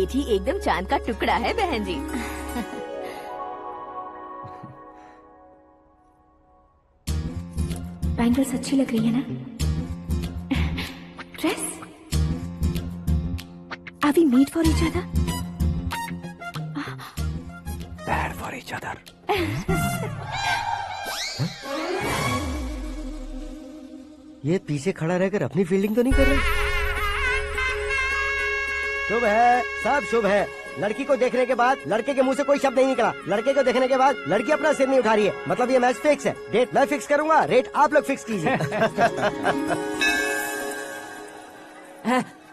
बेटी एकदम चांद का टुकड़ा है बहन जी। बैंगल्स अच्छी लग रही है ना? Dress? Are we made for each other? Bad for each other. ये पीछे खड़ा रहकर अपनी फील्डिंग तो नहीं कर रहा? शुभ है, सब शुभ है। लड़की को देखने के बाद लड़के के मुंह से कोई शब्द नहीं निकला। लड़के को देखने के बाद लड़की अपना सिर नहीं उठा रही है। मतलब ये मैच फिक्स है। डेट मैं फिक्स करूंगा, रेट आप लोग फिक्स कीजिए।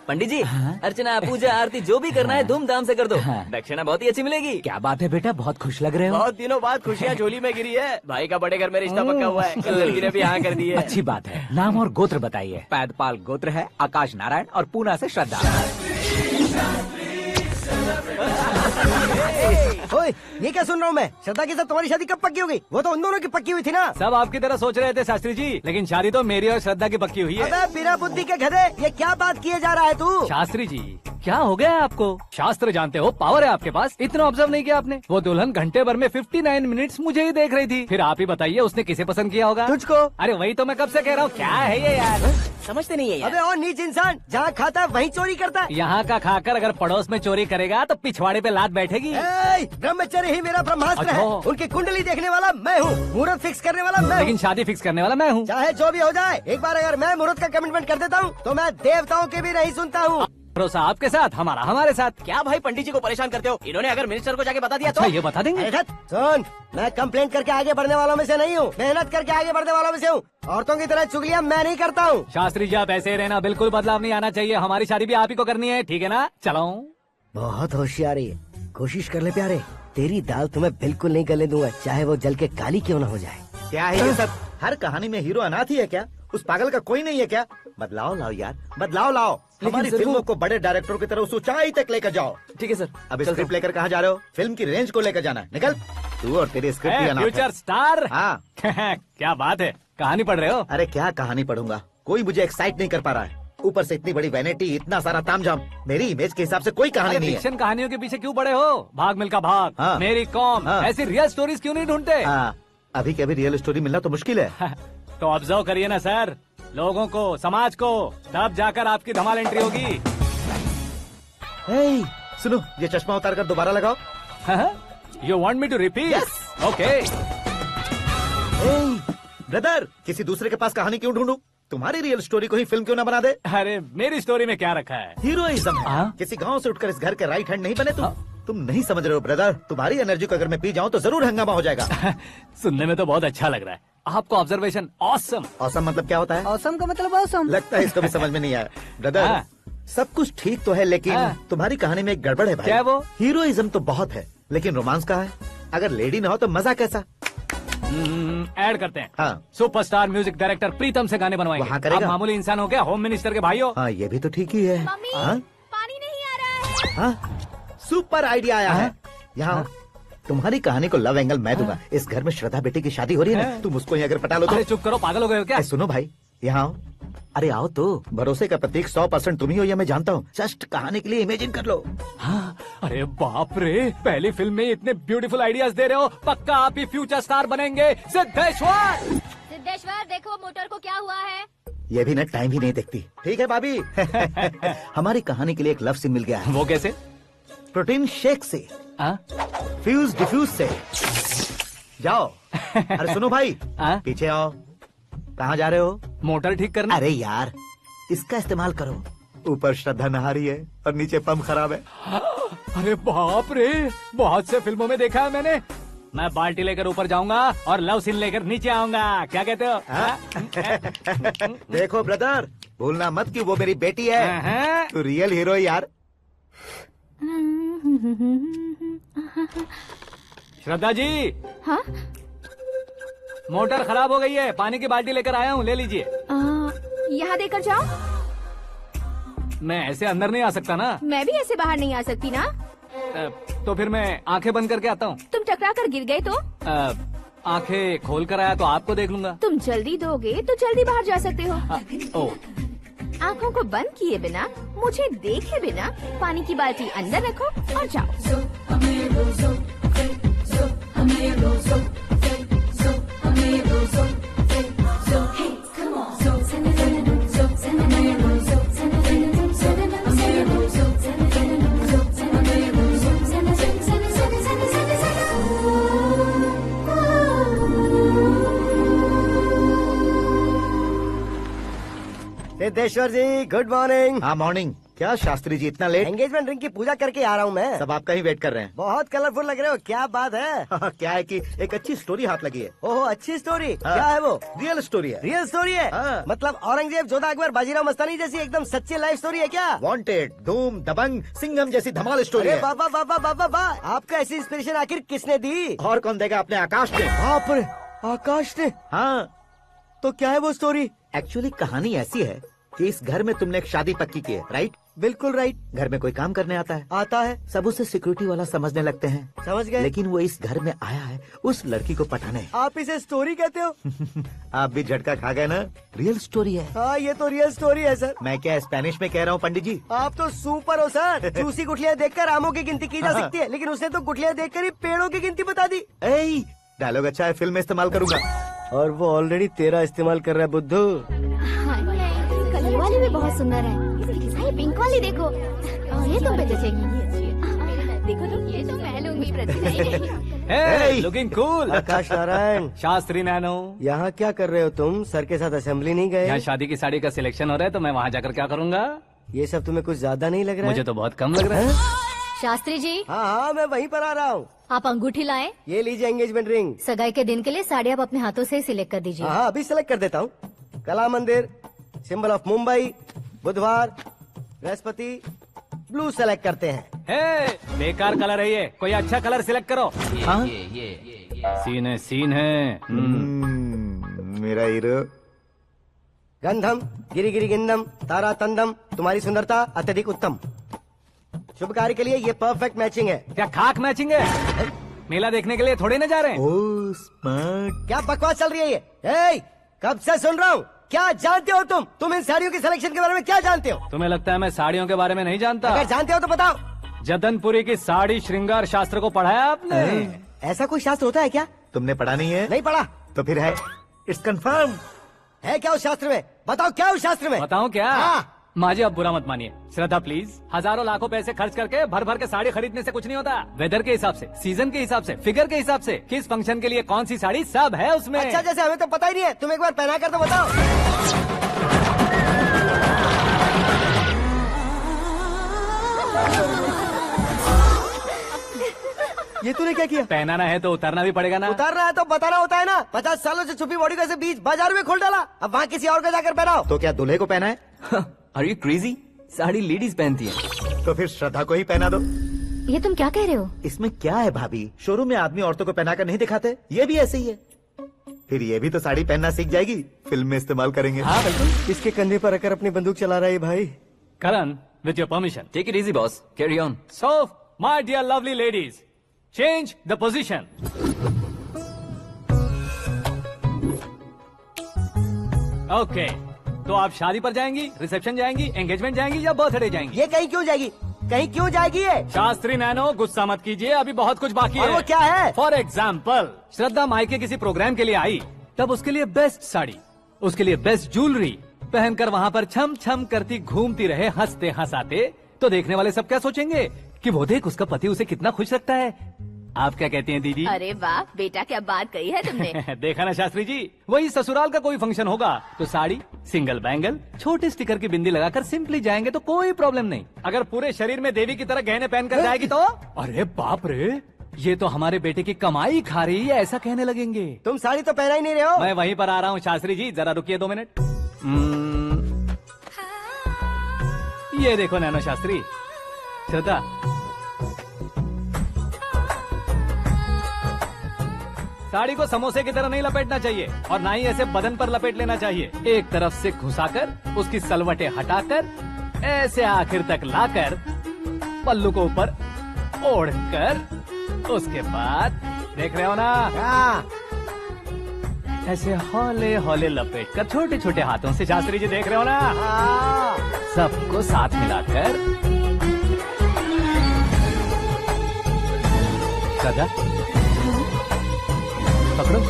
पंडित जी, अर्चना, पूजा, आरती जो भी करना है धूमधाम से कर दो। दक्षिणा बहुत ही अच्छी मिलेगी। क्या बात है बेटा, बहुत खुश लग रहे हो। बहुत दिनों बाद खुशियाँ झोली में गिरी है। भाई का बड़े घर में रिश्ता पक्का हुआ है। कल लड़की ने भी हाँ कर दी है। अच्छी बात है। नाम और गोत्र बताइए। पैदपाल गोत्र है, आकाश नारायण और पूना से श्रद्धा। ओए, ये क्या सुन रहा हूँ मैं? श्रद्धा के साथ तुम्हारी शादी कब पक्की हो गई? वो तो उन दोनों की पक्की हुई थी ना। सब आपकी तरह सोच रहे थे शास्त्री जी, लेकिन शादी तो मेरी और श्रद्धा की पक्की हुई है। अबे बिना बुद्धि के गधे, ये क्या बात किए जा रहा है तू? शास्त्री जी, क्या हो गया है आपको? शास्त्र जानते हो, पावर है आपके पास। इतना ऑब्जर्व नहीं किया आपने? वो दुल्हन घंटे भर में 59 मिनट्स मुझे ही देख रही थी। फिर आप ही बताइए उसने किसे पसंद किया होगा? तुझको। अरे वही तो मैं कब से कह रहा हूँ, क्या है ये यार? समझते नहीं है यार। अबे और नीच इंसान, जहाँ खाता है वहीं चोरी करता है। यहाँ का खाकर अगर पड़ोस में चोरी करेगा तो पिछवाड़े पे लात बैठेगी। ब्रह्मचर्य ही मेरा ब्रह्मास्त्र है। अच्छा। उनकी कुंडली देखने वाला मैं हूँ, मुहूर्त फिक्स करने वाला मैं लेकिन हूँ। शादी फिक्स करने वाला मैं हूँ। चाहे जो भी हो जाए, एक बार अगर मैं मुहूर्त का कमिटमेंट कर देता हूँ तो मैं देवताओं के भी नहीं सुनता हूँ। भरोसा आपके साथ, हमारा हमारे साथ। क्या भाई पंडित जी को परेशान करते हो? इन्होंने अगर मिनिस्टर को जाके बता दिया अच्छा, तो ये बता देंगे? अरे धत, सुन, मैं कंप्लेंट करके आगे बढ़ने वालों में से नहीं हूँ, मेहनत करके आगे बढ़ने वालों में से हूँ। औरतों की तरह चुगलियाँ मैं नहीं करता हूँ। शास्त्री जी आप ऐसे ही रहना, बिल्कुल बदलाव नहीं आना चाहिए। हमारी शादी भी आप ही को करनी है, ठीक है ना? चलो। बहुत होशियारी है, कोशिश कर ले प्यारे। तेरी दाल तुम्हें बिल्कुल नहीं गले दूंगा, चाहे वो जल के काली क्यों न हो जाए। क्या है ये सब? हर कहानी में हीरो अनाथ ही है क्या? उस पागल का कोई नहीं है क्या? बदलाव लाओ यार, बदलाव लाओ। हमारी फिल्मों को बड़े डायरेक्टरों की तरह उस ऊंचाई तक लेकर जाओ। ठीक है सर। अब स्क्रिप्ट लेकर कहाँ जा रहे हो? फिल्म की रेंज को लेकर जाना है। निकल तू और तेरी स्क्रिप्ट भी अनाथ है। Future star. हाँ। क्या बात है, कहानी पढ़ रहे हो? अरे क्या कहानी पढ़ूंगा, कोई मुझे एक्साइट नहीं कर पा रहा है। ऊपर से इतनी बड़ी वैनिटी, इतना सारा तामझाम। मेरी इमेज के हिसाब से कोई कहानी नहीं है। फिक्शन कहानियों के पीछे क्यों पड़े हो? भाग मिल्खा भाग, हाँ। मेरी कॉम, हाँ। ऐसी रियल स्टोरीज क्यों नहीं ढूंढते? हाँ, अभी के अभी रियल स्टोरी मिलना तो मुश्किल है। तो ऑब्जर्व करिए ना सर, लोगों को, समाज को, तब जाकर आपकी धमाल एंट्री होगी। सुनो, ये चश्मा उतार कर दोबारा लगाओ। You want me to repeat? Okay. Brother, किसी दूसरे के पास कहानी क्यों ढूंढूं? तुम्हारी रियल स्टोरी को ही फिल्म क्यों ना बना दे? अरे मेरी स्टोरी में क्या रखा है? हीरोइज्म है। हाँ? किसी गांव से उठकर इस घर के राइट हैंड नहीं बने तुम। हाँ? तुम नहीं समझ रहे हो ब्रदर, तुम्हारी एनर्जी को अगर मैं पी जाऊं तो जरूर हंगामा हो जाएगा। सुनने में तो बहुत अच्छा लग रहा है। आपको ऑब्जर्वेशन ऑसम। औसम मतलब क्या होता है? औसम का मतलब औसम। लगता है इसको भी समझ में नहीं आया। ब्रदर, हाँ। सब कुछ ठीक तो है, लेकिन तुम्हारी कहानी में एक गड़बड़ है भाई। क्या है वो? हीरोइज्म तो बहुत है, लेकिन रोमांस कहाँ है? अगर लेडी ना हो तो मजा कैसा? ऐड करते हैं। हाँ। सुपरस्टार म्यूजिक डायरेक्टर प्रीतम से गाने बनवाएंगे। वहाँ करेगा? आप मामूली इंसान हो क्या, होम मिनिस्टर के भाई हो? हाँ, ये भी तो ठीक ही है। मम्मी, हाँ? पानी नहीं आ रहा है। हाँ? सुपर आइडिया आया है। यहाँ तुम्हारी कहानी को लव एंगल मैं दूंगा। इस घर में श्रद्धा बेटी की शादी हो रही है ना, तुम उसको ही अगर पटा लो तो। अरे चुप करो, पागल हो गए हो क्या? सुनो भाई, यहाँ आओ। अरे आओ तो, भरोसे का प्रतीक 100% तुम ही हो, यह मैं जानता हूँ। जस्ट कहानी के लिए इमेजिन कर लो। हाँ, अरे बाप रे, पहली फिल्म में इतने ब्यूटीफुल आइडियाज दे रहे हो, पक्का आप ही फ्यूचर स्टार बनेंगे। सिद्धेश्वर, सिद्धेश्वर देखो मोटर को क्या हुआ है। ये भी ना टाइम ही नहीं देखती। ठीक है भाभी। हमारी कहानी के लिए एक लव सीन मिल गया है। वो कैसे? प्रोटीन शेक से, फ्यूज डिफ्यूज से। जाओ। अरे सुनो भाई, पीछे आओ। कहाँ जा रहे हो? मोटर ठीक करना। अरे यार, इसका इस्तेमाल करो। ऊपर श्रद्धा नहा रही है और नीचे पंप खराब है। अरे बाप रे, बहुत से फिल्मों में देखा है मैंने। मैं बाल्टी लेकर ऊपर जाऊंगा और लव सीन लेकर नीचे आऊंगा, क्या कहते हो? देखो ब्रदर, भूलना मत कि वो मेरी बेटी है। तू रियल हीरो है यार। श्रद्धा जी। हाँ? मोटर खराब हो गई है, पानी की बाल्टी लेकर आया हूँ, ले लीजिए। यहाँ देकर जाओ। मैं ऐसे अंदर नहीं आ सकता ना। मैं भी ऐसे बाहर नहीं आ सकती ना। तो फिर मैं आंखें बंद करके आता हूँ। तुम टकरा कर गिर गए तो? आंखें खोल कर आया तो आपको देख लूंगा। तुम जल्दी दोगे तो जल्दी बाहर जा सकते हो। ओ, आँखों को बंद किए बिना, मुझे देखे बिना पानी की बाल्टी अंदर रखो और जाओ। सिद्धेश्वर जी गुड मॉर्निंग। हाँ मॉर्निंग। क्या शास्त्री जी इतना लेट? एंगेजमेंट रिंग की पूजा करके आ रहा हूँ मैं। सब आपका ही वेट कर रहे हैं। बहुत कलरफुल लग रहे हो, क्या बात है? क्या है कि एक अच्छी स्टोरी हाथ लगी है। ओहो अच्छी स्टोरी, हाँ। क्या है वो? रियल स्टोरी है। रियल स्टोरी है? हाँ। मतलब औरंगजेब, जोधा अकबर, बाजीराव मस्तानी जैसी एकदम सच्ची लाइफ स्टोरी है क्या? वांटेड, धूम, दबंग, सिंघम जैसी धमाल स्टोरी अरे है। बाबा बाबा बाबा बाबा, आपको ऐसी इंस्पिरेशन आखिर किसने दी? और कौन देगा अपने आकाश ने। बाप रे, आकाश ने? हाँ तो क्या है वो स्टोरी? एक्चुअली कहानी ऐसी है कि इस घर में तुमने एक शादी पक्की की है, राइट? बिल्कुल राइट। घर में कोई काम करने आता है, आता है, सब उसे सिक्योरिटी वाला समझने लगते हैं। समझ गए। लेकिन वो इस घर में आया है उस लड़की को पटाने। आप इसे स्टोरी कहते हो? आप भी झटका खा गए ना। रियल स्टोरी है। हाँ ये तो रियल स्टोरी है सर। मैं क्या स्पेनिश में कह रहा हूँ पंडित जी? आप तो सुपर हो सर। चूसी गुठलियाँ देखकर आमों की गिनती की जा सकती है, लेकिन उसने तो गुठलियाँ देखकर ही पेड़ों की गिनती बता दी। ए, डायलॉग अच्छा है, फिल्म में इस्तेमाल करूंगा। और वो ऑलरेडी तेरा इस्तेमाल कर रहा है बुद्धू। कलर वाली भी बहुत सुंदर है। ये पिंक वाली देखो, ये तुम पे जचेगी। देखो तो ये तो मैं लूंगी प्रतिभा। Hey, looking cool. आकाश नारायण, शास्त्री नैनो, यहाँ क्या कर रहे हो तुम? सर के साथ असेंबली नहीं यहाँ गए? शादी की साड़ी का सिलेक्शन हो रहा है तो मैं वहाँ जाकर क्या करूँगा? ये सब तुम्हें कुछ ज्यादा नहीं लग रहा है? मुझे तो बहुत कम लग रहा है। शास्त्री जी, हाँ हाँ मैं वहीं पर आ रहा हूँ। आप अंगूठी लाएं। ये लीजिए एंगेजमेंट रिंग। सगाई के दिन के लिए साड़ी आप अपने हाथों से सिलेक्ट कर दीजिए। हाँ अभी सेलेक्ट कर देता हूँ। कला मंदिर, सिंबल ऑफ मुंबई, बुधवार, बृहस्पति, ब्लू सेलेक्ट करते हैं। हे, बेकार कलर है ये, कोई अच्छा कलर सिलेक्ट करो। हाँ? सीन है। मेरा हीरो। गंधम गिरी गिरी गिंदम तारा तंदम, तुम्हारी सुंदरता अत्यधिक उत्तम। शुभ कार्य के लिए ये परफेक्ट मैचिंग है। क्या खाक मैचिंग है? मेला देखने के लिए थोड़े न जा रहे हैं। ओ स्मार्ट। क्या बकवास चल रही है ये? ए, कब से सुन रहा हूँ। क्या जानते हो तुम इन साड़ियों की सिलेक्शन के बारे में क्या जानते हो? तुम्हें लगता है मैं साड़ियों के बारे में नहीं जानता? अगर जानते हो तो बताओ। जदनपुरी की साड़ी श्रृंगार शास्त्र को पढ़ा है आपने? ऐसा कोई शास्त्र होता है क्या? तुमने पढ़ा नहीं है? नहीं पढ़ा। तो फिर है, इट्स कंफर्म। है क्या उस शास्त्र में? बताओ क्या उस शास्त्र में? बताऊं क्या? हाँ। माजी अब बुरा मत मानिए, श्रद्धा प्लीज। हजारों लाखों पैसे खर्च करके भर भर के साड़ी खरीदने से कुछ नहीं होता। वेदर के हिसाब से, सीजन के हिसाब से, फिगर के हिसाब से, किस फंक्शन के लिए कौन सी साड़ी, सब है उसमें। अच्छा जैसे हमें तो पता ही नहीं है, तुम एक बार पहना कर तो बताओ। ये तूने क्या किया? पहनाना है तो उतारना भी पड़ेगा ना। उतारना है तो बताना होता है ना। 50 सालों से छुपी बॉडी को ऐसे बीच बाजार में खोल डाला, अब वहाँ किसी और को जाकर पहनाओ। तो क्या दूल्हे को पहना है? Are you crazy? Sari ladies पहनती है। तो फिर श्रद्धा को ही पहना दो। ये तुम क्या कह रहे हो? इसमें क्या है भाभी, शोरूम में आदमी औरतों को पहनाकर नहीं दिखाते, ये भी ऐसे ही है। फिर ये भी तो साड़ी पहनना सीख जाएगी, फिल्म में इस्तेमाल करेंगे। हाँ बिल्कुल। इसके कंधे पर रखकर अपनी बंदूक चला रहा है भाई। Karan, with your permission. Take it easy boss, carry on. So, my dear lovely ladies, change the position. Okay, तो आप शादी पर जाएंगी, रिसेप्शन जाएंगी, एंगेजमेंट जाएंगी या बर्थडे जाएंगी? ये कहीं क्यों जाएगी? कहीं क्यों जाएगी ये? शास्त्री नैनो, गुस्सा मत कीजिए, अभी बहुत कुछ बाकी और है। वो क्या है? फॉर एग्जाम्पल, श्रद्धा मायके किसी प्रोग्राम के लिए आई, तब उसके लिए बेस्ट साड़ी, उसके लिए बेस्ट ज्वेलरी पहनकर वहाँ पर छम छम करती घूमती रहे हंसते हंसाते, तो देखने वाले सब क्या सोचेंगे कि वो देख उसका पति उसे कितना खुश रखता है। आप क्या कहती हैं दीदी? अरे वाह बेटा, क्या बात कही है तुमने। देखा ना शास्त्री जी, वही ससुराल का कोई फंक्शन होगा तो साड़ी, सिंगल बैंगल, छोटे स्टिकर की बिंदी लगाकर सिंपली जाएंगे तो कोई प्रॉब्लम नहीं। अगर पूरे शरीर में देवी की तरह गहने पहनकर जाएगी तो अरे बाप रे, ये तो हमारे बेटे की कमाई खा रही है, ऐसा कहने लगेंगे। तुम साड़ी तो पहना ही नहीं रहे हो। मैं वहीं पर आ रहा हूँ शास्त्री जी, जरा रुकिए 2 मिनट। ये देखो नैनो शास्त्री, श्रद्धा, साड़ी को समोसे की तरह नहीं लपेटना चाहिए और ना ही ऐसे बदन पर लपेट लेना चाहिए। एक तरफ से घुसाकर, उसकी सलवटें हटाकर, ऐसे आखिर तक लाकर, पल्लू को ऊपर ओढ़कर, उसके बाद देख रहे हो ना, हाँ। ऐसे हौले हौले लपेट कर छोटे छोटे हाथों से, शास्त्री जी देख रहे हो ना, हाँ। सबको साथ मिलाकर सदा पकड़ो।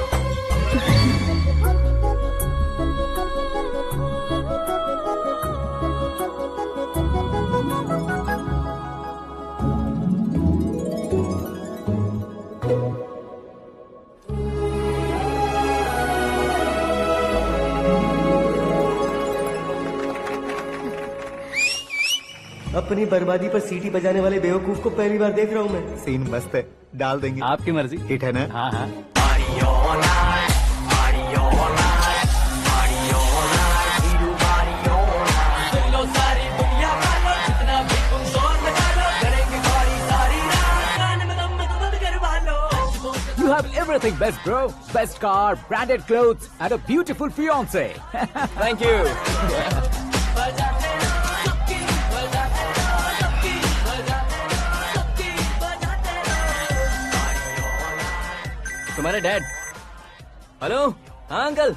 अपनी बर्बादी पर सीटी बजाने वाले बेवकूफ को पहली बार देख रहा हूँ मैं। सीन मस्त है, डाल देंगे। आपकी मर्जी। हिट है ना? हाँ हाँ। You have everything best, bro. Best car, branded clothes, and a beautiful fiance. Thank you. तुम्हारे डैड। हेलो। हाँ अंकल,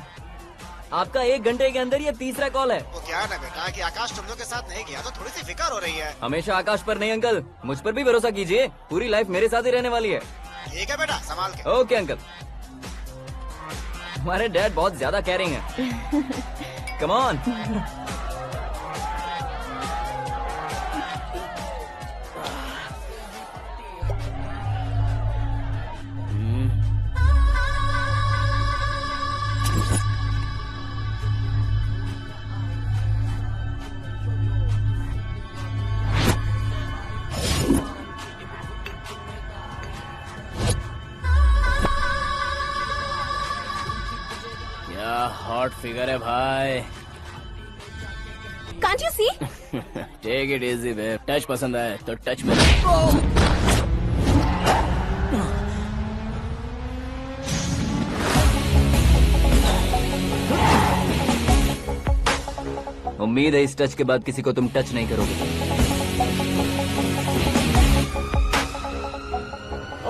आपका 1 घंटे के अंदर ये तीसरा कॉल है। वो क्या है ना बेटा कि आकाश तुम लोग के साथ नहीं गया तो थोड़ी सी फिक्र हो रही है। हमेशा आकाश पर नहीं अंकल, मुझ पर भी भरोसा कीजिए, पूरी लाइफ मेरे साथ ही रहने वाली है। ठीक है बेटा, संभाल के। Okay uncle. हमारे डैड बहुत ज्यादा केयरिंग है। Come on. क्या हॉट फिगर है भाई। Can't you see? Take it easy babe. Touch पसंद है तो टच में। उम्मीद है इस टच के बाद किसी को तुम टच नहीं करोगे।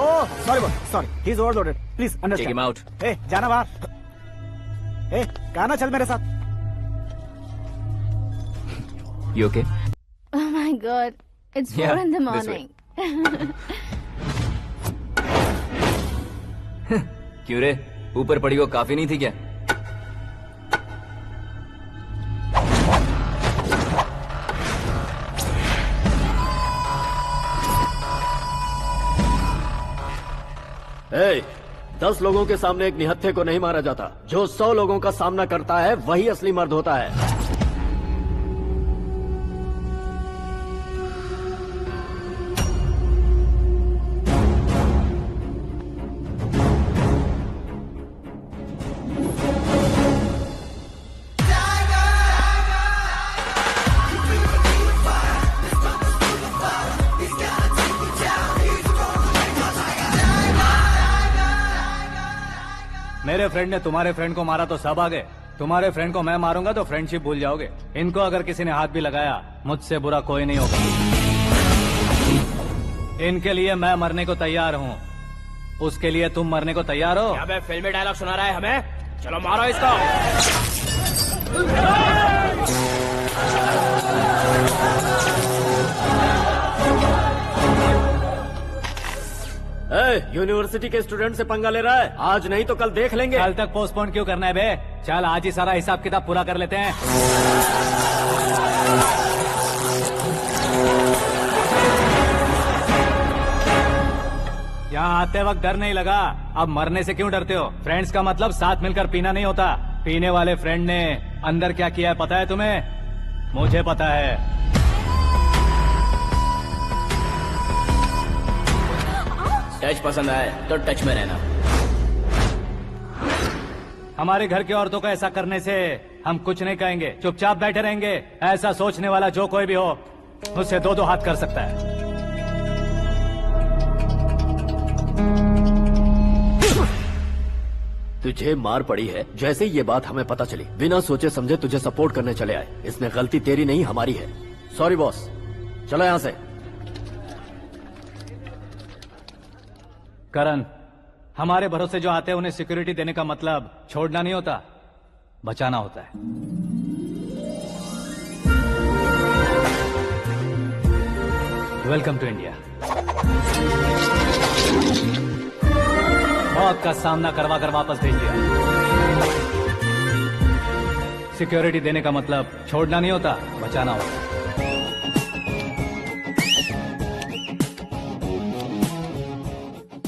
Oh sorry, he is overloaded, please take understand. Him out. ए जाना बाहर। ए गाना चल मेरे साथ। You okay? Oh my God, it's 4 Yeah, in the this way. morning. क्यों रे, ऊपर पड़ी वो काफी नहीं थी क्या? Hey, 10 लोगों के सामने एक निहत्थे को नहीं मारा जाता। जो 100 लोगों का सामना करता है वही असली मर्द होता है। मेरे फ्रेंड ने तुम्हारे फ्रेंड को मारा तो सब आ गए। तुम्हारे फ्रेंड को मैं मारूंगा तो फ्रेंडशिप भूल जाओगे। इनको अगर किसी ने हाथ भी लगाया, मुझसे बुरा कोई नहीं होगा। इनके लिए मैं मरने को तैयार हूँ। उसके लिए तुम मरने को तैयार हो? अबे फिल्मी डायलॉग सुना रहा है हमें। चलो मारो इसको। यूनिवर्सिटी के स्टूडेंट से पंगा ले रहा है। आज नहीं तो कल देख लेंगे। कल तक पोस्टपोन क्यों करना है बे? चल आज ही सारा हिसाब किताब पूरा कर लेते हैं। यहाँ आते वक्त डर नहीं लगा, अब मरने से क्यों डरते हो? फ्रेंड्स का मतलब साथ मिलकर पीना नहीं होता। पीने वाले फ्रेंड ने अंदर क्या किया है पता है तुम्हें? मुझे पता है। टच पसंद आए तो टच में रहना। हमारे घर की औरतों को ऐसा करने से हम कुछ नहीं कहेंगे, चुपचाप बैठे रहेंगे। ऐसा सोचने वाला जो कोई भी हो, उससे 2-2 हाथ कर सकता है। तुझे मार पड़ी है। जैसे ही ये बात हमें पता चली, बिना सोचे समझे तुझे सपोर्ट करने चले आए। इसमें गलती तेरी नहीं हमारी है। सॉरी बॉस, चलो यहाँ से। करण, हमारे भरोसे जो आते हैं उन्हें सिक्योरिटी देने का मतलब छोड़ना नहीं होता, बचाना होता है। Welcome to India. मौत का सामना करवा कर वापस भेज दिया। सिक्योरिटी देने का मतलब छोड़ना नहीं होता, बचाना होता।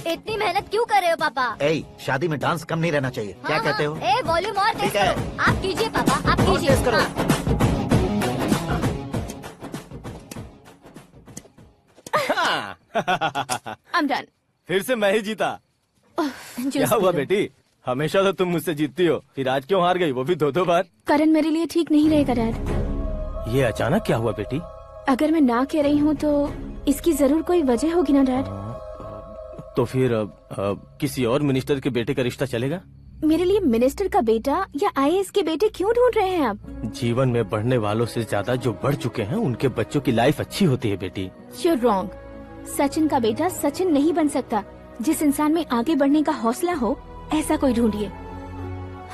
इतनी मेहनत क्यों कर रहे हो पापा? ए, शादी में डांस कम नहीं रहना चाहिए। क्या कहते हो? ए वॉल्यूम और तेज ठीक है। करो। आप कीजिए पापा, आप और कीजिए। तेज करो। I'm done. फिर से मैं ही जीता। क्या हुआ बेटी? हमेशा तो तुम मुझसे जीतती हो, फिर आज क्यों हार गई, वो भी 2-2 बार? करण मेरे लिए ठीक नहीं रहेगा डैड। ये अचानक क्या हुआ बेटी? अगर मैं ना कह रही हूँ तो इसकी जरूर कोई वजह होगी ना डैड। तो फिर किसी और मिनिस्टर के बेटे का रिश्ता चलेगा? मेरे लिए मिनिस्टर का बेटा या आईएएस के बेटे क्यों ढूंढ रहे हैं आप? जीवन में बढ़ने वालों से ज्यादा जो बढ़ चुके हैं उनके बच्चों की लाइफ अच्छी होती है बेटी। You're wrong. सचिन का बेटा सचिन नहीं बन सकता। जिस इंसान में आगे बढ़ने का हौसला हो ऐसा कोई ढूंढिए।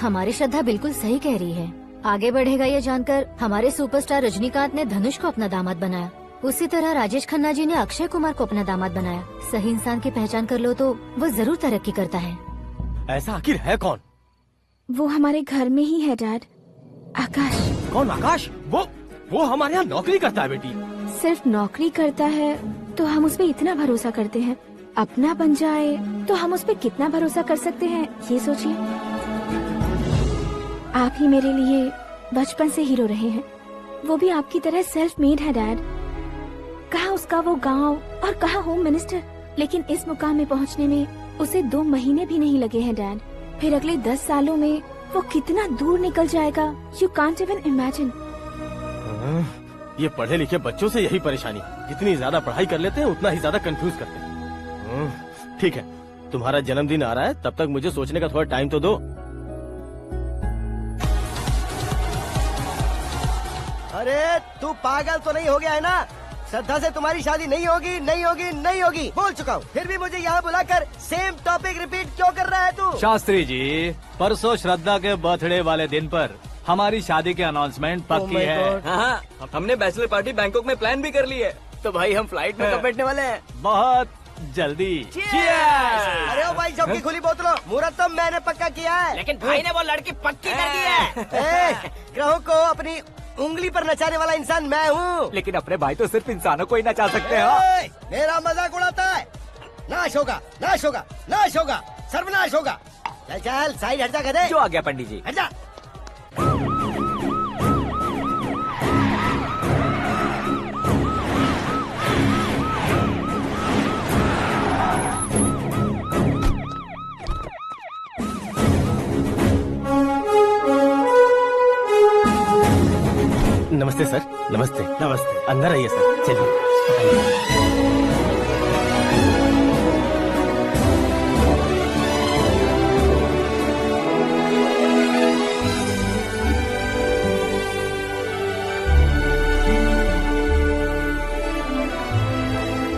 हमारी श्रद्धा बिल्कुल सही कह रही है। आगे बढ़ेगा ये जानकर हमारे सुपरस्टार रजनीकांत ने धनुष को अपना दामाद बनाया। उसी तरह राजेश खन्ना जी ने अक्षय कुमार को अपना दामाद बनाया। सही इंसान की पहचान कर लो तो वो जरूर तरक्की करता है। ऐसा आखिर है कौन? वो हमारे घर में ही है डैड। आकाश। कौन आकाश? वो हमारे यहाँ नौकरी करता है बेटी। सिर्फ नौकरी करता है तो हम उस पर इतना भरोसा करते हैं। अपना बन जाए तो हम उस पर कितना भरोसा कर सकते हैं ये सोचिए। आप ही मेरे लिए बचपन से हीरो रहे हैं। वो भी आपकी तरह सेल्फ मेड है डैड। कहाँ उसका वो गांव और कहाँ होम मिनिस्टर। लेकिन इस मुकाम में पहुँचने में उसे 2 महीने भी नहीं लगे हैं डैड। फिर अगले 10 सालों में वो कितना दूर निकल जाएगा यू कांट इवन इमेजिन। ये पढ़े लिखे बच्चों से यही परेशानी, जितनी ज्यादा पढ़ाई कर लेते हैं उतना ही ज्यादा कंफ्यूज करते हैं। ठीक है, तुम्हारा जन्मदिन आ रहा है, तब तक मुझे सोचने का थोड़ा टाइम तो दो। अरे तू पागल तो नहीं हो गया है ना? श्रद्धा से तुम्हारी शादी नहीं होगी, नहीं होगी, नहीं होगी, बोल चुका हूँ। फिर भी मुझे यहाँ बुलाकर सेम टॉपिक रिपीट क्यों कर रहा है तू? शास्त्री जी, परसों श्रद्धा के बर्थडे वाले दिन पर हमारी शादी की अनाउंसमेंट पक्की my है। God. हाँ, हमने बैचलर पार्टी बैंकॉक में प्लान भी कर ली है। तो भाई हम फ्लाइट में कब बैठने वाले हैं? बहुत जल्दी। अरे ओ भाई, सबकी खुली बोतलों, मुहूर्त तो मैंने पक्का किया है। लेकिन भाई ने वो लड़की पक्की कर दी है। ग्रहों को अपनी उंगली पर नचाने वाला इंसान मैं हूँ। लेकिन अपने भाई तो सिर्फ इंसानों को ही नचा सकते हैं। मेरा मजाक उड़ाता है। नाश होगा, नाश होगा, नाश होगा, सर्वनाश होगा। चल चल साइड हट जा गधे। जो आ गया पंडित जी। हट जा। नमस्ते सर। नमस्ते। नमस्ते। अंदर आइए सर, चलिए।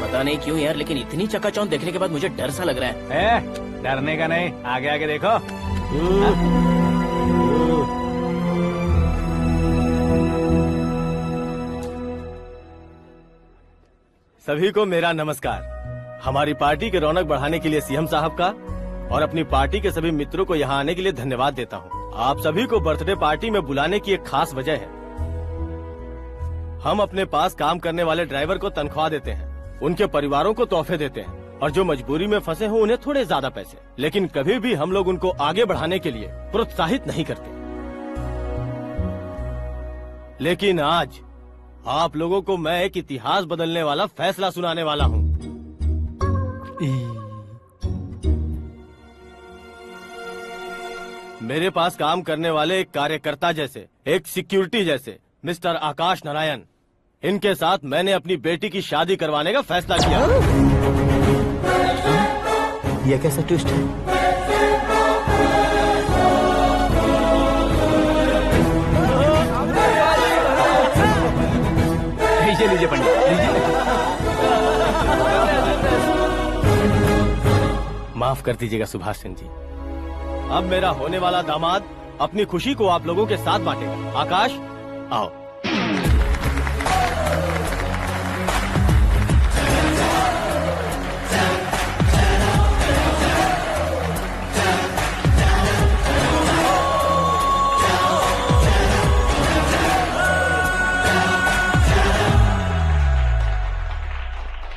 पता नहीं क्यों यार, लेकिन इतनी चकाचौंध देखने के बाद मुझे डर सा लग रहा है। डरने का नहीं, आगे आगे देखो। सभी को मेरा नमस्कार। हमारी पार्टी की रौनक बढ़ाने के लिए सीएम साहब का और अपनी पार्टी के सभी मित्रों को यहाँ आने के लिए धन्यवाद देता हूँ। आप सभी को बर्थडे पार्टी में बुलाने की एक खास वजह है। हम अपने पास काम करने वाले ड्राइवर को तनख्वाह देते हैं, उनके परिवारों को तोहफे देते हैं और जो मजबूरी में फंसे हो उन्हें थोड़े ज्यादा पैसे। लेकिन कभी भी हम लोग उनको आगे बढ़ाने के लिए प्रोत्साहित नहीं करते। लेकिन आज आप लोगों को मैं एक इतिहास बदलने वाला फैसला सुनाने वाला हूँ। मेरे पास काम करने वाले एक कार्यकर्ता जैसे, एक सिक्योरिटी जैसे मिस्टर आकाश नारायण, इनके साथ मैंने अपनी बेटी की शादी करवाने का फैसला किया। यह कैसा ट्विस्ट है? लीजिए पंडित, माफ कर दीजिएगा सुभाष सिंह जी। अब मेरा होने वाला दामाद अपनी खुशी को आप लोगों के साथ बांटेगा। आकाश, आओ।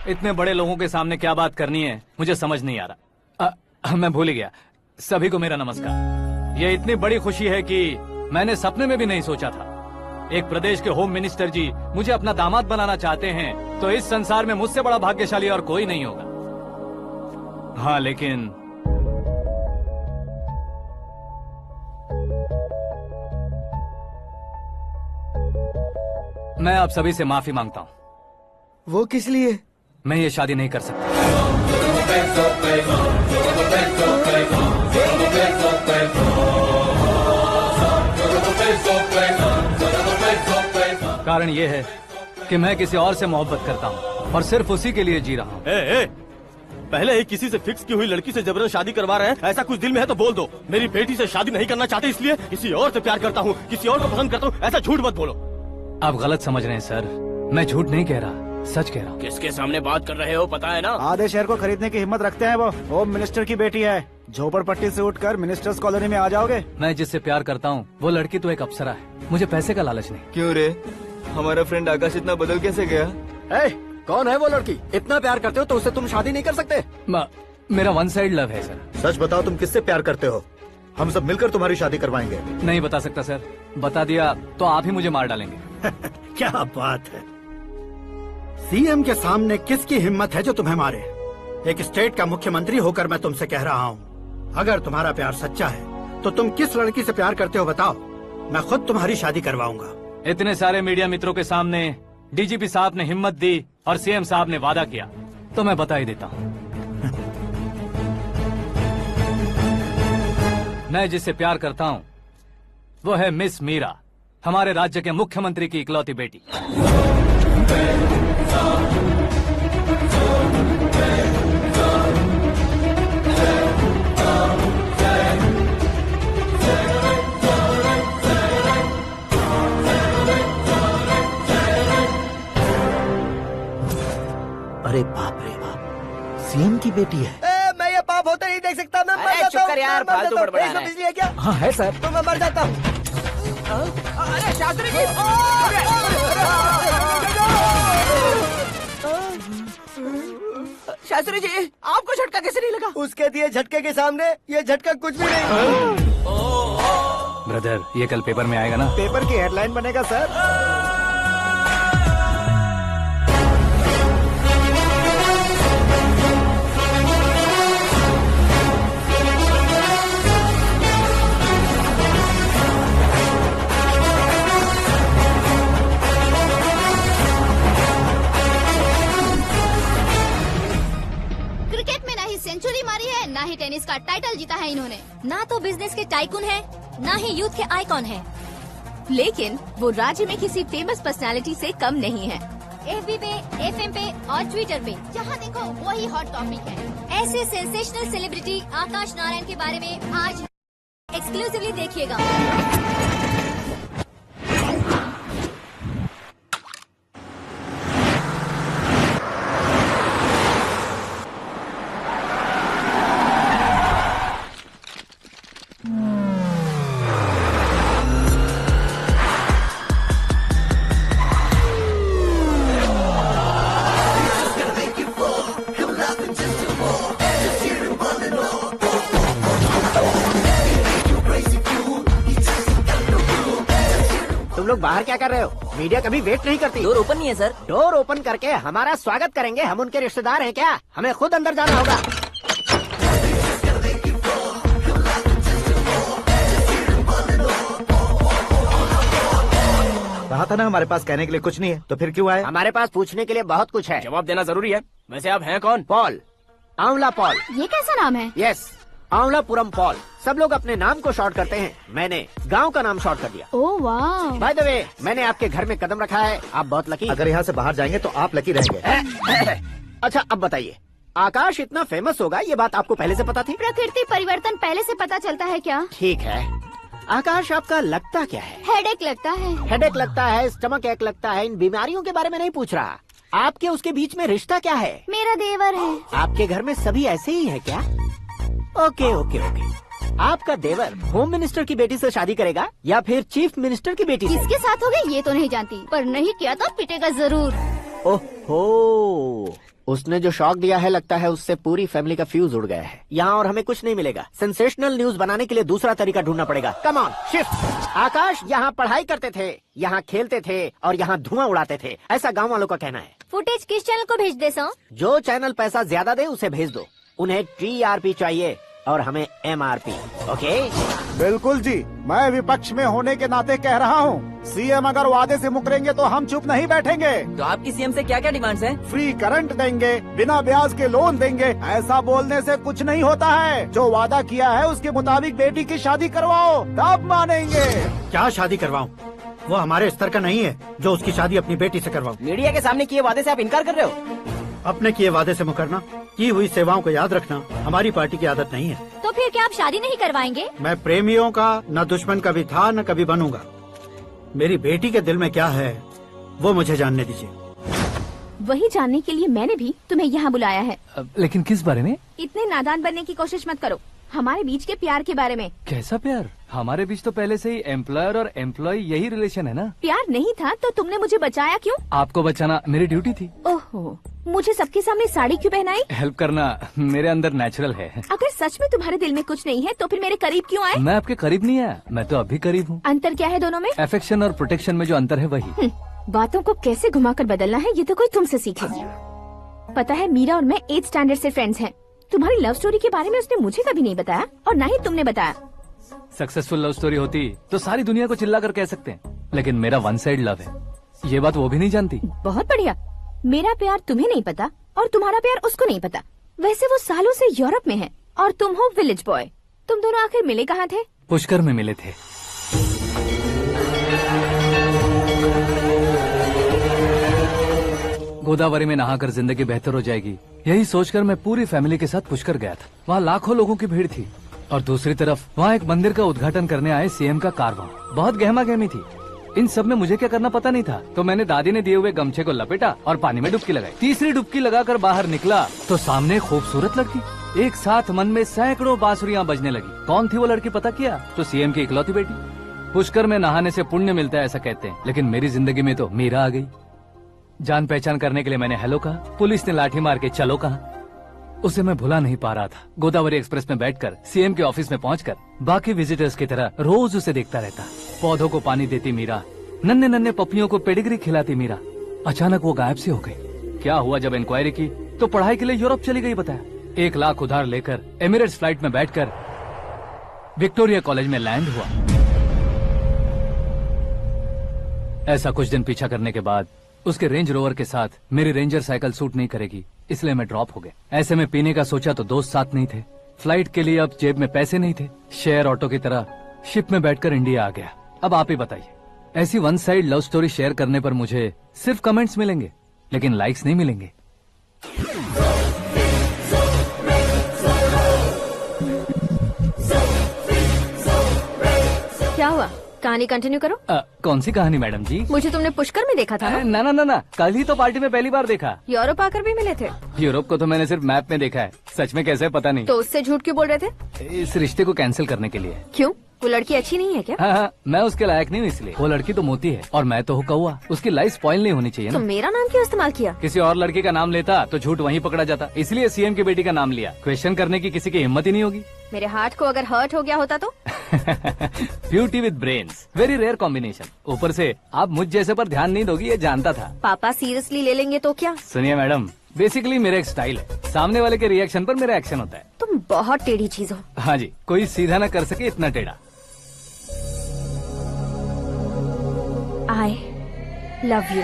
इतने बड़े लोगों के सामने क्या बात करनी है मुझे समझ नहीं आ रहा। मैं भूल ही गया। सभी को मेरा नमस्कार। ये इतनी बड़ी खुशी है कि मैंने सपने में भी नहीं सोचा था। एक प्रदेश के होम मिनिस्टर जी मुझे अपना दामाद बनाना चाहते हैं तो इस संसार में मुझसे बड़ा भाग्यशाली और कोई नहीं होगा। हाँ, लेकिन मैं आप सभी से माफी मांगता हूँ। वो किस लिए? मैं ये शादी नहीं कर सकता। कारण ये है कि मैं किसी और से मोहब्बत करता हूँ और सिर्फ उसी के लिए जी रहा हूँ। पहले ही किसी से फिक्स की हुई लड़की से जबरन शादी करवा रहे हैं। ऐसा कुछ दिल में है तो बोल दो। मेरी बेटी से शादी नहीं करना चाहते इसलिए किसी और से प्यार करता हूँ, किसी और को पसंद करता हूँ, ऐसा झूठ मत बोलो। आप गलत समझ रहे हैं सर। मैं झूठ नहीं कह रहा, सच कह रहा हूँ। किसके सामने बात कर रहे हो पता है ना? आधे शहर को खरीदने की हिम्मत रखते हैं वो। होम मिनिस्टर की बेटी है। झोपड़पट्टी से उठकर मिनिस्टर्स कॉलोनी में आ जाओगे। मैं जिससे प्यार करता हूँ वो लड़की तो एक अप्सरा है। मुझे पैसे का लालच नहीं। क्यों रे, हमारा फ्रेंड आकाश इतना बदल कैसे गया? कौन है वो लड़की? इतना प्यार करते हो तो उससे तुम शादी नहीं कर सकते? मेरा वन साइड लव है सर। सच बताओ, तुम किससे प्यार करते हो? हम सब मिलकर तुम्हारी शादी करवाएंगे। नहीं बता सकता सर। बता दिया तो आप ही मुझे मार डालेंगे। क्या बात है। सीएम के सामने किसकी हिम्मत है जो तुम्हें मारे? एक स्टेट का मुख्यमंत्री होकर मैं तुमसे कह रहा हूँ, अगर तुम्हारा प्यार सच्चा है तो तुम किस लड़की से प्यार करते हो बताओ। मैं खुद तुम्हारी शादी करवाऊंगा। इतने सारे मीडिया मित्रों के सामने डीजीपी साहब ने हिम्मत दी और सीएम साहब ने वादा किया तो मैं बता ही देता हूँ। मैं जिससे प्यार करता हूँ वो है मिस मीरा, हमारे राज्य के मुख्यमंत्री की इकलौती बेटी। अरे बाप रे बाप, सीएम की बेटी है। मैं ये पाप होते नहीं देख सकता। मैं मर जाता हूँ। यार, फालतू बड़बड़ा रहा है। बिजली है क्या? हाँ है सर। तो मैं मर जाता हूँ। अरे शास्त्री जी, शास्त्री जी, आपको झटका कैसे नहीं लगा? उसके दिए झटके के सामने ये झटका कुछ भी नहीं। ब्रदर, ये कल पेपर में आएगा ना? पेपर की हेडलाइन बनेगा सर। सेंचुरी मारी है, ना ही टेनिस का टाइटल जीता है इन्होंने। ना तो बिजनेस के टाइकून है, ना ही यूथ के आइकॉन है। लेकिन वो राज्य में किसी फेमस पर्सनालिटी से कम नहीं है। FB पे, FM पे और ट्विटर पे जहाँ देखो वही हॉट टॉपिक है। ऐसे सेंसेशनल सेलिब्रिटी आकाश नारायण के बारे में आज एक्सक्लूसिवली देखिएगा। तुम लोग बाहर क्या कर रहे हो? मीडिया कभी वेट नहीं करती। डोर ओपन नहीं है सर। डोर ओपन करके हमारा स्वागत करेंगे? हम उनके रिश्तेदार हैं क्या? हमें खुद अंदर जाना होगा। कहा था ना हमारे पास कहने के लिए कुछ नहीं है, तो फिर क्यों आए? हमारे पास पूछने के लिए बहुत कुछ है। जवाब देना जरूरी है। वैसे आप हैं कौन? पॉल, आंवला पॉल। ये कैसा नाम है? Yes, Anwalapuram Paul. सब लोग अपने नाम को शॉर्ट करते हैं, मैंने गांव का नाम शॉर्ट कर दिया। ओह वाह। बाय द वे, मैंने आपके घर में कदम रखा है। आप बहुत लकी। अगर यहाँ से बाहर जाएंगे तो आप लकी रहेंगे। अच्छा अब बताइए, आकाश इतना फेमस होगा ये बात आपको पहले से पता थी? प्रकृति परिवर्तन पहले से पता चलता है क्या? ठीक है, आकाश आपका लगता क्या है? हेडेक लगता है। हेडेक लगता है, स्टमक एक लगता है। इन बीमारियों के बारे में नहीं पूछ रहा। आपके उसके बीच में रिश्ता क्या है? मेरा देवर है। आपके घर में सभी ऐसे ही है क्या? Okay okay okay. आपका देवर होम मिनिस्टर की बेटी से शादी करेगा या फिर चीफ मिनिस्टर की बेटी से? किसके साथ होगा ये तो नहीं जानती, पर नहीं किया तो पिटेगा जरूर। ओहो, उसने जो शॉक दिया है लगता है उससे पूरी फैमिली का फ्यूज उड़ गया है। यहाँ और हमें कुछ नहीं मिलेगा। सेंसेशनल न्यूज बनाने के लिए दूसरा तरीका ढूंढना पड़ेगा। Come on shift. आकाश यहाँ पढ़ाई करते थे, यहाँ खेलते थे और यहाँ धुआं उड़ाते थे, ऐसा गाँव वालों का कहना है। फुटेज किस चैनल को भेज दे सो? जो चैनल पैसा ज्यादा दे उसे भेज दो। उन्हें TRP चाहिए और हमें MRP। ओके? बिल्कुल जी, मैं विपक्ष में होने के नाते कह रहा हूँ, सीएम अगर वादे से मुकरेंगे तो हम चुप नहीं बैठेंगे। तो आपकी सीएम से क्या क्या डिमांड्स हैं? फ्री करंट देंगे, बिना ब्याज के लोन देंगे। ऐसा बोलने से कुछ नहीं होता है। जो वादा किया है उसके मुताबिक बेटी की शादी करवाओ, तब मानेंगे। क्या शादी करवाऊं? वो हमारे स्तर का नहीं है जो उसकी शादी अपनी बेटी से करवाऊं। मीडिया के सामने किए वादे से आप इनकार कर रहे हो? अपने किए वादे से मुकरना, की हुई सेवाओं को याद रखना हमारी पार्टी की आदत नहीं है। तो फिर क्या आप शादी नहीं करवाएंगे? मैं प्रेमियों का न दुश्मन कभी था न कभी बनूंगा। मेरी बेटी के दिल में क्या है वो मुझे जानने दीजिए। वही जानने के लिए मैंने भी तुम्हें यहाँ बुलाया है। लेकिन किस बारे में? इतने नादान बनने की कोशिश मत करो। हमारे बीच के प्यार के बारे में। कैसा प्यार? हमारे बीच तो पहले से ही एम्प्लॉयर और एम्प्लॉय यही रिलेशन है ना। प्यार नहीं था तो तुमने मुझे बचाया क्यों? आपको बचाना मेरी ड्यूटी थी। ओहो, मुझे सबके सामने साड़ी क्यों पहनाई? हेल्प करना मेरे अंदर नेचुरल है। अगर सच में तुम्हारे दिल में कुछ नहीं है तो फिर मेरे करीब क्यों आए? मैं आपके करीब नहीं आया, मैं तो अभी करीब हूँ। अंतर क्या है दोनों में? अफेक्शन और प्रोटेक्शन में जो अंतर है वही। बातों को कैसे घुमाकर बदलना है ये तो कोई तुमसे सीखे। पता है मीरा और मैं 8th स्टैंडर्ड से फ्रेंड्स हैं। तुम्हारी लव स्टोरी के बारे में उसने मुझे कभी नहीं बताया और न ही तुमने बताया। सक्सेसफुल लव स्टोरी होती तो सारी दुनिया को चिल्ला कर कह सकते हैं, लेकिन मेरा वन साइड लव है, ये बात वो भी नहीं जानती। बहुत बढ़िया। मेरा प्यार तुम्हें नहीं पता और तुम्हारा प्यार उसको नहीं पता। वैसे वो सालों से यूरोप में है और तुम हो विलेज बॉय। तुम दोनों आखिर मिले कहाँ थे? पुष्कर में मिले थे। गोदावरी में नहाकर जिंदगी बेहतर हो जाएगी, यही सोचकर मैं पूरी फैमिली के साथ पुष्कर गया था। वहाँ लाखों लोगों की भीड़ थी और दूसरी तरफ वहाँ एक मंदिर का उद्घाटन करने आए सीएम का कारवां। बहुत गहमा गहमी थी। इन सब में मुझे क्या करना पता नहीं था, तो मैंने दादी ने दिए हुए गमछे को लपेटा और पानी में डुबकी लगाई। तीसरी डुबकी लगाकर बाहर निकला तो सामने खूबसूरत लड़की। एक साथ मन में सैकड़ों बांसुरियां बजने लगी। कौन थी वो लड़की पता किया? तो सीएम की इकलौती बेटी। पुष्कर में नहाने से पुण्य मिलता है ऐसा कहते हैं, लेकिन मेरी जिंदगी में तो मीरा आ गई। जान पहचान करने के लिए मैंने हेलो कहा, पुलिस ने लाठी मार के चलो कहा। उसे मैं भुला नहीं पा रहा था। गोदावरी एक्सप्रेस में बैठकर सीएम के ऑफिस में पहुंचकर बाकी विजिटर्स की तरह रोज उसे देखता रहता। पौधों को पानी देती मीरा, नन्हे नन्हे पपियों को पेडिग्री खिलाती मीरा। अचानक वो गायब सी हो गई। क्या हुआ? जब इंक्वायरी की तो पढ़ाई के लिए यूरोप चली गई बताया। 1 लाख उधार लेकर एमिरेट्स फ्लाइट में बैठकर विक्टोरिया कॉलेज में लैंड हुआ। ऐसा कुछ दिन पीछा करने के बाद उसके रेंज रोवर के साथ मेरी रेंजर साइकिल सूट नहीं करेगी, इसलिए मैं ड्रॉप हो गया। ऐसे में पीने का सोचा तो दोस्त साथ नहीं थे। फ्लाइट के लिए अब जेब में पैसे नहीं थे। शेयर ऑटो की तरह शिप में बैठकर इंडिया आ गया। अब आप ही बताइए, ऐसी one side love story share करने पर मुझे सिर्फ कमेंट्स मिलेंगे, लेकिन लाइक्स नहीं मिलेंगे। क्या हुआ? कहानी कंटिन्यू करो। कौन सी कहानी मैडम जी? मुझे तुमने पुष्कर में देखा था ना? ना ना ना ना, कल ही तो पार्टी में पहली बार देखा। यूरोप आकर भी मिले थे? यूरोप को तो मैंने सिर्फ मैप में देखा है, सच में कैसे पता नहीं। तो उससे झूठ क्यों बोल रहे थे? इस रिश्ते को कैंसिल करने के लिए। क्यों? वो लड़की अच्छी नहीं है क्या? हाँ, मैं उसके लायक नहीं हूँ इसलिए। वो लड़की तो मोती है और मैं तो हूँ कौवा। उसकी लाइफ स्पॉइल नहीं होनी चाहिए तो ना। मेरा नाम क्यों इस्तेमाल किया? किसी और लड़की का नाम लेता तो झूठ वहीं पकड़ा जाता, इसलिए सीएम की बेटी का नाम लिया। क्वेश्चन करने की किसी की हिम्मत ही नहीं होगी। मेरे हार्ट को अगर हर्ट हो गया होता तो? Beauty with brains, very rare combination. ऊपर से आप मुझ जैसे पर ध्यान नहीं दोगी ये जानता था। पापा सीरियसली ले लेंगे तो क्या? सुनिए मैडम, बेसिकली मेरा एक स्टाइल है, सामने वाले के रिएक्शन पर मेरा एक्शन होता है। तुम बहुत टेढ़ी चीज हो। हाँ जी, कोई सीधा ना कर सके इतना टेढ़ा। I love you।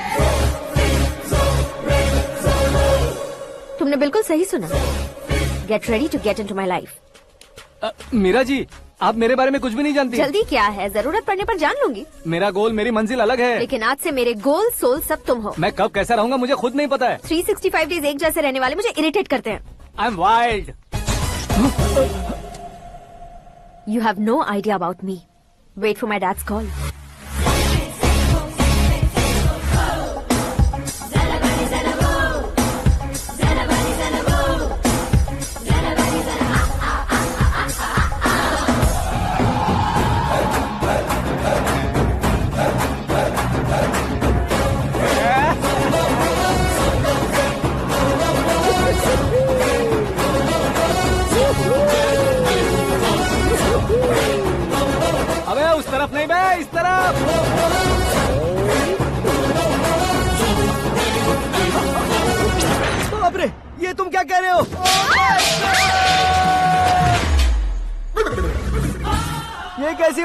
तुमने बिल्कुल सही सुना। Get ready to get into my life। Meera ji, आप मेरे बारे में कुछ भी नहीं जानती। जल्दी क्या है, जरूरत पड़ने पर जान लूंगी। मेरा गोल, मेरी मंजिल अलग है। लेकिन आज से मेरे गोल सोल सब तुम हो। मैं कब कैसा रहूंगा मुझे खुद नहीं पता है। 365 डेज एक जैसे रहने वाले मुझे इरिटेट करते हैं। I am wild. You have no idea about me। Wait for my dad's call।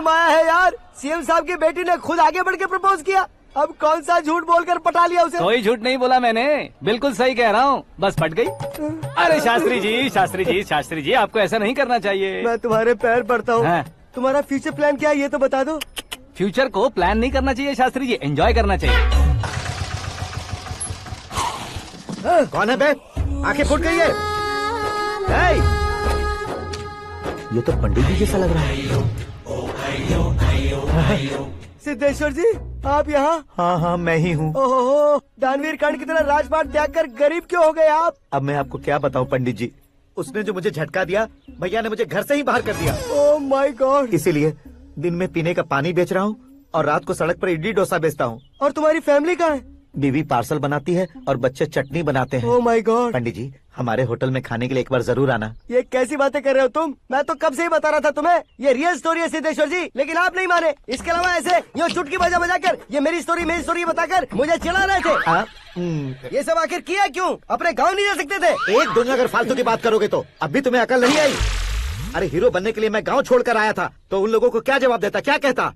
शर्म आया है यार। सीएम साहब की बेटी ने खुद आगे बढ़ के प्रपोज किया, अब कौन सा झूठ बोलकर पटा लिया उसे। कोई झूठ नहीं बोला मैंने, बिल्कुल सही कह रहा हूँ, बस पट गई। अरे शास्त्री जी, शास्त्री जी, शास्त्री जी, आपको ऐसा नहीं करना चाहिए। मैं तुम्हारे पैर पड़ता हूँ। हाँ। तुम्हारा फ्यूचर प्लान क्या है ये तो बता दो। फ्यूचर को प्लान नहीं करना चाहिए शास्त्री जी, एंजॉय करना चाहिए। कौन है बे? आंखें फूट गई है। हे! ये तो पंडित जी जैसा लग रहा है। सिद्धेश्वर जी आप यहाँ? हाँ हाँ मैं ही हूँ। ओहो, दानवीर कर्ण की तरह राजपाट त्याग कर गरीब क्यों हो गए आप? अब मैं आपको क्या बताऊँ पंडित जी, उसने जो मुझे झटका दिया, भैया ने मुझे घर से ही बाहर कर दिया। ओह माय गॉड। इसीलिए दिन में पीने का पानी बेच रहा हूँ और रात को सड़क पर इडली डोसा बेचता हूँ। और तुम्हारी फैमिली कहाँ है? बीवी पार्सल बनाती है और बच्चे चटनी बनाते हैं। ओह माय गॉड। पंडित जी हमारे होटल में खाने के लिए एक बार जरूर आना। ये कैसी बातें कर रहे हो तुम? मैं तो कब से ही बता रहा था तुम्हें, ये रियल स्टोरी है सिद्धेश्वर जी, लेकिन आप नहीं माने। इसके अलावा ऐसे यूँ चुटकी बजा बजा कर ये मेरी स्टोरी बताकर मुझे चिढ़ा रहे थे। ये सब आखिर किया क्यों? अपने गाँव नहीं जा सकते थे? एक दूसरे अगर फालतू की बात करोगे तो अब भी तुम्हें अकल नहीं आई। अरे हीरो बनने के लिए मैं गाँव छोड़कर आया था तो उन लोगों को क्या जवाब देता, क्या कहता?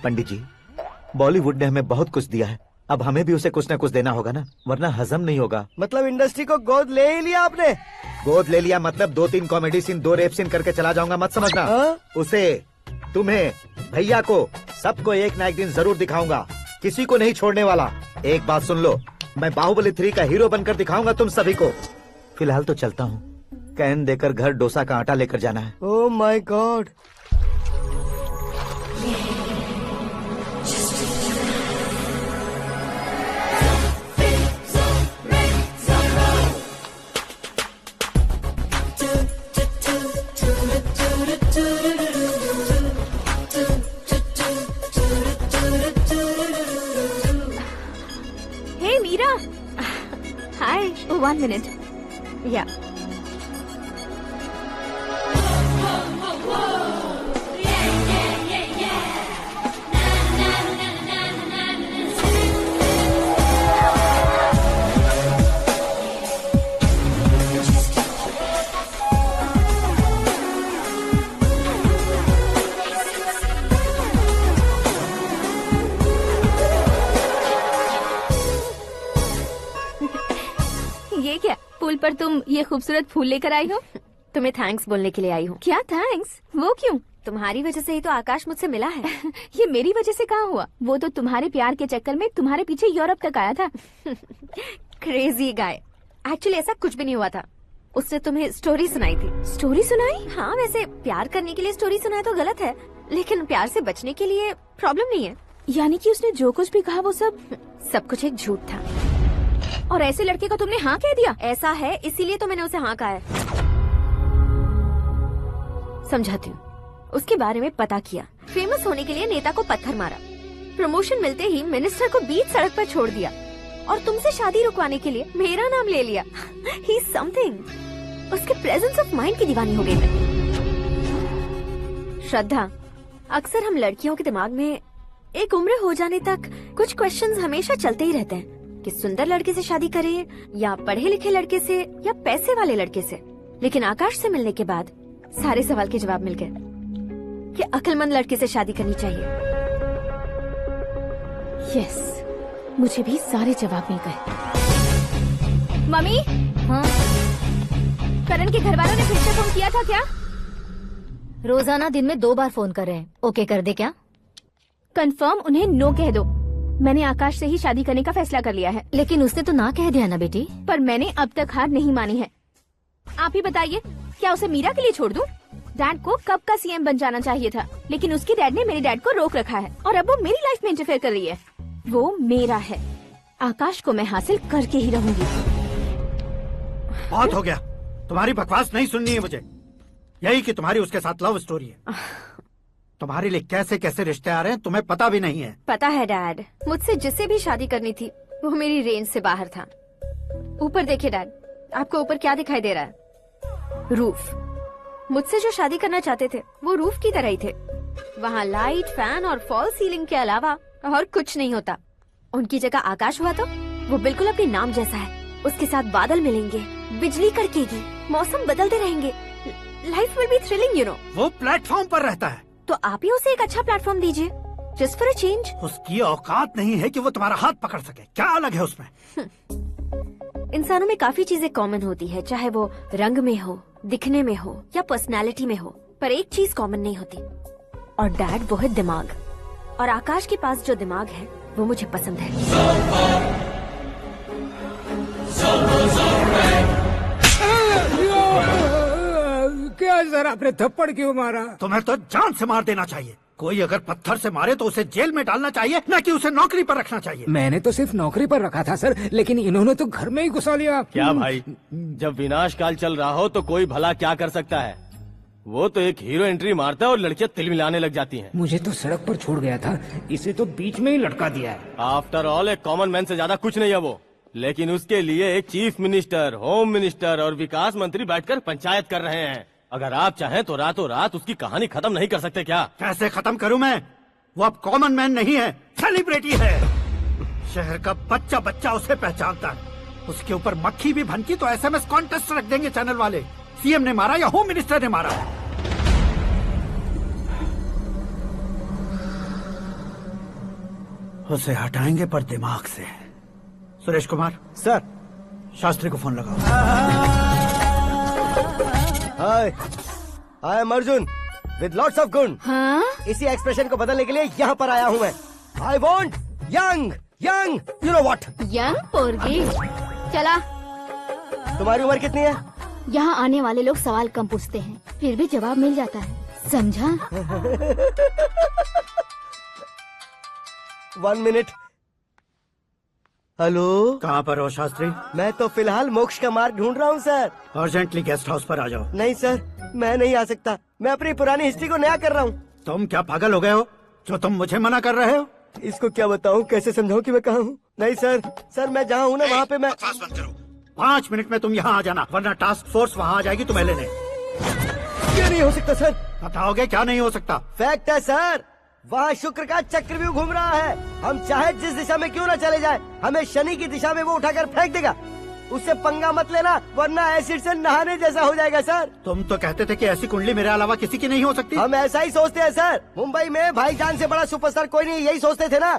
पंडित जी बॉलीवुड ने हमें बहुत कुछ दिया है, अब हमें भी उसे कुछ न कुछ देना होगा ना, वरना हजम नहीं होगा। मतलब इंडस्ट्री को गोद ले ही लिया आपने? गोद ले लिया मतलब 2-3 कॉमेडी सीन 2 रेप सीन करके चला जाऊंगा मत समझना। उसे, तुम्हें, भैया को, सबको एक ना एक दिन जरूर दिखाऊंगा, किसी को नहीं छोड़ने वाला। एक बात सुन लो, मैं बाहुबली 3 का हीरो बनकर दिखाऊंगा तुम सभी को। फिलहाल तो चलता हूँ, कैन देकर घर डोसा का आटा लेकर जाना है। Oh my god. Hey Meera, hi. 1 minute. या ये क्या, पुल पर तुम ये खूबसूरत फूल लेकर आई हो? तुम्हें थैंक्स बोलने के लिए आई हूँ। क्या थैंक्स? वो क्यों? तुम्हारी वजह से ही तो आकाश मुझसे मिला है। ये मेरी वजह से कहाँ हुआ? वो तो तुम्हारे प्यार के चक्कर में तुम्हारे पीछे यूरोप तक आया था। Crazy guy. एक्चुअली ऐसा कुछ भी नहीं हुआ था, उसने तुम्हें स्टोरी सुनाई थी। स्टोरी सुनाई? हाँ, वैसे प्यार करने के लिए स्टोरी सुनाए तो गलत है, लेकिन प्यार से बचने के लिए प्रॉब्लम नहीं है। यानी कि उसने जो कुछ भी कहा वो सब कुछ एक झूठ था। और ऐसे लड़के को तुमने हाँ कह दिया? ऐसा है, इसीलिए तो मैंने उसे हाँ कहा है। समझाती हूँ। उसके बारे में पता किया, फेमस होने के लिए नेता को पत्थर मारा, प्रमोशन मिलते ही मिनिस्टर को बीच सड़क पर छोड़ दिया, और तुमसे शादी रुकवाने के लिए मेरा नाम ले लिया। ही समथिंग। उसके प्रेजेंस ऑफ माइंड की दीवानी हो गई मैं। श्रद्धा, अक्सर हम लड़कियों के दिमाग में एक उम्र हो जाने तक कुछ क्वेश्चंस हमेशा चलते ही रहते हैं कि सुंदर लड़के से शादी करें या पढ़े लिखे लड़के से या पैसे वाले लड़के से। लेकिन आकाश से मिलने के बाद सारे सवाल के जवाब मिल गए कि अक्लमंद लड़के से शादी करनी चाहिए। यस, मुझे भी सारे जवाब मिल गए। मम्मी, हाँ? करण के घर वालों ने फिर से फोन किया था क्या? रोजाना दिन में 2 बार फोन कर रहे हैं। ओके कर दे क्या? कंफर्म उन्हें नो कह दो। मैंने आकाश से ही शादी करने का फैसला कर लिया है। लेकिन उसने तो ना कह दिया ना बेटी। पर मैंने अब तक हार नहीं मानी है। आप ही बताइए, क्या उसे मीरा के लिए छोड़ दूं? डैड को कब का सीएम बन जाना चाहिए था, लेकिन उसके डैड ने मेरे डैड को रोक रखा है और अब वो मेरी लाइफ में इंटरफेयर कर रही है। वो मेरा है, आकाश को मैं हासिल करके ही रहूंगी। बहुत हो गया, तुम्हारी बकवास नहीं सुननी है मुझे। यही कि तुम्हारी उसके साथ लव स्टोरी है। तुम्हारे लिए कैसे कैसे रिश्ते आ रहे हैं तुम्हें पता भी नहीं है। पता है डैड, मुझसे जिसे भी शादी करनी थी वो मेरी रेंज से बाहर था। ऊपर देखिए डैड, आपको ऊपर क्या दिखाई दे रहा है? रूफ। मुझसे जो शादी करना चाहते थे वो रूफ की तरह ही थे। वहाँ लाइट, फैन और फॉल सीलिंग के अलावा और कुछ नहीं होता। उनकी जगह आकाश हुआ तो वो बिल्कुल अपने नाम जैसा है। उसके साथ बादल मिलेंगे, बिजली कड़केगी, मौसम बदलते रहेंगे, life will be thrilling, you know. वो प्लेटफॉर्म पर रहता है, तो आप ही उसे एक अच्छा प्लेटफॉर्म दीजिए, जस्ट फॉर अ चेंज। उसकी औकात नहीं है कि वो तुम्हारा हाथ पकड़ सके। क्या अलग है उसमें? इंसानों में काफी चीजें कॉमन होती है, चाहे वो रंग में हो, दिखने में हो या पर्सनालिटी में हो, पर एक चीज कॉमन नहीं होती, और डैड वो है दिमाग। और आकाश के पास जो दिमाग है वो मुझे पसंद है। क्या सर, आपने थप्पड़ क्यों मारा? तुम्हें तो जान से मार देना चाहिए। कोई अगर पत्थर से मारे तो उसे जेल में डालना चाहिए, न कि उसे नौकरी पर रखना चाहिए। मैंने तो सिर्फ नौकरी पर रखा था सर, लेकिन इन्होंने तो घर में ही घुसा लिया। क्या भाई, जब विनाश काल चल रहा हो तो कोई भला क्या कर सकता है? वो तो एक हीरो एंट्री मारता है और लड़कियां तिलमिलाने लग जाती हैं। मुझे तो सड़क पर छोड़ गया था, इसे तो बीच में ही लटका दिया है। आफ्टर ऑल एक कॉमन मैन से ज्यादा कुछ नहीं है वो, लेकिन उसके लिए एक चीफ मिनिस्टर, होम मिनिस्टर और विकास मंत्री बैठकर पंचायत कर रहे हैं। अगर आप चाहें तो रातों रात उसकी कहानी खत्म नहीं कर सकते क्या? कैसे खत्म करूं मैं? वो अब कॉमन मैन नहीं है, सेलिब्रिटी है। शहर का बच्चा बच्चा उसे पहचानता है। उसके ऊपर मक्खी भी भनकी तो एसएमएस कॉन्टेस्ट रख देंगे चैनल वाले। सीएम ने मारा या होम मिनिस्टर ने मारा? उसे हटाएंगे पर दिमाग से। सुरेश कुमार सर। शास्त्री को फोन लगाओ। Hi, I am Arjun with lots of गुण। हाँ? इसी एक्सप्रेशन को बदलने के लिए यहाँ पर आया हूँ मैं। I want young young, you know what? Young पोरगी। चला। तुम्हारी उम्र कितनी है? यहाँ आने वाले लोग सवाल कम पूछते हैं, फिर भी जवाब मिल जाता है, समझा? 1 मिनट। हेलो, कहाँ पर हो शास्त्री? मैं तो फिलहाल मोक्ष का मार्ग ढूंढ रहा हूँ सर। अर्जेंटली गेस्ट हाउस पर आ जाओ। नहीं सर, मैं नहीं आ सकता। मैं अपनी पुरानी हिस्ट्री को नया कर रहा हूँ। तुम क्या पागल हो गए हो जो तुम मुझे मना कर रहे हो? इसको क्या बताऊँ, कैसे समझाऊँ कि मैं कहाँ हूँ? नहीं सर, सर मैं जहाँ हूँ ना वहाँ पे मैं। 5 मिनट में तुम यहाँ आ जाना, वरना टास्क फोर्स वहाँ आ जाएगी तुम्हें लेने। क्या नहीं हो सकता सर? बताओगे क्या नहीं हो सकता? फैक्ट है सर, वहाँ शुक्र का चक्रव्यूह घूम रहा है। हम चाहे जिस दिशा में क्यों न चले जाए, हमें शनि की दिशा में वो उठाकर फेंक देगा। उससे पंगा मत लेना, वरना एसिड से नहाने जैसा हो जाएगा सर। तुम तो कहते थे कि ऐसी कुंडली मेरे अलावा किसी की नहीं हो सकती। हम ऐसा ही सोचते हैं सर। मुंबई में भाईजान से बड़ा सुपरस्टार कोई नहीं, यही सोचते थे ना।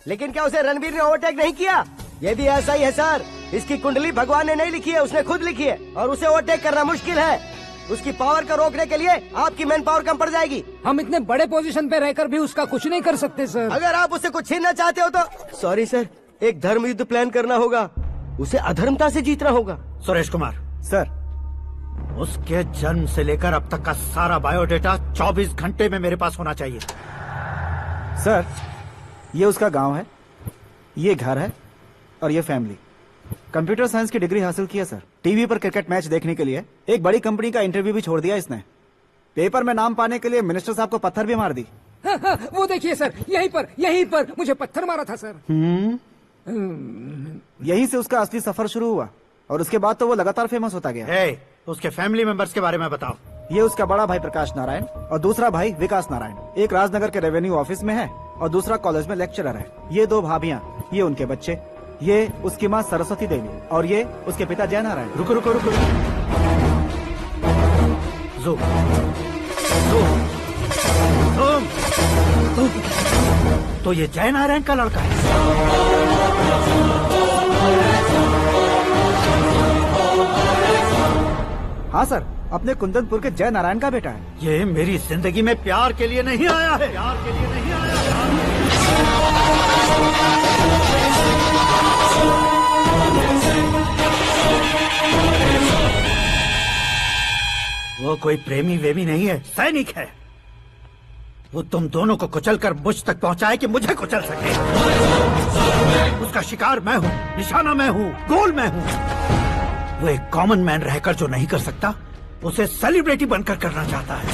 लेकिन क्या उसे रणवीर ने ओवरटेक नहीं किया? ये भी ऐसा ही है सर। इसकी कुंडली भगवान ने नहीं लिखी है, उसने खुद लिखी है, और उसे ओवरटेक करना मुश्किल है। उसकी पावर को रोकने के लिए आपकी मैन पावर कम पड़ जाएगी। हम इतने बड़े पोजीशन पे रहकर भी उसका कुछ नहीं कर सकते सर। अगर आप उसे कुछ छीनना चाहते हो तो सॉरी सर, एक धर्म युद्ध प्लान करना होगा। उसे अधर्मता से जीतना होगा। सुरेश कुमार सर, उसके जन्म से लेकर अब तक का सारा बायोडेटा 24 घंटे में मेरे पास होना चाहिए। सर, ये उसका गांव है, ये घर है और ये फैमिली। कंप्यूटर साइंस की डिग्री हासिल किया सर। टीवी पर क्रिकेट मैच देखने के लिए एक बड़ी कंपनी का इंटरव्यू भी छोड़ दिया इसने। पेपर में नाम पाने के लिए मिनिस्टर साहब को पत्थर भी मार दी। हाँ, हाँ, वो देखिए सर, यहीं पर मुझे पत्थर मारा था सर। यहीं से उसका असली सफर शुरू हुआ और उसके बाद तो वो लगातार फेमस होता गया। उसके फैमिली मेंबर्स के बारे में बताओ। ये उसका बड़ा भाई प्रकाश नारायण और दूसरा भाई विकास नारायण। एक राजनगर के रेवेन्यू ऑफिस में है और दूसरा कॉलेज में लेक्चरर है। ये 2 भाभियां, ये उनके बच्चे, ये उसकी माँ सरस्वती देवी और ये उसके पिता जय नारायण। रुको रुको रुको, ज़ूम, तो ये जय नारायण का लड़का है। हाँ सर, अपने कुंदनपुर के जय नारायण का बेटा है। ये मेरी जिंदगी में प्यार के लिए नहीं आया है, प्यार के लिए नहीं आया है। वो कोई प्रेमी वेमी नहीं है, सैनिक है। वो तुम दोनों को कुचलकर मुझ तक पहुंचाए कि मुझे कुचल सके। उसका शिकार मैं हूँ, निशाना मैं हूँ, गोल मैं हूँ। वो एक कॉमन मैन रहकर जो नहीं कर सकता, उसे सेलिब्रिटी बनकर करना चाहता है।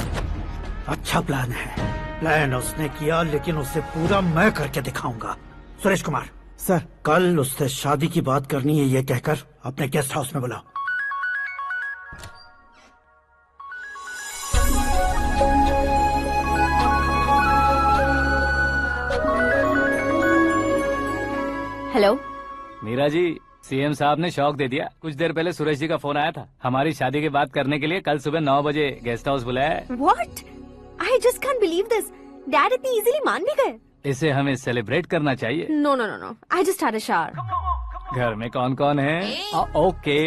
अच्छा प्लान है। प्लान उसने किया, लेकिन उसे पूरा मैं करके दिखाऊंगा। सुरेश कुमार सर, कल उससे शादी की बात करनी है, ये कहकर अपने गेस्ट हाउस में बुलाओ। हेलो मीरा जी, सीएम साहब ने शौक दे दिया। कुछ देर पहले सुरेश जी का फोन आया था, हमारी शादी की बात करने के लिए कल सुबह 9 बजे गेस्ट हाउस बुलाया है। What? I I just can't believe this. Dad इतनी इजीली मान भी गए। इसे हमें सेलिब्रेट करना चाहिए। No no no no, I just had a shower. घर में कौन कौन है? ओके।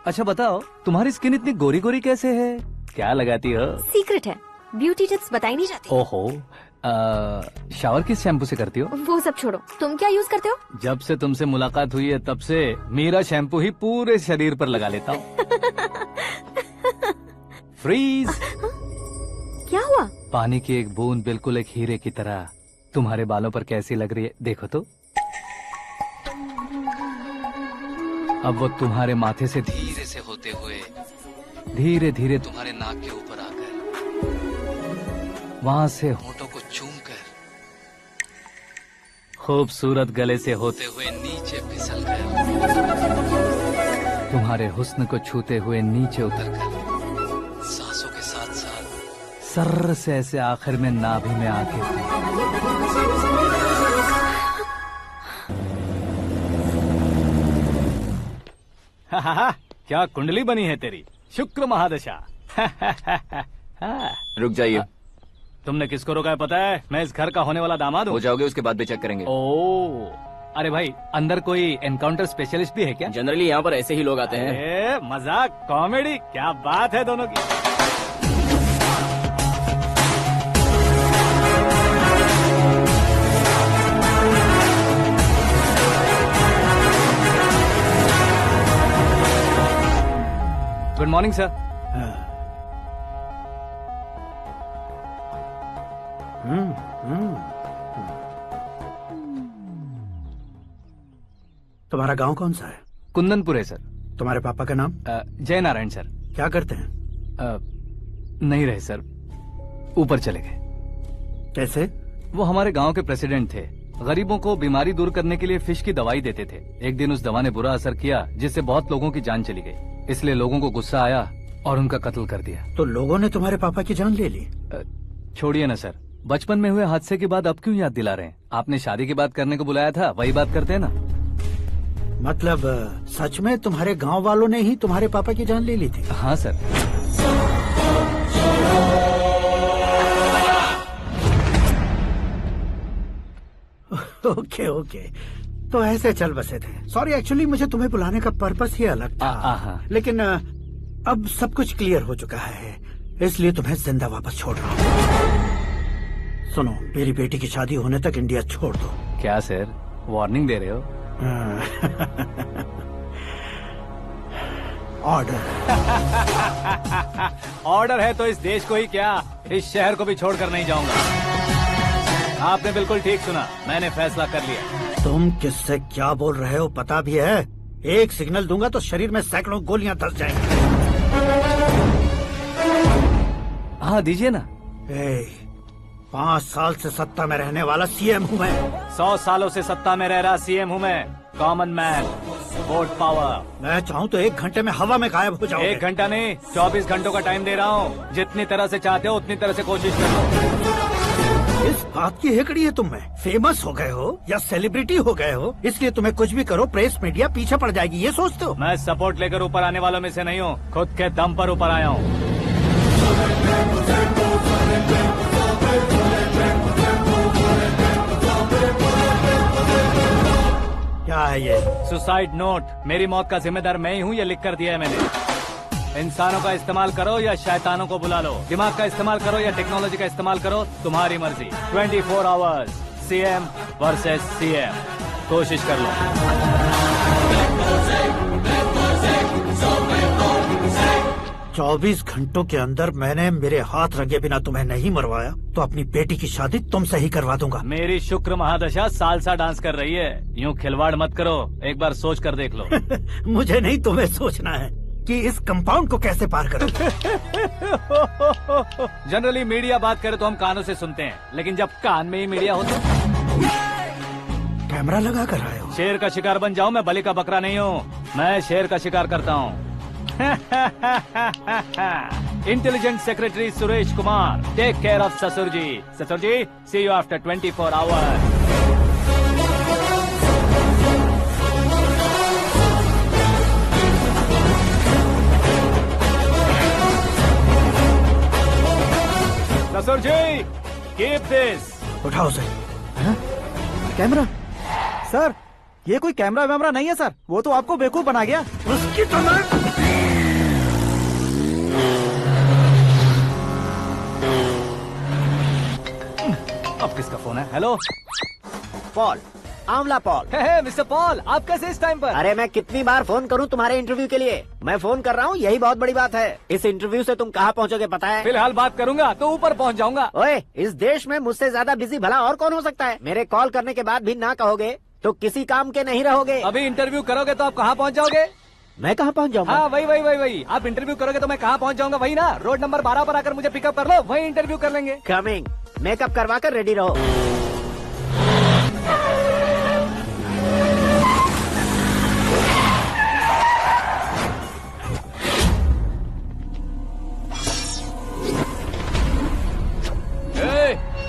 अच्छा बताओ, तुम्हारी स्किन इतनी गोरी गोरी कैसे है? क्या लगाती हो? सीक्रेट है, ब्यूटी टिप्स बताई नहीं जाती। ओहो, शावर किस शैम्पू से करती हो? वो सब छोड़ो, तुम क्या यूज करते हो? जब से तुमसे मुलाकात हुई है तब से मेरा शैम्पू ही पूरे शरीर पर लगा लेता हूँ। फ्रीज। क्या हुआ? पानी की एक बूंद बिल्कुल एक हीरे की तरह तुम्हारे बालों पर कैसी लग रही है, देखो तो। अब वो तुम्हारे माथे से धीरे से होते हुए धीरे धीरे तुम्हारे नाक के ऊपर आकर वहां से होठों को चूमकर खूबसूरत गले से होते हुए नीचे फिसलकर तुम्हारे हुस्न को छूते हुए नीचे उतरकर सांसों के साथ साथ सर्र से ऐसे आखिर में नाभि में आके क्या कुंडली बनी है तेरी, शुक्र महादशा। रुक जाइए। तुमने किसको रोका है पता है? मैं इस घर का होने वाला दामाद हूँ। हो जाओगे उसके बाद भी चेक करेंगे। ओ, अरे भाई, अंदर कोई एनकाउंटर स्पेशलिस्ट भी है क्या? जनरली यहाँ पर ऐसे ही लोग आते हैं। मजाक, कॉमेडी, क्या बात है दोनों की। Good morning sir. तुम्हारा गांव कौन सा है? कुंदनपुर है सर। तुम्हारे पापा का नाम? जय नारायण सर। क्या करते हैं? नहीं रहे सर, ऊपर चले गए। कैसे? वो हमारे गांव के प्रेसिडेंट थे। गरीबों को बीमारी दूर करने के लिए फिश की दवाई देते थे। एक दिन उस दवा ने बुरा असर किया जिससे बहुत लोगों की जान चली गई। इसलिए लोगों को गुस्सा आया और उनका कत्ल कर दिया। तो लोगों ने तुम्हारे पापा की जान ले ली? छोड़िए ना सर, बचपन में हुए हादसे के बाद अब क्यों याद दिला रहे हैं? आपने शादी की बात करने को बुलाया था, वही बात करते हैं ना। मतलब सच में तुम्हारे गांव वालों ने ही तुम्हारे पापा की जान ले ली थी? हाँ सर। ओके ओके, तो ऐसे चल बसे थे। सॉरी, एक्चुअली मुझे तुम्हें बुलाने का पर्पस ही अलग था। लेकिन अब सब कुछ क्लियर हो चुका है, इसलिए तुम्हें जिंदा वापस छोड़ रहा हूँ। सुनो, मेरी बेटी की शादी होने तक इंडिया छोड़ दो। क्या सर, वार्निंग दे रहे हो? ऑर्डर। ऑर्डर है तो इस देश को ही क्या, इस शहर को भी छोड़कर नहीं जाऊंगा। आपने बिल्कुल ठीक सुना, मैंने फैसला कर लिया। तुम किससे क्या बोल रहे हो पता भी है? एक सिग्नल दूंगा तो शरीर में सैकड़ों गोलियां धस जाएंगी। हाँ दीजिए ना। 5 साल से सत्ता में रहने वाला सीएम हूँ मैं। 100 सालों से सत्ता में रह रहा सीएम हूँ मैं। Common man, vote power. मैं चाहूँ तो 1 घंटे में हवा में गायब हो जाऊँ। 1 घंटा नहीं, 24 घंटों का टाइम दे रहा हूँ। जितनी तरह से चाहते हो उतनी तरह से कोशिश करो। इस बात की हेकड़ी है तुम में? फेमस हो गए हो या सेलिब्रिटी हो गए हो, इसलिए तुम्हें कुछ भी करो प्रेस मीडिया पीछे पड़ जाएगी, ये सोचते हो? मैं सपोर्ट लेकर ऊपर आने वालों में से नहीं हूँ, खुद के दम पर ऊपर आया हूँ। क्या है ये? Suicide note. मेरी मौत का जिम्मेदार मैं ही हूँ, ये लिख कर दिया है मैंने। इंसानों का इस्तेमाल करो या शैतानों को बुला लो, दिमाग का इस्तेमाल करो या टेक्नोलॉजी का इस्तेमाल करो, तुम्हारी मर्जी। 24 आवर्स, सीएम वर्सेस सीएम, कोशिश कर लो। 24 घंटों के अंदर मैंने मेरे हाथ रंगे बिना तुम्हें नहीं मरवाया तो अपनी बेटी की शादी तुमसे ही करवा दूंगा। मेरी शुक्र महादशा सालसा डांस कर रही है, यूँ खिलवाड़ मत करो, एक बार सोच कर देख लो। मुझे नहीं, तुम्हें सोचना है कि इस कंपाउंड को कैसे पार करूं। जनरली मीडिया बात करे तो हम कानों से सुनते हैं, लेकिन जब कान में ही मीडिया हो तो कैमरा लगा कर आए हो। शेर का शिकार बन जाऊं, मैं बलि का बकरा नहीं हूँ, मैं शेर का शिकार करता हूँ। Intelligent secretary Suresh Kumar, take care of ससुर जी। ससुर जी, सी यू आफ्टर 24 आवर्स। ससुर जी, कीप दिस। उठाओ उसे। कैमरा सर, ये कोई कैमरा वैमरा नहीं है सर, वो तो आपको बेवकूफ बना गया। उसकी तो मैं अब किसका फोन है? हेलो पॉल, आंवला पॉल। हे मिस्टर पॉल, आप कैसे इस टाइम पर? अरे मैं कितनी बार फोन करूं तुम्हारे इंटरव्यू के लिए? मैं फोन कर रहा हूं, यही बहुत बड़ी बात है। इस इंटरव्यू से तुम कहां पहुंचोगे पता है? फिलहाल बात करूंगा तो ऊपर पहुंच जाऊंगा। ओए, इस देश में मुझसे ज्यादा बिजी भला और कौन हो सकता है? मेरे कॉल करने के बाद भी ना कहोगे तो किसी काम के नहीं रहोगे। अभी इंटरव्यू करोगे तो आप कहाँ पहुँच जाओगे? मैं कहाँ पहुँच जाऊंगा? हाँ वही। आप इंटरव्यू करोगे तो मैं कहाँ पहुँच जाऊंगा? वही ना, रोड नंबर 12 पर आकर मुझे पिकअप कर लो, वही इंटरव्यू कर लेंगे। कमिंग। मेकअप करवा कर रेडी रहो।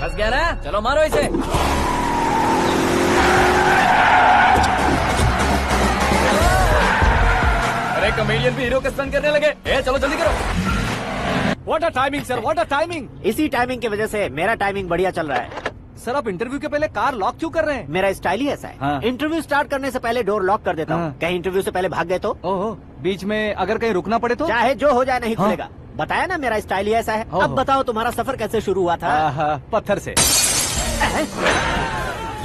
फंस गया ना? चलो मारो इसे। अरे कॉमेडियन भी हीरो के स्टंट करने लगे। चलो जल्दी करो। What a timing sir, what a timing. इसी टाइमिंग की वजह से मेरा टाइमिंग बढ़िया चल रहा है। सर आप इंटरव्यू के पहले कार लॉक क्यों कर रहे हैं? मेरा स्टाइल ही ऐसा है। हाँ। इंटरव्यू स्टार्ट करने से पहले डोर लॉक कर देता हूँ। हाँ। कहीं इंटरव्यू से पहले भाग गए तो? ओहो, बीच में अगर कहीं रुकना पड़े तो? चाहे जो हो जाए नहीं हाँ। खुलेगा। बताया ना मेरा स्टाइल ही ऐसा है। ओहो। अब बताओ तुम्हारा सफर कैसे शुरू हुआ था? पत्थर से।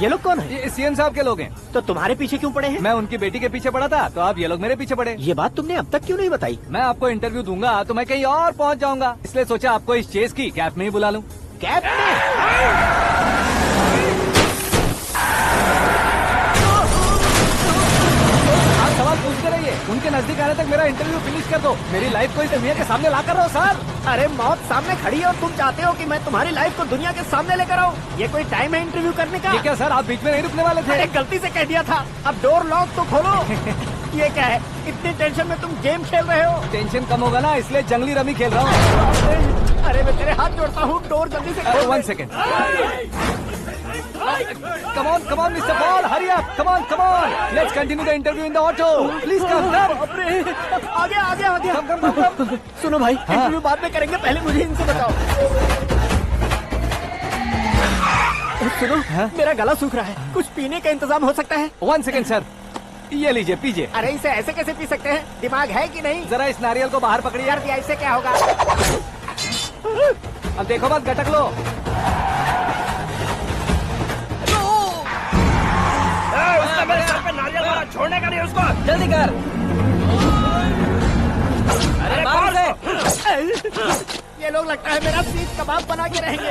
ये लोग कौन है? ये सीएम साहब के लोग हैं। तो तुम्हारे पीछे क्यों पड़े हैं? मैं उनकी बेटी के पीछे पड़ा था तो आप ये लोग मेरे पीछे पड़े। ये बात तुमने अब तक क्यों नहीं बताई? मैं आपको इंटरव्यू दूंगा तो मैं कहीं और पहुंच जाऊंगा, इसलिए सोचा आपको इस चेस की कैप में ही बुला लूं। कैब में? आप सवाल पूछते रहिए, उनके नजदीक आने तक मेरा इंटरव्यू फिनिश कर दो। मेरी लाइफ को इस दुनिया के सामने ला कर रहो सर। अरे मौत सामने खड़ी है और तुम चाहते हो कि मैं तुम्हारी लाइफ को दुनिया के सामने लेकर आऊं? ये कोई टाइम है इंटरव्यू करने का? ये क्या सर, आप बीच में नहीं रुकने वाले थे? अरे गलती से कह दिया था। अब डोर लॉक तो खोलो। ये क्या है? इतनी टेंशन में तुम गेम खेल रहे हो? टेंशन कम होगा ना, इसलिए जंगली रमी खेल रहा हूँ। अरे मैं तेरे हाथ जोड़ता हूँ, डोर जल्दी से खोल। 1 second. Come on, Mr. Paul, hurry up. Come on. Let's continue the interview in the auto. Please come. आ गया। Come. सुनो भाई, इंटरव्यू बाद में करेंगे, पहले मुझे इनसे बताओ। सुनो, मेरा गला सूख रहा है, कुछ पीने का इंतजाम हो सकता है? 1 सेकेंड सर, ये लीजिए पीजिए। अरे इसे ऐसे कैसे पी सकते हैं? दिमाग है कि नहीं? जरा इस नारियल को बाहर पकड़िए। यार ऐसे क्या होगा? अब देखो मत, गटक लो। मेरे सर पे नारियल मारा, छोड़ने का नहीं उसको। जल्दी कर। अरे मार से। ये लोग लगता है मेरा सीख कबाब बना के रहेंगे।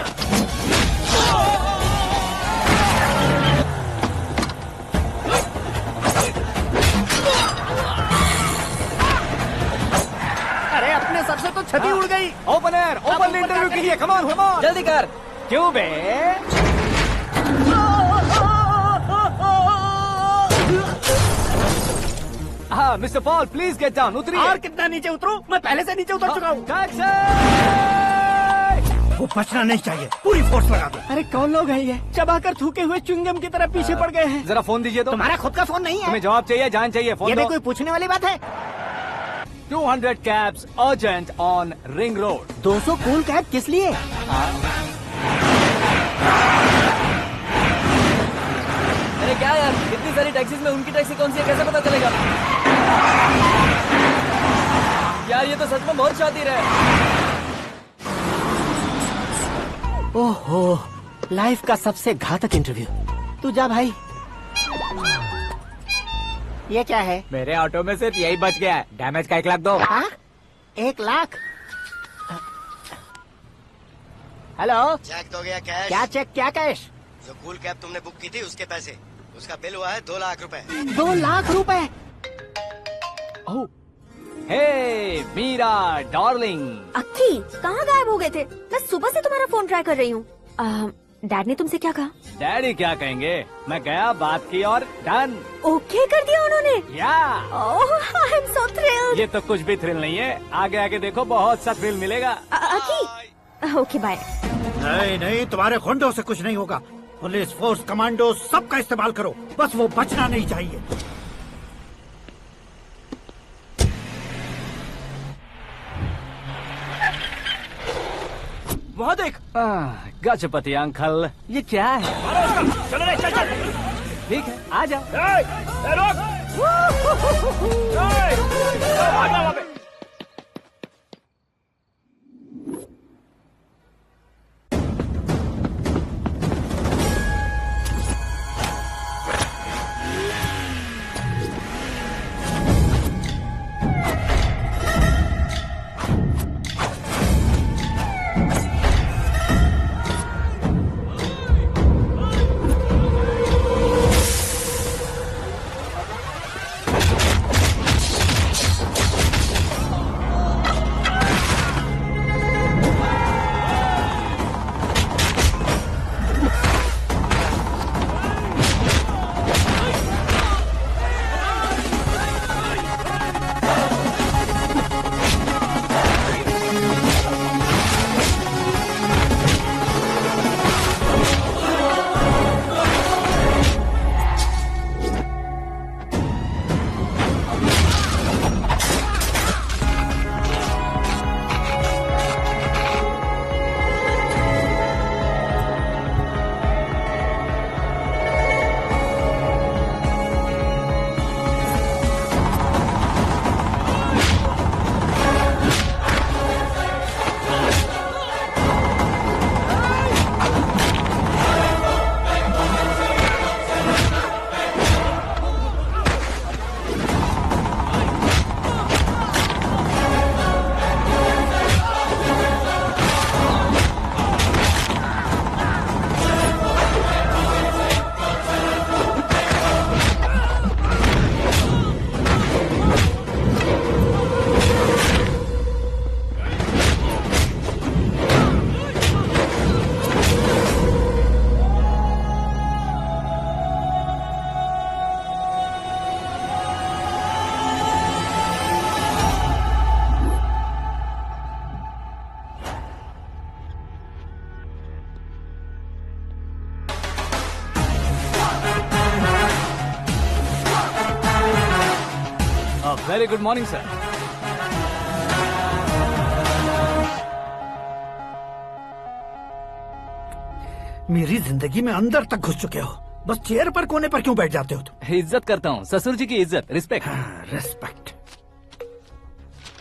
अरे अपने सर से तो छती उड़ गई। ओपन इंटरव्यू के लिए। कम ऑन जल्दी कर। क्यों बे? हाँ mister Paul, please get down. उतरिए। और कितना नीचे उतरूं? मैं पहले से नीचे उतर चुका हूँ। वो बचना नहीं चाहिए, पूरी फोर्स लगा दो। अरे कौन लोग हैं ये? चबाकर थूके हुए च्युइंगम की तरह पीछे पड़ गए हैं। जरा फोन दीजिए तो। तुम्हारा खुद का फोन नहीं है? तुम्हें जवाब चाहिए, जान चाहिए, फोन ये दो। भी कोई पूछने वाली बात है? 200 cabs urgent on Ring Road. 200 cool cab किस लिए? अरे क्या यार, इतनी सारी टैक्सीज में उनकी टैक्सी कौन सी है, कैसे पता चलेगा? यार ये तो सच में बहुत शातिर है। ओहो, लाइफ का सबसे घातक इंटरव्यू। तू जा भाई। ये क्या है? मेरे ऑटो में सिर्फ यही बच गया है, डैमेज का 1 लाख दो। 1 लाख? हेलो, चेक तो गया कैश। क्या चेक, क्या कैश? जो कूल कैब तुमने बुक की थी उसके पैसे, उसका बिल हुआ है 2 लाख रुपए। 2 लाख रुपए? हे मीरा डार्लिंग। अक्की, कहाँ गायब हो गए थे? मैं सुबह से तुम्हारा फोन ट्राई कर रही हूँ। डैड ने तुमसे क्या कहा? डैडी क्या कहेंगे, मैं गया, बात की और डन। ओके कर दिया उन्होंने? या आई एम सो थ्रिल्ड। ये तो कुछ भी थ्रिल नहीं है, आगे आगे देखो बहुत सा थ्रिल मिलेगा। अक्की, ओके बाय। नहीं, तुम्हारे गुंडों से कुछ नहीं होगा। पुलिस फोर्स, कमांडो, सबका इस्तेमाल करो, बस वो बचना नहीं चाहिए। महोदय, देख। गजपति अंकल, ये क्या है? चलो रे, चल चल। ठीक है, आ जा। Very good morning sir. मेरी जिंदगी में अंदर तक घुस चुके हो, बस चेयर पर कोने पर क्यों बैठ जाते हो तुम? इज्जत करता हूँ, ससुर जी की इज्जत, रिस्पेक्ट। रिस्पेक्ट।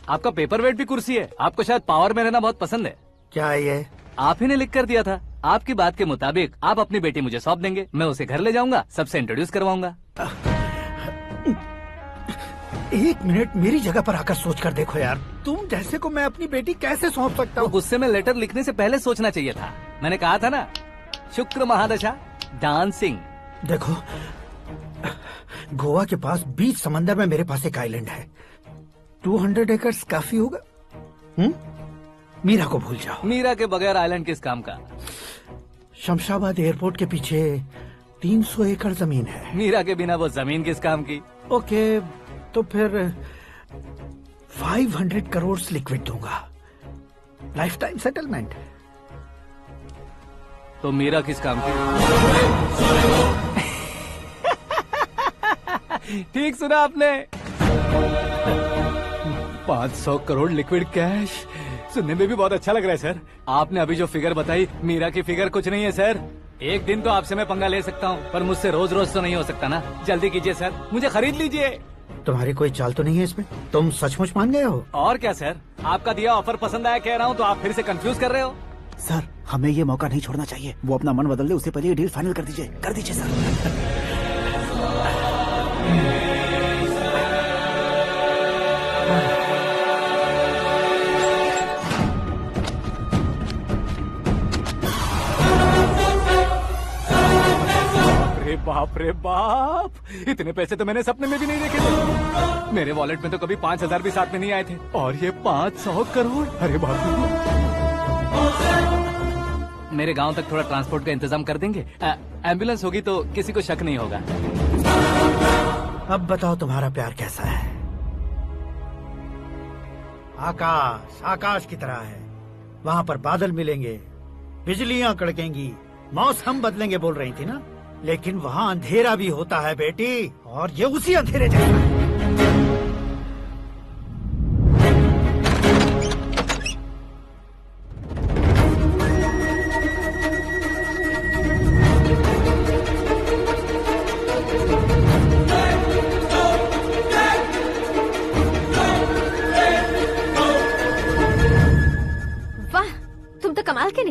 आपका पेपर वेट भी कुर्सी है। आपको शायद पावर में रहना बहुत पसंद है। क्या है ये? आप ही ने लिख कर दिया था। आपकी बात के मुताबिक आप अपनी बेटी मुझे सौंप देंगे, मैं उसे घर ले जाऊंगा, सबसे इंट्रोड्यूस करवाऊंगा। एक मिनट मेरी जगह पर आकर सोच कर देखो यार, तुम जैसे को मैं अपनी बेटी कैसे सौंप सकता हूँ? गुस्से में लेटर लिखने से पहले सोचना चाहिए था। मैंने कहा था ना, शुक्र महादशा डांसिंग। देखो, गोवा के पास बीच समंदर में मेरे पास एक आइलैंड है, 200 एकर्स काफी होगा। मीरा को भूल जाओ। मीरा के बगैर आइलैंड किस काम का? शमशाबाद एयरपोर्ट के पीछे 300 एकड़ जमीन है। मीरा के बिना वो जमीन किस काम की? ओके, तो फिर 500 करोड़ लिक्विड दूंगा, लाइफ टाइम सेटलमेंट। तो मीरा किस काम की? ठीक सुना आपने, 500 करोड़ लिक्विड कैश। सुनने में भी बहुत अच्छा लग रहा है सर। आपने अभी जो फिगर बताई, मीरा की फिगर कुछ नहीं है सर। एक दिन तो आपसे मैं पंगा ले सकता हूँ, पर मुझसे रोज रोज तो नहीं हो सकता ना। जल्दी कीजिए सर, मुझे खरीद लीजिए। तुम्हारी कोई चाल तो नहीं है इसमें? तुम सचमुच मान गए हो? और क्या सर, आपका दिया ऑफर पसंद आया कह रहा हूँ, तो आप फिर से कंफ्यूज कर रहे हो। सर, हमें ये मौका नहीं छोड़ना चाहिए। वो अपना मन बदल दे, उससे पहले ये डील फाइनल कर दीजिए। कर दीजिए सर। बाप रे बाप, इतने पैसे तो मैंने सपने में भी नहीं देखे थे। मेरे वॉलेट में तो कभी 5,000 भी साथ में नहीं आए थे, और ये 500 करोड़। अरे बाप रे। मेरे गांव तक थोड़ा ट्रांसपोर्ट का इंतजाम कर देंगे? एम्बुलेंस होगी तो किसी को शक नहीं होगा। अब बताओ तुम्हारा प्यार कैसा है? आकाश आकाश की तरह है, वहाँ पर बादल मिलेंगे, बिजलियाँ कड़केंगी, मौसम बदलेंगे बोल रही थी ना, लेकिन वहाँ अंधेरा भी होता है बेटी, और ये उसी अंधेरे जैसा है।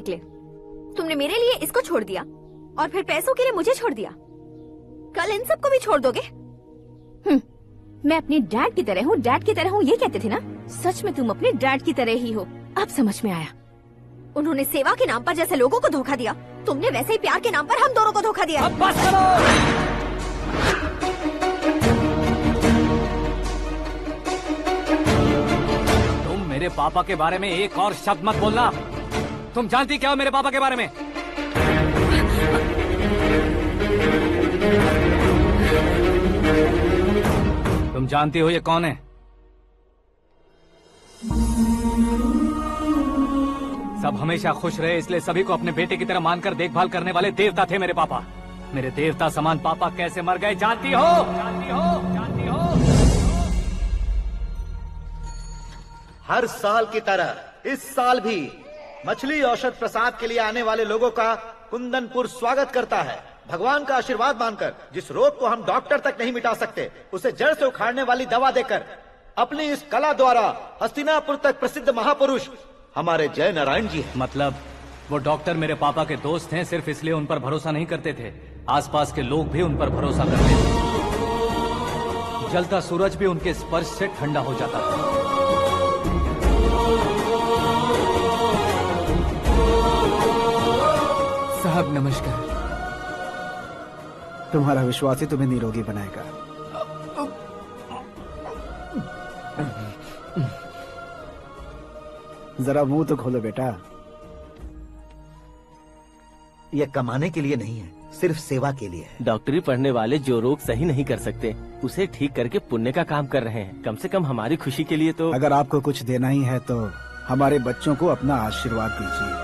निकले। तुमने मेरे लिए इसको छोड़ दिया और फिर पैसों के लिए मुझे छोड़ दिया। कल इन सबको भी छोड़ दोगे? मैं अपने डैड की तरह हूँ, डैड की तरह हूँ, ये कहते थे ना? सच में तुम अपने डैड की तरह ही हो। अब समझ में आया। उन्होंने सेवा के नाम पर जैसे लोगों को धोखा दिया, तुमने वैसे ही प्यार के नाम पर हम दोनों को धोखा दिया। अब बस करो। तुम मेरे पापा के बारे में एक और शब्द मत बोलना। तुम जानती क्या हो मेरे पापा के बारे में? तुम जानती हो ये कौन है? सब हमेशा खुश रहे इसलिए सभी को अपने बेटे की तरह मानकर देखभाल करने वाले देवता थे मेरे पापा। मेरे देवता समान पापा कैसे मर गए जानती हो? जानती हो? जानती हो? हर साल की तरह इस साल भी मछली औषध प्रसाद के लिए आने वाले लोगों का कुंदनपुर स्वागत करता है। भगवान का आशीर्वाद मानकर जिस रोग को हम डॉक्टर तक नहीं मिटा सकते, उसे जड़ से उखाड़ने वाली दवा देकर अपनी इस कला द्वारा हस्तिनापुर तक प्रसिद्ध महापुरुष हमारे जय नारायण जी हैं। मतलब वो डॉक्टर मेरे पापा के दोस्त हैं, सिर्फ इसलिए उन पर भरोसा नहीं करते थे, आसपास के लोग भी उन पर भरोसा करते थे। जलता सूरज भी उनके स्पर्श से ठंडा हो जाता था। साहब नमस्कार। तुम्हारा विश्वास ही तुम्हें निरोगी बनाएगा। जरा मुंह तो खोलो बेटा। यह कमाने के लिए नहीं है, सिर्फ सेवा के लिए है। डॉक्टरी पढ़ने वाले जो रोग सही नहीं कर सकते उसे ठीक करके पुण्य का काम कर रहे हैं। कम से कम हमारी खुशी के लिए तो। अगर आपको कुछ देना ही है तो हमारे बच्चों को अपना आशीर्वाद दीजिए।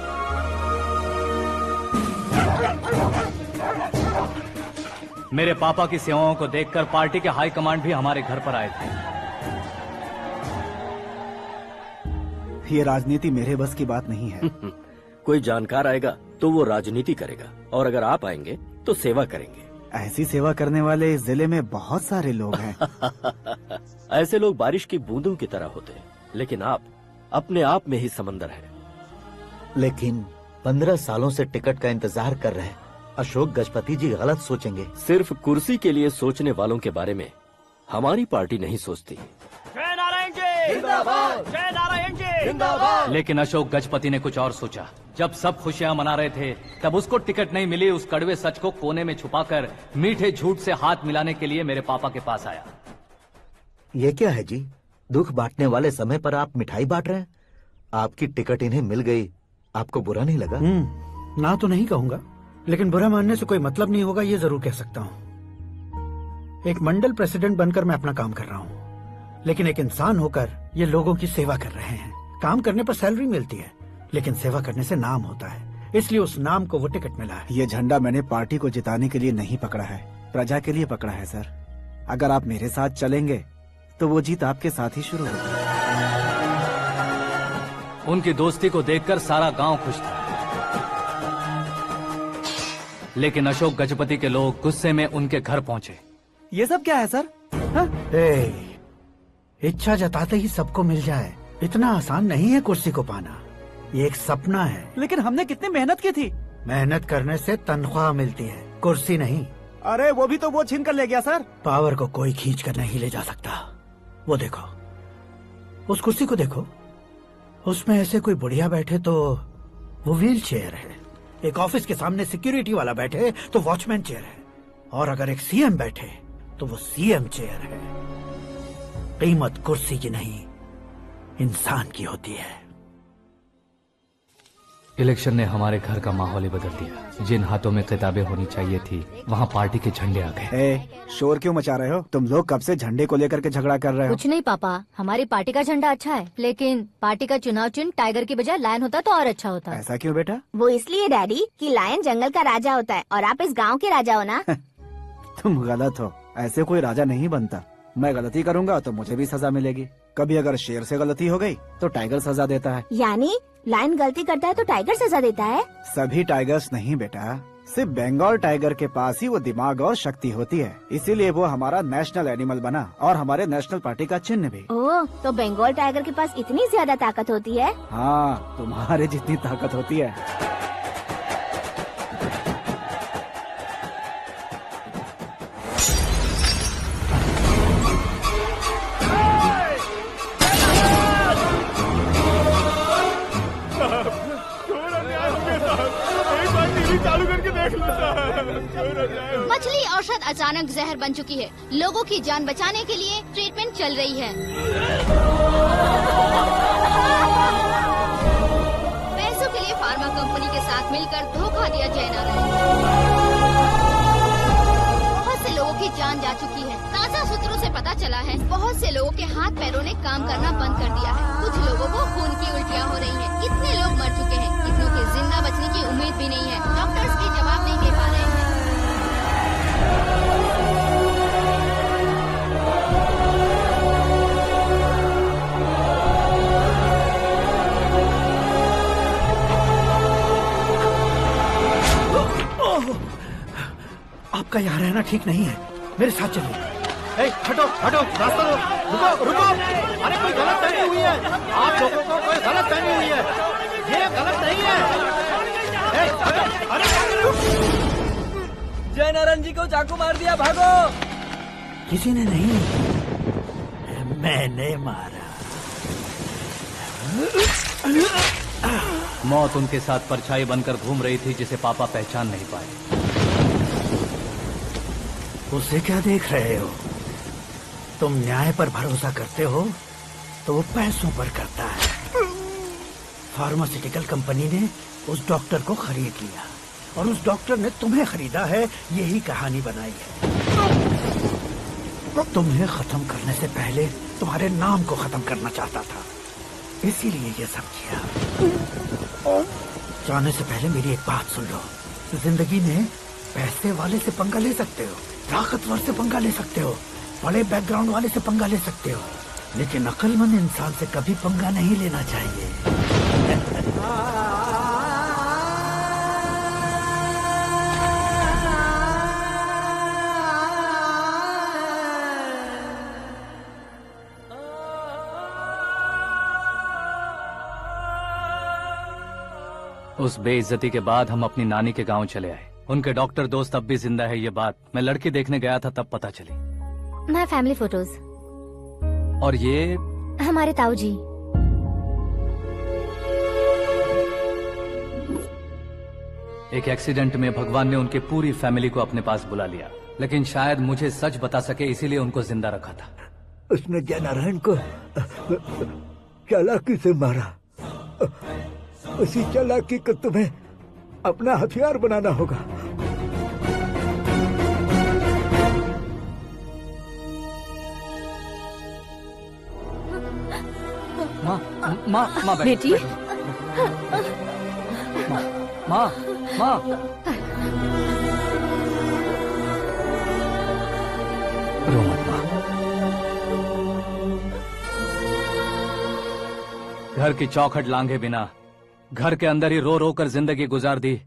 मेरे पापा की सेवाओं को देखकर पार्टी के हाई कमांड भी हमारे घर पर आए थे। ये राजनीति मेरे बस की बात नहीं है। कोई जानकार आएगा तो वो राजनीति करेगा, और अगर आप आएंगे तो सेवा करेंगे। ऐसी सेवा करने वाले इस जिले में बहुत सारे लोग हैं। ऐसे लोग बारिश की बूंदों की तरह होते हैं, लेकिन आप अपने आप में ही समंदर हैं। लेकिन 15 सालों से टिकट का इंतजार कर रहे अशोक गजपति जी गलत सोचेंगे। सिर्फ कुर्सी के लिए सोचने वालों के बारे में हमारी पार्टी नहीं सोचती। जय नारायण जी जिंदाबाद, जय नारायण जी जिंदाबाद। लेकिन अशोक गजपति ने कुछ और सोचा। जब सब खुशियां मना रहे थे तब उसको टिकट नहीं मिली। उस कड़वे सच को कोने में छुपाकर मीठे झूठ से हाथ मिलाने के लिए मेरे पापा के पास आया। ये क्या है जी? दुख बांटने वाले समय पर आप मिठाई बांट रहे हैं। आपकी टिकट इन्हें मिल गई, आपको बुरा नहीं लगा? ना तो नहीं कहूंगा, लेकिन बुरा मानने से कोई मतलब नहीं होगा, ये जरूर कह सकता हूँ। एक मंडल प्रेसिडेंट बनकर मैं अपना काम कर रहा हूँ, लेकिन एक इंसान होकर ये लोगों की सेवा कर रहे हैं। काम करने पर सैलरी मिलती है, लेकिन सेवा करने से नाम होता है, इसलिए उस नाम को वो टिकट मिला है। ये झंडा मैंने पार्टी को जिताने के लिए नहीं पकड़ा है, प्रजा के लिए पकड़ा है सर। अगर आप मेरे साथ चलेंगे तो वो जीत आपके साथ ही शुरू होगी। उनकी दोस्ती को देखकर सारा गांव खुश था, लेकिन अशोक गजपति के लोग गुस्से में उनके घर पहुंचे। ये सब क्या है सर? इच्छा जताते ही सबको मिल जाए, इतना आसान नहीं है कुर्सी को पाना। ये एक सपना है। लेकिन हमने कितनी मेहनत की थी। मेहनत करने से तनख्वाह मिलती है, कुर्सी नहीं। अरे वो भी तो वो छीन कर ले गया सर। पावर को कोई खींच कर नहीं ले जा सकता। वो देखो, उस कुर्सी को देखो, उसमें ऐसे कोई बुढ़िया बैठे तो वो व्हील चेयर है। एक ऑफिस के सामने सिक्योरिटी वाला बैठे तो वॉचमैन चेयर है, और अगर एक सीएम बैठे तो वो सीएम चेयर है। कीमत कुर्सी की नहीं, इंसान की होती है। इलेक्शन ने हमारे घर का माहौल ही बदल दिया। जिन हाथों में किताबें होनी चाहिए थी, वहाँ पार्टी के झंडे आ गए। शोर क्यों मचा रहे हो? तुम लोग कब से झंडे को लेकर के झगड़ा कर रहे हो? कुछ नहीं पापा, हमारी पार्टी का झंडा अच्छा है, लेकिन पार्टी का चुनाव चिन्ह टाइगर की बजाय लायन होता तो और अच्छा होता। ऐसा क्यों बेटा? वो इसलिए डैडी कि लायन जंगल का राजा होता है और आप इस गांव के राजा हो ना। तुम गलत हो, ऐसे कोई राजा नहीं बनता। मैं गलती करूंगा तो मुझे भी सजा मिलेगी। कभी अगर शेर से गलती हो गई तो टाइगर सजा देता है। यानी लायन गलती करता है तो टाइगर सजा देता है? सभी टाइगर्स नहीं बेटा, सिर्फ बंगाल टाइगर के पास ही वो दिमाग और शक्ति होती है, इसीलिए वो हमारा नेशनल एनिमल बना और हमारे नेशनल पार्टी का चिन्ह भी। ओह, तो बंगाल टाइगर के पास इतनी ज्यादा ताकत होती है? हाँ, तुम्हारे जितनी ताकत होती है। भयानक जहर बन चुकी है। लोगों की जान बचाने के लिए ट्रीटमेंट चल रही है। पैसों के लिए फार्मा कंपनी के साथ मिलकर धोखा दिया जयनारायण। बहुत से लोगों की जान जा चुकी है। ताजा सूत्रों से पता चला है बहुत से लोगों के हाथ पैरों ने काम करना बंद कर दिया है। कुछ लोगों को खून की उल्टियाँ हो रही हैं। कितने लोग मर चुके हैं, कितनों के जिंदा बचने की उम्मीद भी नहीं है। डॉक्टर्स भी जवाब नहीं दे पा रहे हैं। आपका यहाँ रहना ठीक नहीं है, मेरे साथ चलिए। हटो हटो, रास्ता दो, रुको रुको। अरे कोई गलत फहमी हुई है, आप लोगों को कोई गलत फहमी हुई है, ये गलत नहीं है। अरे जयनारायण जी को चाकू मार दिया, भागो। किसी ने नहीं, मैंने मारा। मौत उनके साथ परछाई बनकर घूम रही थी जिसे पापा पहचान नहीं पाए। उसे क्या देख रहे हो? तुम न्याय पर भरोसा करते हो तो वो पैसों पर करता है। फार्मास्यूटिकल कंपनी ने उस डॉक्टर को खरीद लिया और उस डॉक्टर ने तुम्हें खरीदा है, यही कहानी बनाई है। तुम्हें खत्म करने से पहले तुम्हारे नाम को खत्म करना चाहता था, इसीलिए ये सब किया। जाने से पहले मेरी एक बात सुन लो, जिंदगी में पैसे वाले से पंगा ले सकते हो, ताकतवर से पंगा ले सकते हो, बड़े बैकग्राउंड वाले से पंगा ले सकते हो, लेकिन अक्लमंद इंसान से कभी पंगा नहीं लेना चाहिए। उस बेइज्जती के बाद हम अपनी नानी के गांव चले आए। उनके डॉक्टर दोस्त अब भी जिंदा है, ये बात मैं लड़की देखने गया था तब पता चली। मैं फैमिली फोटोज। और ये हमारे ताऊ जी। एक एक्सीडेंट में भगवान ने उनकी पूरी फैमिली को अपने पास बुला लिया, लेकिन शायद मुझे सच बता सके इसीलिए उनको जिंदा रखा था। उसने जयनारायण को चालाकी से मारा। उसी चालाकी को तुम्हें अपना हथियार बनाना होगा। माँ बेटी, माँ रो मत माँ। घर की चौखट लांघे बिना घर के अंदर ही रो रो कर जिंदगी गुजार दी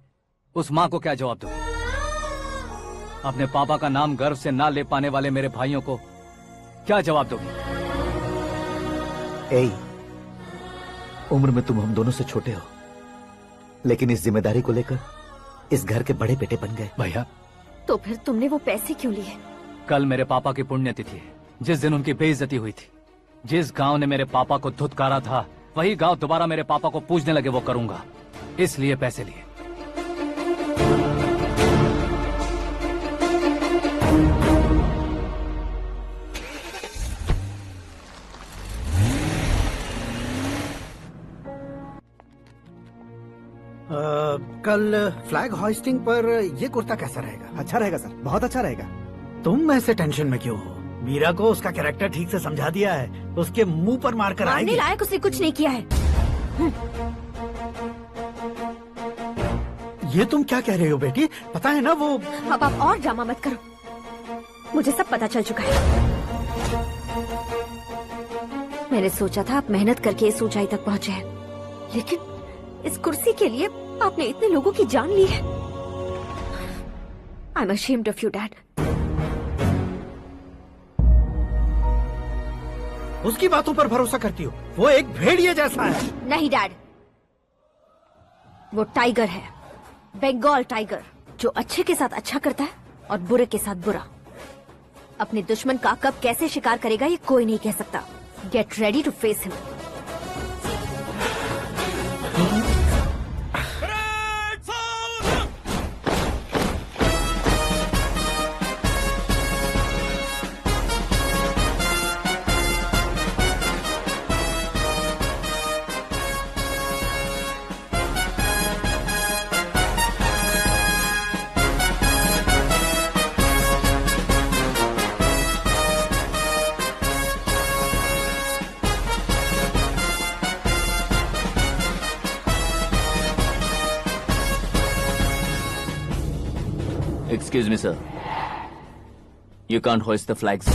उस माँ को क्या जवाब दूं? अपने पापा का नाम गर्व से ना ले पाने वाले मेरे भाइयों को क्या जवाब दोगी? उम्र में तुम हम दोनों से छोटे हो, लेकिन इस जिम्मेदारी को लेकर इस घर के बड़े बेटे बन गए। भैया, तो फिर तुमने वो पैसे क्यों लिए? कल मेरे पापा की पुण्यतिथि है, जिस दिन उनकी बेइज्जती हुई थी। जिस गांव ने मेरे पापा को धुतकारा था वही गांव दोबारा मेरे पापा को पूजने लगे, वो करूंगा, इसलिए पैसे लिए। कल फ्लैग होइस्टिंग पर ये कुर्ता कैसा रहेगा? अच्छा रहेगा सर, बहुत अच्छा रहेगा। तुम ऐसे टेंशन में क्यों हो? मीरा को उसका कैरेक्टर ठीक से समझा दिया है, उसके मुंह पर मारकर आएगी। मारने लायक उसने कुछ नहीं किया है। ये तुम क्या कह रहे हो बेटी? पता है ना वो। अब आप और ड्रामा मत करो, मुझे सब पता चल चुका है। मैंने सोचा था आप मेहनत करके इस ऊंचाई तक पहुंचे हैं, लेकिन इस कुर्सी के लिए आपने इतने लोगों की जान ली है। I am ashamed of you dad. उसकी बातों पर भरोसा करती हो? वो एक भेड़िए जैसा है। नहीं डैड, वो टाइगर है, बंगाल टाइगर, जो अच्छे के साथ अच्छा करता है और बुरे के साथ बुरा। अपने दुश्मन का कब कैसे शिकार करेगा ये कोई नहीं कह सकता। Get ready to face him. Excuse me, sir. You can't hoist the flags.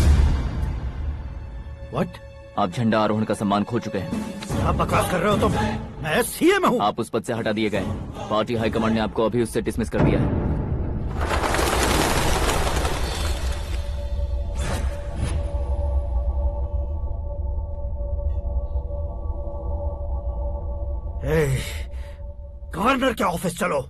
What? आप झंडा आरोहण का सम्मान खो चुके हैं। क्या बकवास कर रहे हो तुम? मैं सीएम हूँ। आप उस पद से हटा दिए गए हैं। पार्टी हाईकमांड ने आपको अभी उससे डिसमिस कर दिया है। गवर्नर के ऑफिस चलो।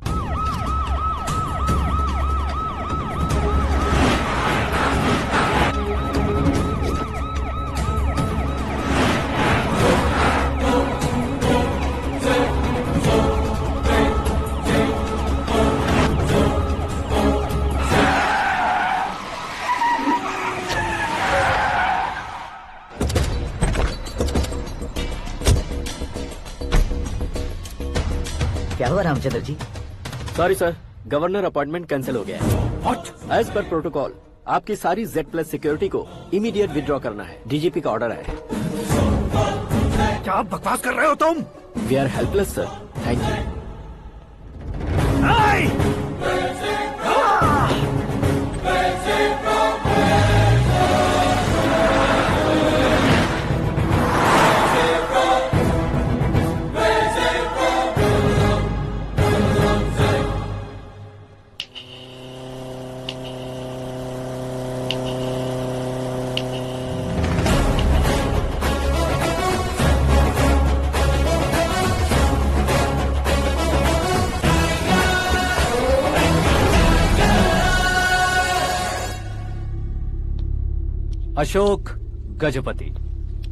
क्या हुआ Ramchandra ji? Sorry sir, governor appointment cancel हो गया है। What? एज पर प्रोटोकॉल आपकी सारी Z+ सिक्योरिटी को इमीडिएट विड्रॉ करना है। डीजीपी का ऑर्डर है। क्या बकवास कर रहे हो तुम? We are helpless sir. Thank you. Ashok Gajapati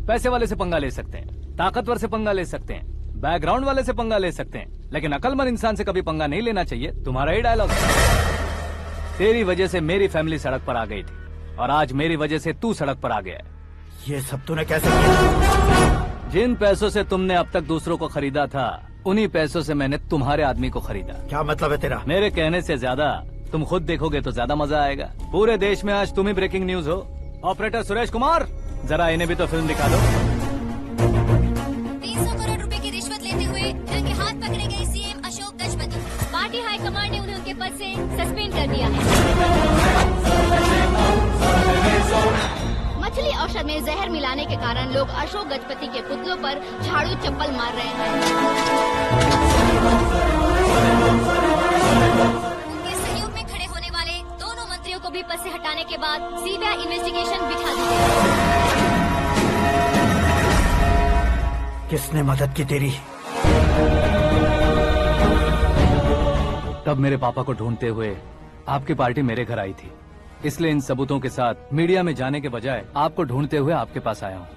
पैसे वाले से पंगा ले सकते हैं, ताकतवर से पंगा ले सकते हैं, बैकग्राउंड वाले से पंगा ले सकते हैं, लेकिन अकलमंद इंसान से कभी पंगा नहीं लेना चाहिए। तुम्हारा ही डायलॉग। तेरी वजह से मेरी फैमिली सड़क पर आ गई थी और आज मेरी वजह से तू सड़क पर आ गया है। ये सब तूने कैसे किया? जिन पैसों से तुमने अब तक दूसरों को खरीदा था, उन्हीं पैसों से मैंने तुम्हारे आदमी को खरीदा। क्या मतलब है तेरा? मेरे कहने से ज्यादा तुम खुद देखोगे तो ज्यादा मजा आएगा। पूरे देश में आज तुम ही ब्रेकिंग न्यूज हो। ऑपरेटर सुरेश कुमार, जरा इन्हें भी तो फिल्म दिखा दो। 300 करोड़ रुपए की रिश्वत लेते हुए रंगे हाथ पकड़े गए CM Ashok Gajapati. Party high command ने उन्हें उनके पद से सस्पेंड कर दिया है। मछली औषध में जहर मिलाने के कारण लोग अशोक गजपति के पुतलों पर झाड़ू चप्पल मार रहे हैं। उनके सहयोग में खड़े होने वाले दोनों मंत्रियों को भी पद से हटाने के बाद सीबीआई इन्वेस्टिगेशन बिठा दी गई। किसने मदद की तेरी? तब मेरे पापा को ढूंढते हुए आपकी पार्टी मेरे घर आई थी, इसलिए इन सबूतों के साथ मीडिया में जाने के बजाय आपको ढूंढते हुए आपके पास आया हूँ।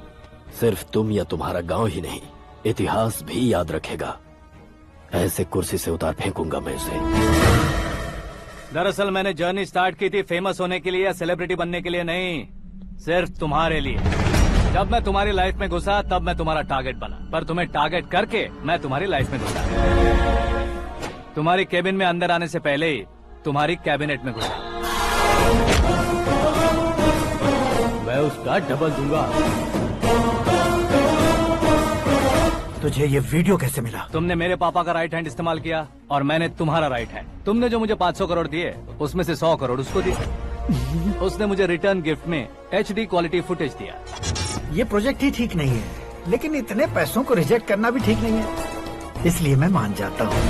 सिर्फ तुम या तुम्हारा गांव ही नहीं, इतिहास भी याद रखेगा। ऐसे कुर्सी से उतार फेंकूंगा मैं उसे। दरअसल मैंने जर्नी स्टार्ट की थी फेमस होने के लिए या सेलिब्रिटी बनने के लिए नहीं, सिर्फ तुम्हारे लिए। जब मैं तुम्हारी लाइफ में घुसा तब मैं तुम्हारा टारगेट बना, पर तुम्हें टारगेट करके मैं तुम्हारी लाइफ में घुसा। तुम्हारी केबिन में अंदर आने से पहले ही तुम्हारी कैबिनेट में घुसा। मैं उसका डबल दूंगा। तुझे ये वीडियो कैसे मिला? तुमने मेरे पापा का राइट हैंड इस्तेमाल किया और मैंने तुम्हारा राइट हैंड। तुमने जो मुझे 500 करोड़ दिए, उसमें से 100 करोड़ उसको दिए। उसने मुझे रिटर्न गिफ्ट में HD क्वालिटी फुटेज दिया। ये प्रोजेक्ट ही ठीक नहीं है, लेकिन इतने पैसों को रिजेक्ट करना भी ठीक नहीं है, इसलिए मैं मान जाता हूँ।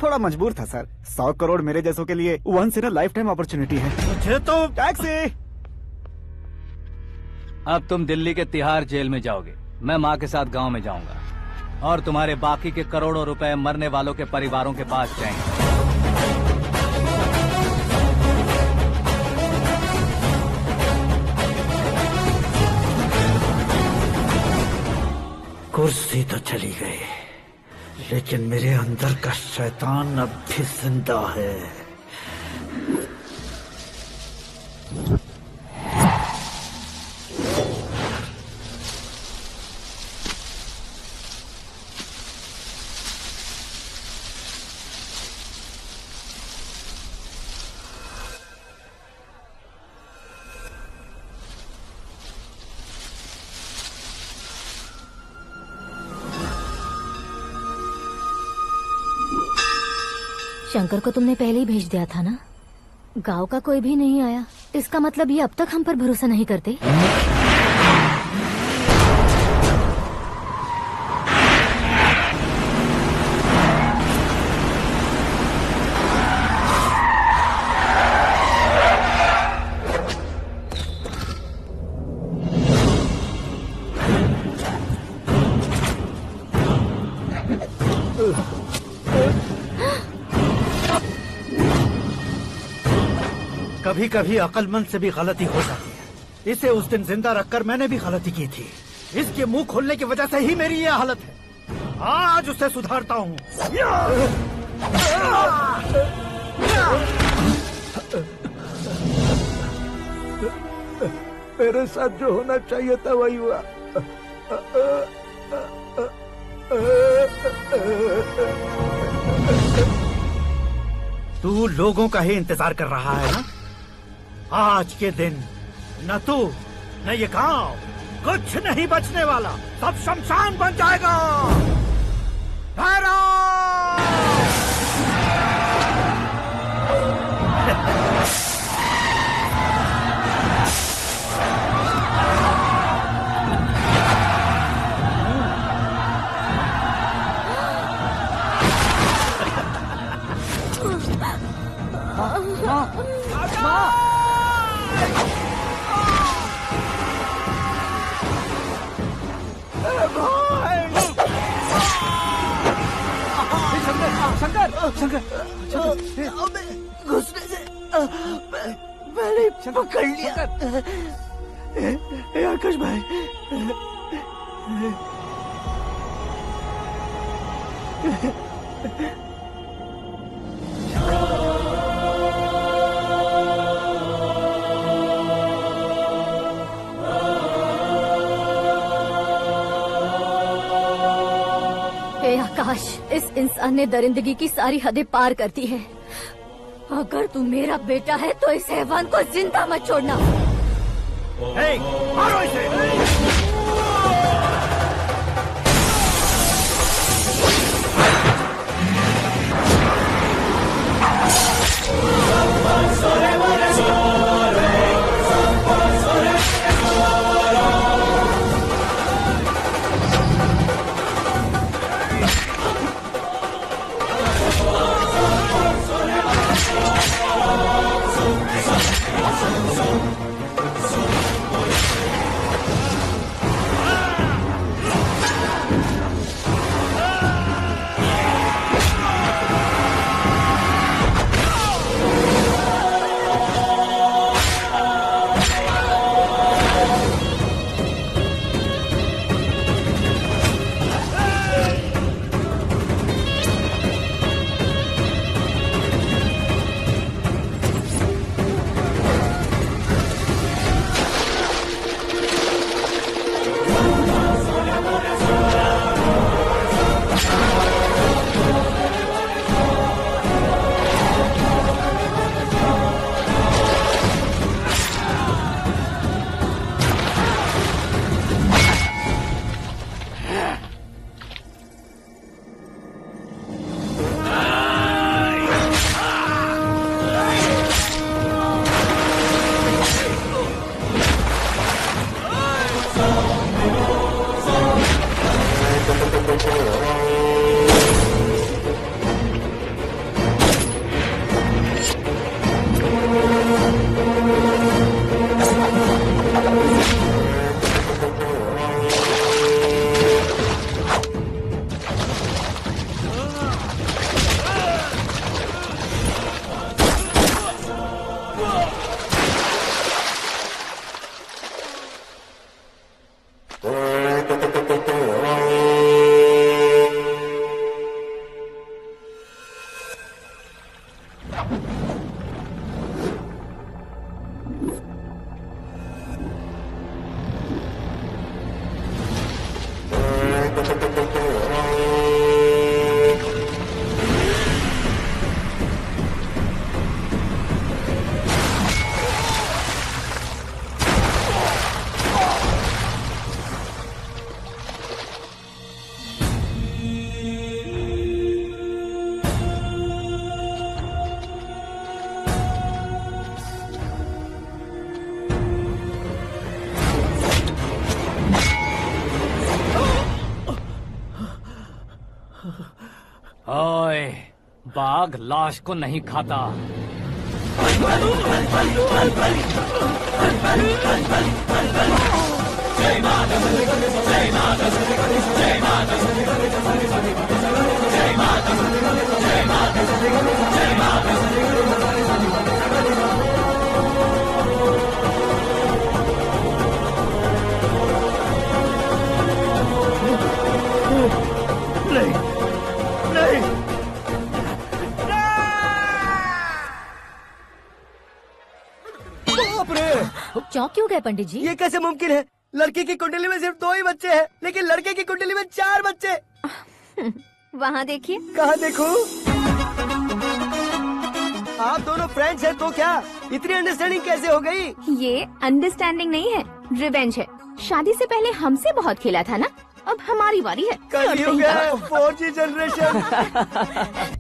थोड़ा मजबूर था सर। 100 करोड़ मेरे जैसों के लिए once in a lifetime opportunity है। मुझे तो टैक्सी। अब तुम दिल्ली के तिहाड़ जेल में जाओगे, मैं माँ के साथ गांव में जाऊंगा और तुम्हारे बाकी के करोड़ों रुपए मरने वालों के परिवारों के पास जाएंगे। कुर्सी तो चली गई, लेकिन मेरे अंदर का शैतान अब भी जिंदा है। शंकर को तुमने पहले ही भेज दिया था ना? गांव का कोई भी नहीं आया, इसका मतलब ये अब तक हम पर भरोसा नहीं करते। कभी कभी अक्लमंद से भी गलती हो जाती है। इसे उस दिन जिंदा रखकर मैंने भी गलती की थी। इसके मुंह खोलने की वजह से ही मेरी ये हालत है। आज उसे सुधारता हूँ। मेरे साथ जो होना चाहिए था वही हुआ। तू लोगों का ही इंतजार कर रहा है ना? आज के दिन न तू न ये गांव कुछ नहीं बचने वाला, सब शमशान बन जाएगा। शंकर, घुसने से मैंने पकड़ लिया। आकाश भाई, आकाश, इस इंसान ने दरिंदगी की सारी हदें पार कर दी है। अगर तू मेरा बेटा है तो इस हैवान को जिंदा मत छोड़ना। मारो इसे। ओए, बाघ लाश को नहीं खाता। नहीं नहीं बाप रे! चौंक क्यों गए पंडित जी? ये कैसे मुमकिन है? लड़की की कुंडली में सिर्फ 2 ही बच्चे हैं, लेकिन लड़के की कुंडली में 4 बच्चे। वहाँ देखिए। कहाँ देखूं? आप दोनों फ्रेंड्स हैं तो क्या इतनी अंडरस्टैंडिंग कैसे हो गई? ये अंडरस्टैंडिंग नहीं है, रिवेंज है। शादी से पहले हमसे बहुत खेला था ना, अब हमारी बारी है। कलयुग है, 4G जनरेशन।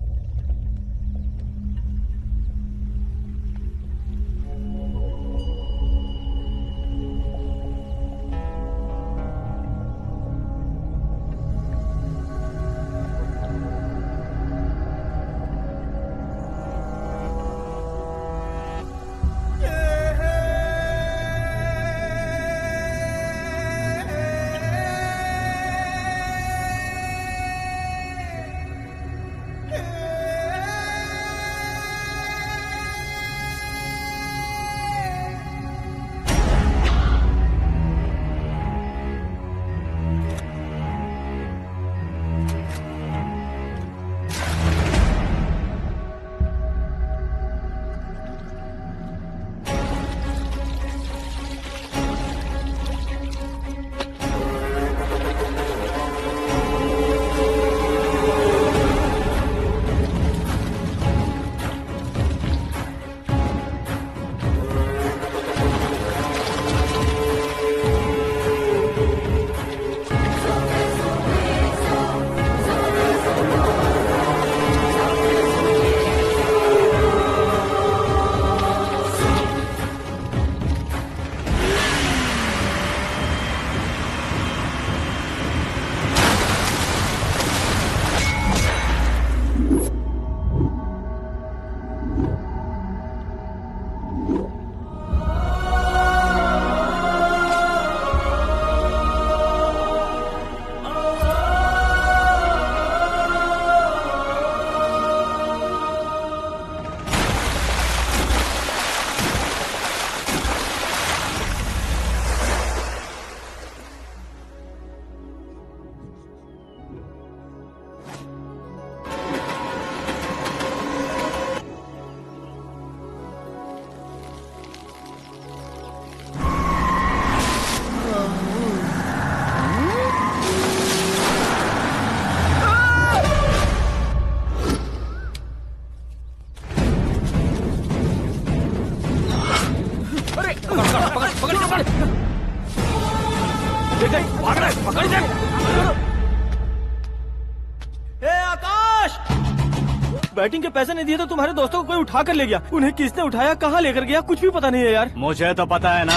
बैटिंग के पैसे नहीं दिए तो तुम्हारे दोस्तों को कोई उठा कर ले गया। उन्हें किसने उठाया, कहाँ लेकर गया, कुछ भी पता नहीं है यार। मुझे तो पता है ना।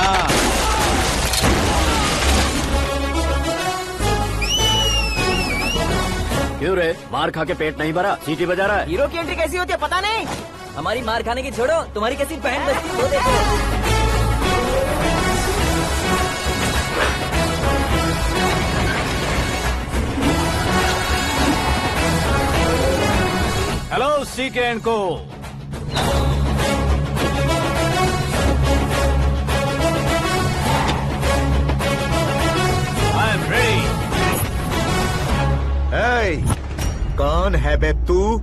क्यों रे, मार खा के पेट नहीं भरा, सीटी बजा रहा है? हीरो की एंट्री कैसी होती है पता नहीं। हमारी मार खाने की छोड़ो, तुम्हारी कैसी बहन बचती है वो देखो। हेलो सीके एंड को। I am ready. कौन है बे तू?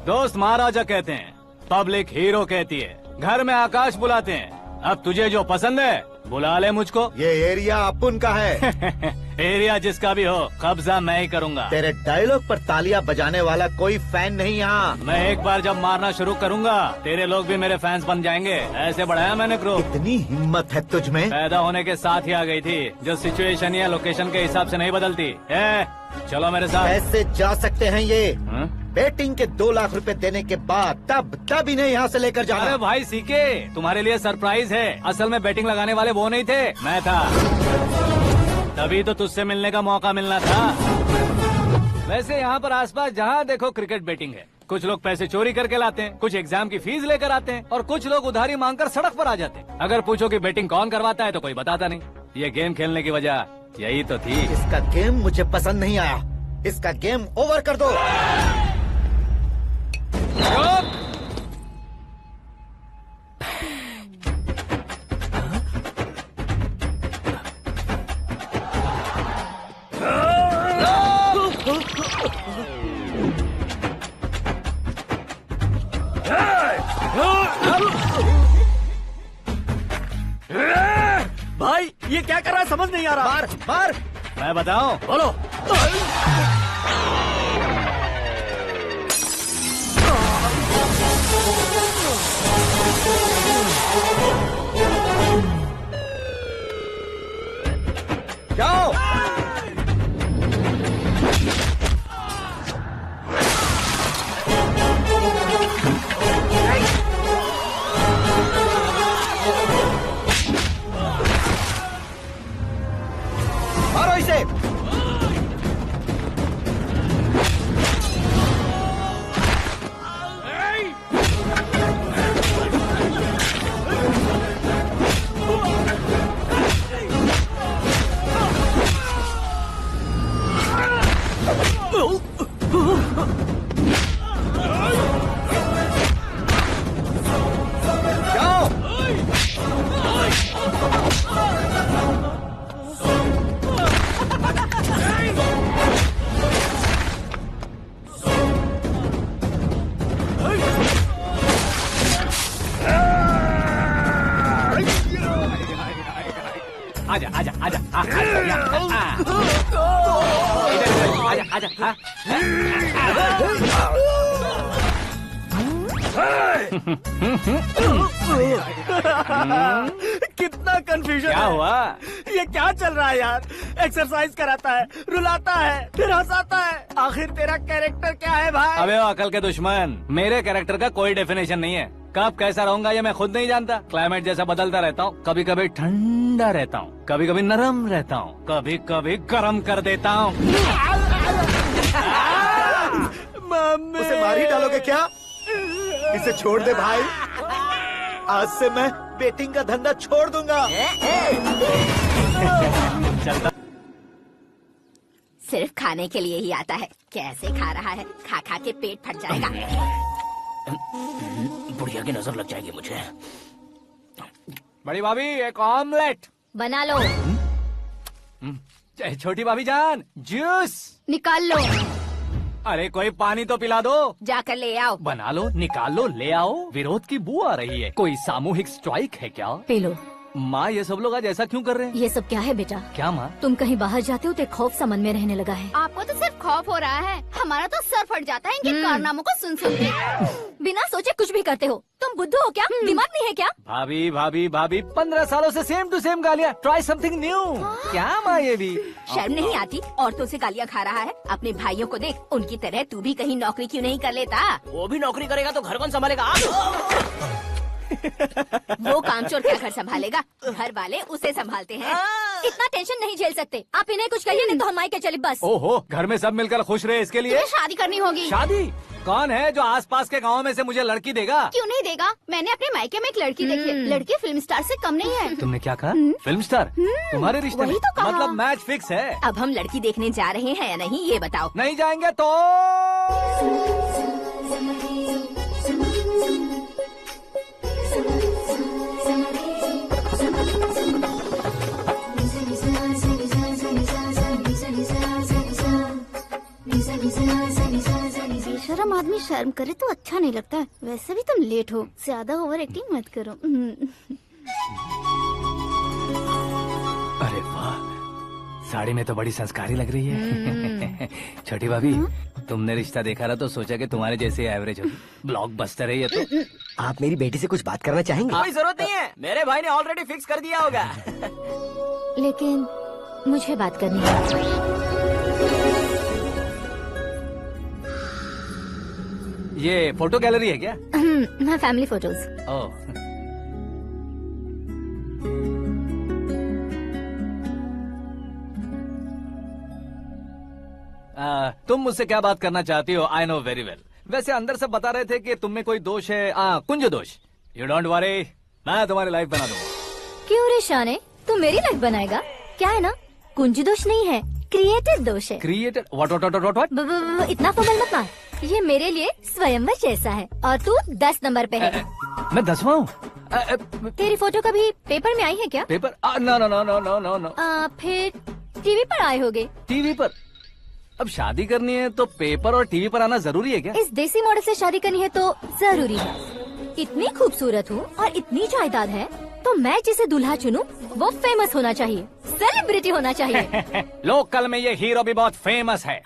दोस्त महाराजा कहते हैं, पब्लिक हीरो कहती है, घर में आकाश बुलाते हैं। अब तुझे जो पसंद है बुला ले मुझको। ये एरिया अपुन का है। एरिया जिसका भी हो, कब्जा मैं ही करूंगा। तेरे डायलॉग पर तालियां बजाने वाला कोई फैन नहीं यहाँ। मैं एक बार जब मारना शुरू करूंगा, तेरे लोग भी मेरे फैंस बन जाएंगे। ऐसे बढ़ाया मैंने ग्रुप। इतनी हिम्मत है तुझ में? पैदा होने के साथ ही आ गई थी, जो सिचुएशन या लोकेशन के हिसाब से नहीं बदलती। चलो मेरे साथ। ऐसे जा सकते हैं ये? बैटिंग के 2 लाख रुपए देने के बाद तब इन्हें यहाँ से लेकर जाना। अरे भाई सीके, तुम्हारे लिए सरप्राइज है। असल में बैटिंग लगाने वाले वो नहीं थे, मैं था। तभी तो तुझसे मिलने का मौका मिलना था। वैसे यहाँ पर आसपास जहाँ देखो क्रिकेट बैटिंग है। कुछ लोग पैसे चोरी करके लाते हैं, कुछ एग्जाम की फीस लेकर आते हैं और कुछ लोग उधारी मांगकर सड़क पर आ जाते हैं। अगर पूछो कि बैटिंग कौन करवाता है तो कोई बताता नहीं। ये गेम खेलने की वजह यही तो थी। इसका गेम मुझे पसंद नहीं आया। इसका गेम ओवर कर दो। भाई ये क्या कर रहा है समझ नहीं आ रहा। मार मार। मैं बताऊं? बोलो। जाओ। मारो इसे। जाओ। आजा आजा आजा आजा आजा आजा। कितना कंफ्यूजन क्या हुआ? ये क्या चल रहा है यार। एक्सरसाइज कराता है, रुलाता है, फिर हंसाता है। आखिर तेरा कैरेक्टर क्या है भाई? अबे ओ अकल के दुश्मन, मेरे कैरेक्टर का कोई डेफिनेशन नहीं है। कब कैसा रहूंगा ये मैं खुद नहीं जानता। क्लाइमेट जैसा बदलता रहता हूँ। कभी कभी ठंडा रहता हूँ, कभी कभी नरम रहता हूँ, कभी कभी गर्म कर देता हूँ। उसे मार ही डालोगे क्या? इसे छोड़ दे भाई। आज से मैं बेटिंग का धंधा छोड़ दूंगा। चलता सिर्फ खाने के लिए ही आता है। कैसे खा रहा है, खा खा के पेट फट जाएगा। बुढ़िया की नजर लग जाएगी मुझे। बड़ी भाभी एक ऑमलेट बना लो। छोटी भाभी जान जूस निकाल लो। अरे कोई पानी तो पिला दो। जाकर ले आओ। बना लो, निकाल लो, ले आओ। विरोध की बू आ रही है। कोई सामूहिक स्ट्राइक है क्या? P low. माँ ये सब लोग आज ऐसा क्यों कर रहे हैं? ये सब क्या है बेटा? क्या माँ? तुम कहीं बाहर जाते हो तो एक खौफ सा मन में रहने लगा है। आपको तो सिर्फ खौफ हो रहा है, हमारा तो सर फट जाता है इनके कारनामों को सुन सुन के। बिना सोचे कुछ भी करते हो। तुम बुद्धू हो क्या? दिमाग नहीं है क्या? भाभी भाभी भाभी 15 सालों से सेम टू सेम गालियाँ। Try something new. क्या माँ ये भी? शर्म नहीं आती? औरतों से गालियाँ खा रहा है। अपने भाइयों को देख, उनकी तरह तू भी कहीं नौकरी क्यों नहीं कर लेता? वो भी नौकरी करेगा तो घर कौन संभालेगा? वो कामचोर क्या घर संभालेगा? घर वाले उसे संभालते हैं। इतना टेंशन नहीं झेल सकते आप। इन्हें कुछ कहिए नहीं तो हम मायके चले बस। ओहो, घर में सब मिलकर खुश रहे इसके लिए। तुम्हें शादी करनी होगी। शादी? कौन है जो आसपास के गाँव में से मुझे लड़की देगा? क्यों नहीं देगा? मैंने अपने मायके में एक लड़की देखी है। लड़की फिल्म स्टार से कम नहीं है। तुमने क्या कहा? Film star? तुम्हारे रिश्ते में? वही तो कहा। मतलब मैच फिक्स है। अब हम लड़की देखने जा रहे हैं या नहीं ये बताओ। नहीं जाएंगे तो बेशरम आदमी शर्म करे तो अच्छा नहीं लगता है। वैसे भी तुम लेट हो, ज्यादा ओवर एक्टिंग मत करो। अरे वाह, साड़ी में तो बड़ी संस्कारी लग रही है। छोटी भाभी, तुमने रिश्ता देखा रहा तो सोचा कि तुम्हारे जैसे एवरेज होगी। ब्लॉकबस्टर है ये तो। आप मेरी बेटी से कुछ बात करना चाहेंगे? कोई जरूरत नहीं है, मेरे भाई ने ऑलरेडी फिक्स कर दिया होगा। लेकिन मुझे बात करनी है। ये फोटो गैलरी है क्या? हाँ, फैमिली फोटोज। ओह, तुम मुझसे क्या बात करना चाहती हो? I know very well. वैसे अंदर से बता रहे थे कि तुम में कोई दोष है, कुंज दोष। यू डोंट वरी, मैं तुम्हारी लाइफ बना दूंगा। क्यों रे शाने, तू मेरी लाइफ बनाएगा? क्या है ना, कुंज दोष नहीं है, क्रिएटेड दोष है। क्रिएटेड? व्हाट? इतना फमल मत मार, ये मेरे लिए स्वयंवर जैसा है और तू 10 नंबर पे है। मैं 10वां हूँ? तेरी फोटो कभी पेपर में आई है क्या? Paper? No no no no no no no. फिर टीवी पर आए होगे। टीवी पर? अब शादी करनी है तो पेपर और टीवी पर आना जरूरी है क्या? इस देसी मॉडल से शादी करनी है तो जरूरी है। इतनी खूबसूरत हूँ और इतनी जायदाद है तो मैं जिसे दूल्हा चुनूं वो फेमस होना चाहिए, सेलिब्रिटी होना चाहिए। लोकल में ये हीरो भी बहुत फेमस है।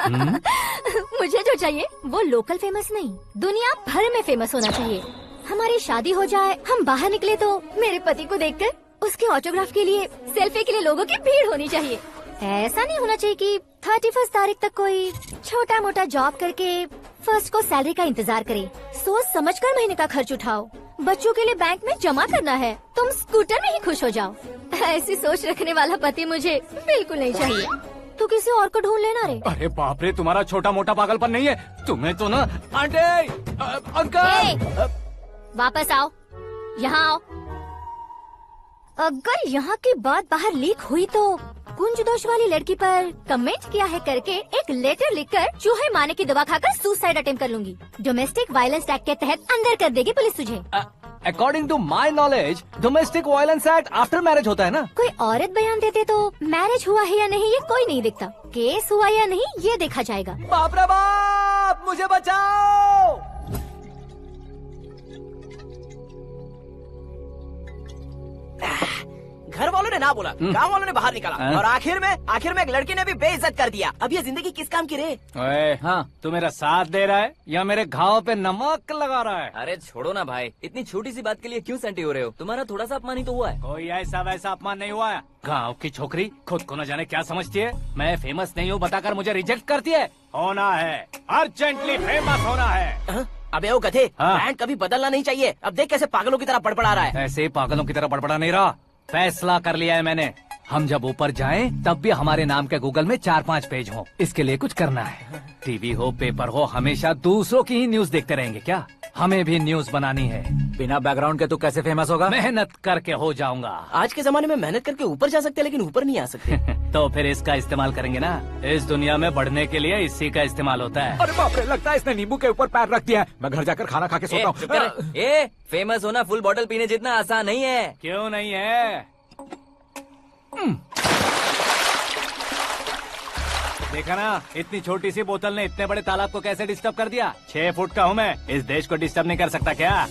मुझे जो चाहिए वो लोकल फेमस नहीं, दुनिया भर में फेमस होना चाहिए। हमारी शादी हो जाए, हम बाहर निकले तो मेरे पति को देखकर उसके ऑटोग्राफ के लिए, सेल्फी के लिए लोगों की भीड़ होनी चाहिए। ऐसा नहीं होना चाहिए कि 31 तारीख तक कोई छोटा मोटा जॉब करके फर्स्ट को सैलरी का इंतजार करे। सोच समझकर महीने का खर्च उठाओ, बच्चों के लिए बैंक में जमा करना है, तुम स्कूटर में ही खुश हो जाओ। ऐसी सोच रखने वाला पति मुझे बिल्कुल नहीं चाहिए। तू किसी और को ढूंढ लेना रे। अरे बाप रे, तुम्हारा छोटा मोटा पागलपन नहीं है? तुम्हें तो ना आंटी, अंकल। वापस आओ, यहाँ आओ। अगर यहाँ की बात बाहर लीक हुई तो कुंज दोष वाली लड़की पर कमेंट किया है करके एक लेटर लिखकर चूहे मारने की दवा खाकर सुसाइड अटेम्प्ट कर लूंगी। डोमेस्टिक वायलेंस एक्ट के तहत अंदर कर देगी पुलिस तुझे। According to my knowledge domestic violence act after marriage होता है ना? कोई औरत बयान देते तो मैरिज हुआ है या नहीं ये कोई नहीं देखता, केस हुआ या नहीं ये देखा जाएगा। बाप रे बाप, मुझे बचाओ। घर वालों ने ना बोला, गांव वालों ने बाहर निकाला और आखिर में एक लड़की ने भी बेइज्जत कर दिया। अब ये जिंदगी किस काम की रे? ओए, हाँ, तू मेरा साथ दे रहा है या मेरे घाव पे नमक लगा रहा है? अरे छोड़ो ना भाई, इतनी छोटी सी बात के लिए क्यों सेंटी हो रहे हो? तुम्हारा थोड़ा सा अपमान ही तो हुआ है। कोई ऐसा वैसा अपमान नहीं हुआ है। गाँव की छोकरी खुद को न जाने क्या समझती है, मैं फेमस नहीं हूँ बताकर मुझे रिजेक्ट करती है। होना है, अर्जेंटली फेमस होना है। अबे ओ गधे, ब्रांड कभी बदलना नहीं चाहिए। अब देख कैसे पागलों की तरह बड़बड़ा रहा है। ऐसे ही पागलों की तरह बड़बड़ा नहीं रहा, फैसला कर लिया है मैंने। हम जब ऊपर जाएं तब भी हमारे नाम के गूगल में 4-5 पेज हो। इसके लिए कुछ करना है। टीवी हो, पेपर हो, हमेशा दूसरों की ही न्यूज देखते रहेंगे क्या? हमें भी न्यूज बनानी है। बिना बैकग्राउंड के तू कैसे फेमस होगा? मेहनत करके हो जाऊंगा। आज के जमाने में मेहनत करके ऊपर जा सकते हैं लेकिन ऊपर नहीं आ सकते। तो फिर इसका इस्तेमाल करेंगे ना। इस दुनिया में बढ़ने के लिए इसी का इस्तेमाल होता है। अरे बाप रे, लगता है इसने नींबू के ऊपर पैर रख दिया है। मैं घर जाकर खाना खा के सोता हूँ। ए, फेमस होना फुल बॉटल पीने जितना आसान नहीं है। क्यों नहीं है? देखा ना, इतनी छोटी सी बोतल ने इतने बड़े तालाब को कैसे डिस्टर्ब कर दिया। 6 फुट का हूँ मैं, इस देश को डिस्टर्ब नहीं कर सकता क्या?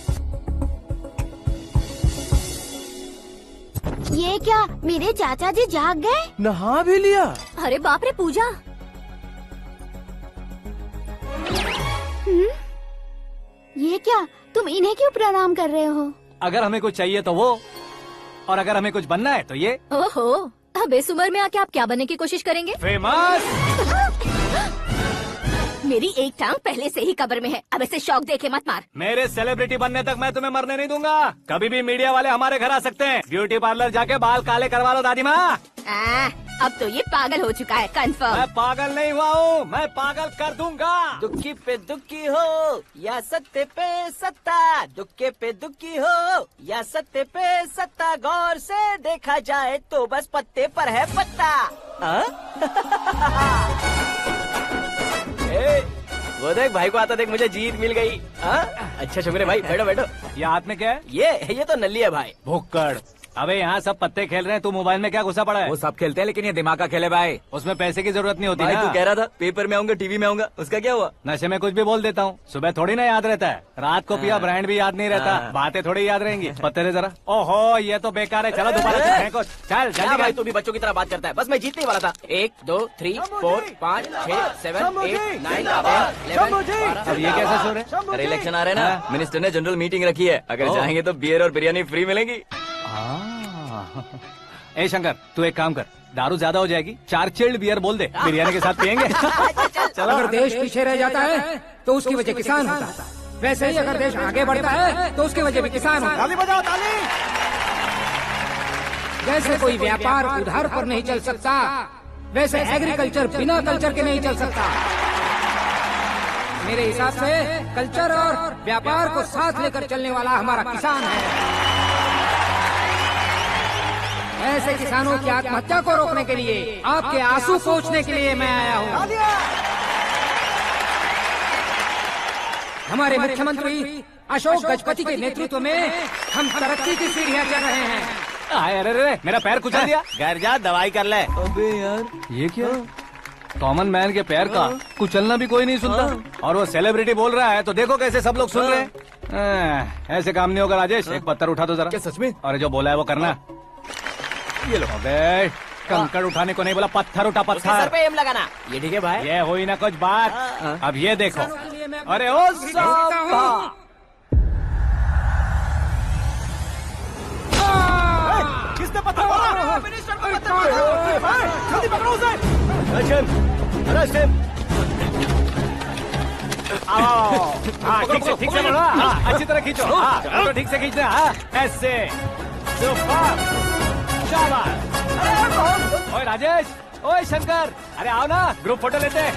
ये क्या, मेरे चाचा जी जाग गए? नहा भी लिया? अरे बाप रे पूजा। ये क्या, तुम इन्हें क्यों प्रणाम कर रहे हो? अगर हमें कुछ चाहिए तो वो, और अगर हमें कुछ बनना है तो ये। ओहो, अब इस उम्र में आके आप क्या बनने की कोशिश करेंगे? फेमस। मेरी एक टांग पहले से ही कब्र में है, अब ऐसे शौक देके मत मार। मेरे सेलिब्रिटी बनने तक मैं तुम्हें मरने नहीं दूंगा। कभी भी मीडिया वाले हमारे घर आ सकते हैं। ब्यूटी पार्लर जाके बाल काले करवा लो दादी माँ। अब तो ये पागल हो चुका है, कंफर्म। मैं पागल नहीं हुआ हूँ, मैं पागल कर दूंगा। दुखी पे दुखी हो या सत्ते पे सत्ता, दुखे पे दुखी हो या सत्ते पे सत्ता, गौर से देखा जाए तो बस पत्ते पर है पत्ता। वो देख भाई को आता देख, मुझे जीत मिल गई। अच्छा शुक्र भाई, बैठो बैठो। ये हाथ में क्या है? ये तो नल्ली है भाई। भुक्कड़। अबे यहाँ सब पत्ते खेल रहे हैं, तू मोबाइल में क्या घुसा पड़ा है? वो सब खेलते हैं लेकिन ये दिमाग का खेल है भाई। उसमें पैसे की जरूरत नहीं होती भाई, ना। तू कह रहा था पेपर में आऊंगा, टीवी में आऊंगा, उसका क्या हुआ? नशे में कुछ भी बोल देता हूँ, सुबह थोड़ी ना याद रहता है। रात को पिया ब्रांड भी याद नहीं रहता, बातें थोड़ी याद रहेंगी। पत्ते जरा। ओहो, ये तो बेकार है, चलो दोबारा फेंको। चल जल्दी भाई, तू भी बच्चों की तरह बात करता है। बस मैं जीतने वाला था। 1 2 3 4 5 6 7 8 9 10 11। अब ये कैसा शोर है? अरे इलेक्शन आ रहे हैं ना, मिनिस्टर ने जनरल मीटिंग रखी है, अगर जाएंगे तो बियर और बिरयानी फ्री मिलेगी। ए शंकर, तू एक काम कर, दारू ज्यादा हो जाएगी, 4 चिल्ड बियर बोल दे, बिरयानी के साथ पियेंगे। अगर देश पीछे रह जाता है तो उसकी वजह किसान होता है, वैसे ही अगर देश आगे बढ़ता है तो उसकी वजह भी किसान होता है। ताली बजाओ, ताली। जैसे कोई व्यापार उधार पर नहीं चल सकता, वैसे एग्रीकल्चर बिना कल्चर के नहीं चल सकता। मेरे हिसाब से कल्चर और व्यापार को साथ लेकर चलने वाला हमारा किसान है। ऐसे किसानों की आत्महत्या को रोकने के लिए, आपके आंसू पोंछने के लिए मैं आया हूँ। हमारे मुख्यमंत्री अशोक गजपति के नेतृत्व में हम तरक्की की सीढ़ियाँ चढ़ रहे हैं। अरे अरे मेरा पैर कुचल दिया। घर जा दवाई कर ले। अबे यार ये क्या? कॉमन मैन के पैर का कुचलना भी कोई नहीं सुनता, और वो सेलिब्रिटी बोल रहा है तो देखो कैसे सब लोग सुन रहे हैं। ऐसे काम नहीं होगा राजेश, एक पत्थर उठा दो जरा। क्या सच में? और जो बोला है वो करना। ये लो। अबे कंकड़ उठाने को नहीं बोला, पत्थर उठा सर पत्थर। पे एम लगाना। ये ठीक है भाई। ये हुई ना कुछ बात। अब ये देखो। अरे ओ साहब, किसने पत्थर मारा? जल्दी पकड़ो उसे। ठीक से बढ़ो। हाँ, अच्छी तरह खींचो। हाँ, तो ठीक से खींचना। हाँ, ऐसे सुपर, शाबाश। ओए राजेश, ओए शंकर, अरे आओ ना, ग्रुप फोटो लेते हैं।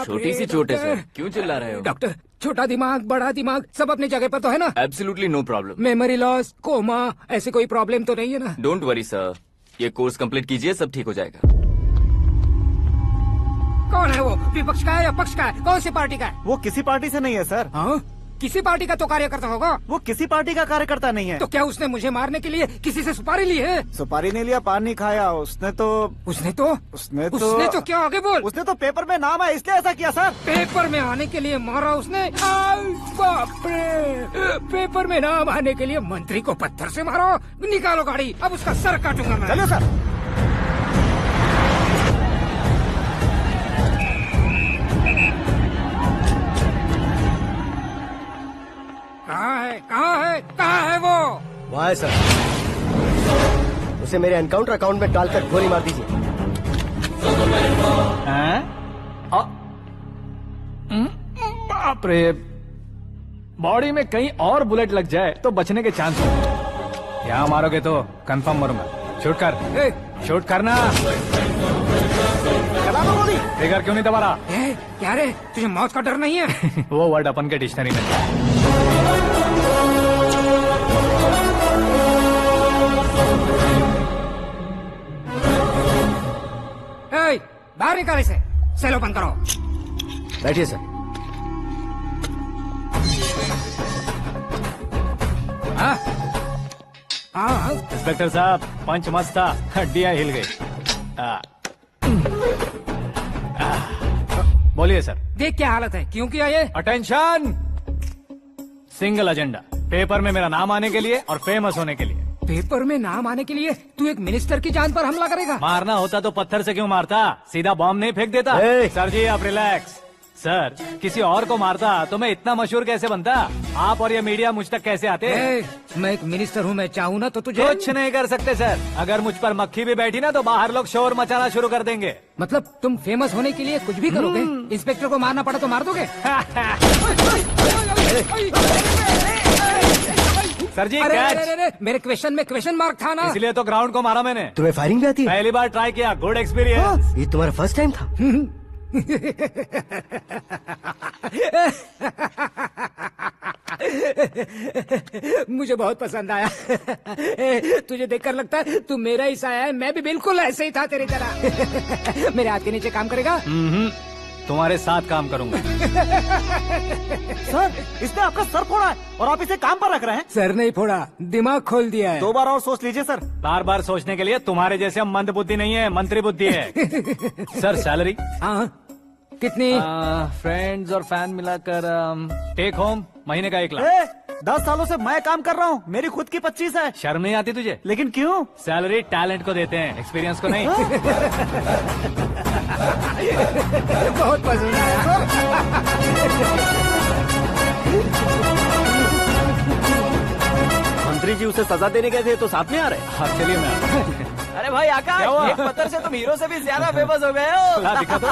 छोटी सी चोट है सर, क्यों चिल्ला रहे हो? डॉक्टर, छोटा दिमाग बड़ा दिमाग सब अपनी जगह पर तो है ना? Absolutely no problem. Memory loss, coma, ऐसी कोई प्रॉब्लम तो नहीं है ना? डोंट वरी सर, ये कोर्स कंप्लीट कीजिए, सब ठीक हो जाएगा। कौन है वो? विपक्ष का है या पक्ष का है? कौन सी पार्टी का है? वो किसी पार्टी से नहीं है सर। हाँ? किसी पार्टी का तो कार्यकर्ता होगा। वो किसी पार्टी का कार्यकर्ता नहीं है। तो क्या उसने मुझे मारने के लिए किसी से सुपारी ली है? सुपारी नहीं लिया, पान नहीं खाया। उसने तो उसने तो क्या आगे बोल? उसने तो पेपर में नाम है इसलिए ऐसा किया सर। पेपर में आने के लिए मारा उसने? बाप रे! पेपर में नाम आने के लिए मंत्री को पत्थर से मारो? निकालो गाड़ी, अब उसका सर काटूंगा मैं। चलो सर। कहाँ है वो? वहाँ है सर। उसे मेरे एनकाउंटर अकाउंट में डालकर गोली मार दीजिए। बाप रे, बॉडी में कहीं और बुलेट लग जाए तो बचने के चांस हो। यहाँ मारोगे तो कंफर्म मरूंगा। शूट कर, शूट करना। फिगर क्यों नहीं दबा रहा? क्या रे, तुझे मौत का डर नहीं है? वो वर्ड अपन के डिक्शनरी में। बाहर निकाल इसे। सेल ओपन करो। बैठिए सर। हाँ इंस्पेक्टर साहब, पंच मस्त था, हड्डियां हिल गई। बोलिए सर। देख क्या हालत है, क्यों किया ये? अटेंशन, सिंगल एजेंडा, पेपर में मेरा नाम आने के लिए और फेमस होने के लिए। पेपर में नाम आने के लिए तू एक मिनिस्टर की जान पर हमला करेगा? मारना होता तो पत्थर से क्यों मारता, सीधा बॉम्ब नहीं फेंक देता। सर जी आप रिलैक्स। सर, किसी और को मारता तो मैं इतना मशहूर कैसे बनता? आप और ये मीडिया मुझ तक कैसे आते? मैं एक मिनिस्टर हूँ, मैं चाहूँ ना तो तुझे कुछ नहीं कर सकते सर। अगर मुझ पर मक्खी भी बैठी ना तो बाहर लोग शोर मचाना शुरू कर देंगे। मतलब तुम फेमस होने के लिए कुछ भी करोगे? इंस्पेक्टर को मारना पड़ा तो मार दोगे? सर जी अरे, मेरे क्वेश्चन में क्वेश्चन मार्क था ना, इसलिए तो ग्राउंड को मारा मैंने। तुम्हें फायरिंग भी आती है? पहली बार ट्राई किया, गुड एक्सपीरियंस। ये तुम्हारा फर्स्ट टाइम था? मुझे बहुत पसंद आया। तुझे देखकर लगता है तू मेरा ही साया है। मैं भी बिल्कुल ऐसे ही था तेरी तरह। मेरे हाथ के नीचे काम करेगा? तुम्हारे साथ काम करूंगा। सर, इसने आपका सर फोड़ा है और आप इसे काम पर रख रहे हैं? सर नहीं फोड़ा, दिमाग खोल दिया है। 2 बार और सोच लीजिए सर। बार बार सोचने के लिए तुम्हारे जैसे मंद बुद्धि नहीं है, मंत्री बुद्धि है। Sir salary? हाँ, कितनी? फ्रेंड्स और फैन मिलाकर टेक होम महीने का 1 लाख। 10 सालों से मैं काम कर रहा हूँ, मेरी खुद की 25 है। शर्म नहीं आती तुझे? लेकिन क्यों? सैलरी टैलेंट को देते हैं, एक्सपीरियंस को नहीं। बहुत पसंद आया। मंत्री जी उसे सजा देने गए थे तो साथ में आ रहे? हाँ चलिए मैं आता हूं। अरे भाई आकाश, एक पत्थर से तुम हीरो से भी ज्यादा फेमस हो गए हो। दिखा दो।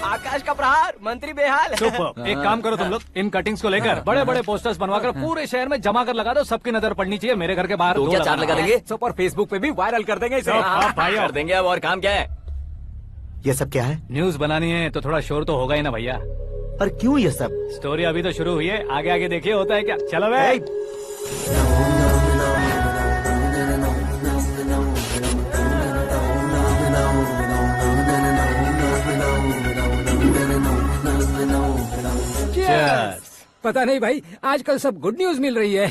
आकाश का प्रहार, मंत्री बेहाल। सुपर। एक काम करो तुम लोग, इन कटिंग्स को लेकर बड़े बड़े पोस्टर्स बनवाकर पूरे शहर में जमा कर लगा दो, सबकी नजर पड़नी चाहिए। मेरे घर के बाहर तो क्या 4 लगा देंगे? सुपर, फेसबुक पे भी वायरल कर देंगे इसे। भाई कर देंगे। अब और काम क्या है? ये सब क्या है? न्यूज बनानी है तो थोड़ा शोर तो होगा ही ना भैया। पर क्यों ये सब? स्टोरी अभी तो शुरू हुई है, आगे आगे देखिए होता है क्या। चलो भाई। पता नहीं भाई, आजकल सब गुड न्यूज मिल रही है।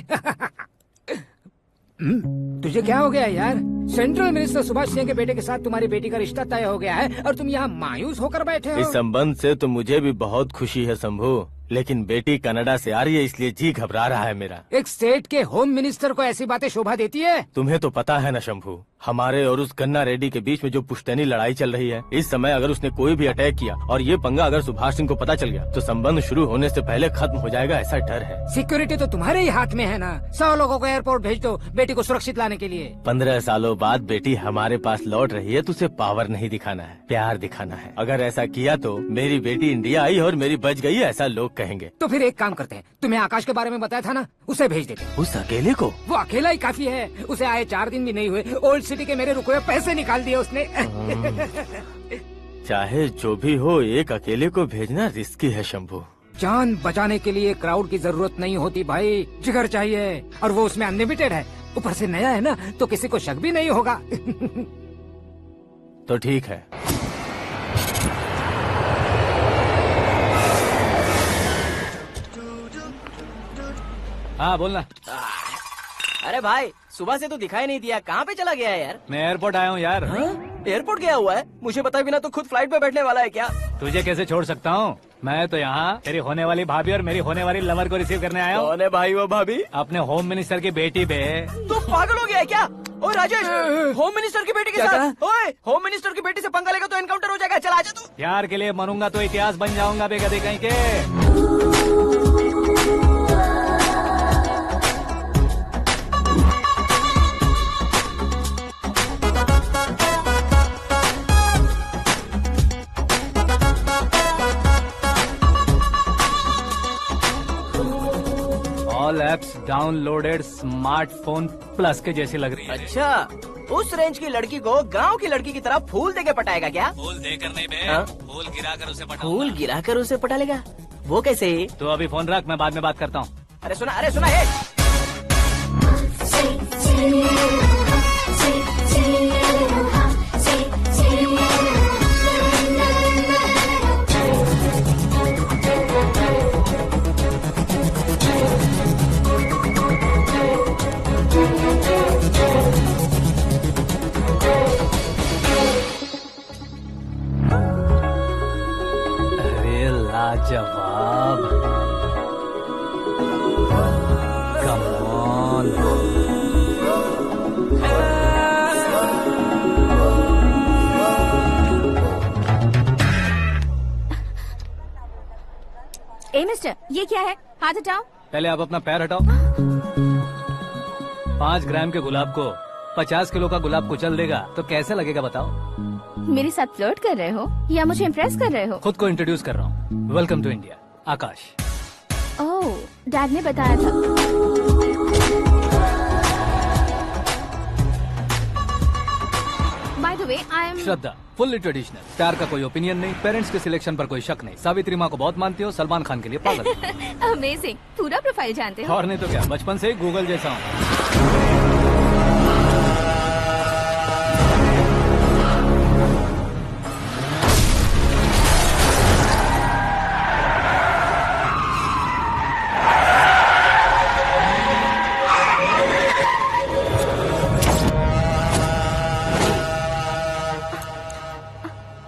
तुझे क्या हो गया यार? सेंट्रल मिनिस्टर सुभाष सिंह के बेटे के साथ तुम्हारी बेटी का रिश्ता तय हो गया है और तुम यहाँ मायूस होकर बैठे हो। इस संबंध से तो मुझे भी बहुत खुशी है शंभू, लेकिन बेटी कनाडा से आ रही है इसलिए जी घबरा रहा है मेरा। एक स्टेट के होम मिनिस्टर को ऐसी बातें शोभा देती है? तुम्हें तो पता है ना शंभू, हमारे और उस गन्ना रेड्डी के बीच में जो पुश्तैनी लड़ाई चल रही है, इस समय अगर उसने कोई भी अटैक किया और ये पंगा अगर सुभाष सिंह को पता चल गया तो संबंध शुरू होने से पहले खत्म हो जाएगा, ऐसा डर है। सिक्योरिटी तो तुम्हारे ही हाथ में है ना। 100 लोगों को एयरपोर्ट भेज दो बेटी को सुरक्षित लाने के लिए। 15 सालों बाद बेटी हमारे पास लौट रही है तो उसे पावर नहीं दिखाना है, प्यार दिखाना है। अगर ऐसा किया तो मेरी बेटी इंडिया आई और मेरी बच गई, ऐसा लोग कहेंगे। तो फिर एक काम करते हैं, तुम्हें आकाश के बारे में बताया था ना, उसे भेज देते हैं। उस अकेले को? वो अकेला ही काफी है। उसे आए 4 दिन भी नहीं हुए, ओल्ड सिटी के मेरे रुके हुए पैसे निकाल दिए उसने। चाहे जो भी हो, एक अकेले को भेजना रिस्की है शंभू। जान बचाने के लिए क्राउड की जरूरत नहीं होती भाई, जिगर चाहिए, और वो उसमें अनलिमिटेड है। ऊपर से नया है ना, तो किसी को शक भी नहीं होगा। तो ठीक है। हाँ बोलना। अरे भाई, सुबह से तो दिखाई नहीं दिया, कहाँ पे चला गया है यार? मैं एयरपोर्ट आया हूँ यार। एयरपोर्ट गया हुआ है? मुझे बताए बिना तो खुद फ्लाइट पे बैठने वाला है क्या? तुझे कैसे छोड़ सकता हूँ? मैं तो यहाँ तेरी होने वाली भाभी और मेरी होने वाली लवर को रिसीव करने आया हूँ। कौन है भाई वो भाभी? अपने होम मिनिस्टर की बेटी पे। तू पागल हो गया है क्या? ओए राजेश, होम मिनिस्टर की बेटी के साथ? ओए, होम मिनिस्टर की बेटी से पंगा लेगा तो एनकाउंटर हो जाएगा। चला आजा तू। प्यार के लिए मरूंगा तो इतिहास बन जाऊंगा बेगदी कहीं के। All apps downloaded smartphone plus के जैसी लग रही है। अच्छा, उस रेंज की लड़की को गांव की लड़की की तरह फूल देके पटाएगा क्या? फूल देकर नहीं बे, फूल गिराकर उसे पटा। फूल गिराकर उसे पटा लेगा? वो कैसे? तो अभी फोन रख, मैं बाद में बात करता हूँ। अरे सुना है। अरे लाजवाब, कम ऑन। ए मिस्टर, ये क्या है? हाथ हटाओ। पहले आप अपना पैर हटाओ। 5 ग्राम के गुलाब को 50 किलो का गुलाब कुचल देगा तो कैसे लगेगा बताओ? मेरे साथ फ्लर्ट कर रहे हो या मुझे इम्प्रेस कर रहे हो? खुद को इंट्रोड्यूस कर रहा हूँ। Welcome to India, Aakash. Oh, dad ने बताया था। By the way, I am Shraddha, fully traditional. प्यार का कोई ओपिनियन नहीं, पेरेंट्स के सिलेक्शन पर कोई शक नहीं। सावित्री माँ को बहुत मानती हो, सलमान खान के लिए पागल। अमेजिंग, पूरा प्रोफाइल जानते हो। और नहीं तो क्या, बचपन से ही गूगल जैसा हूँ।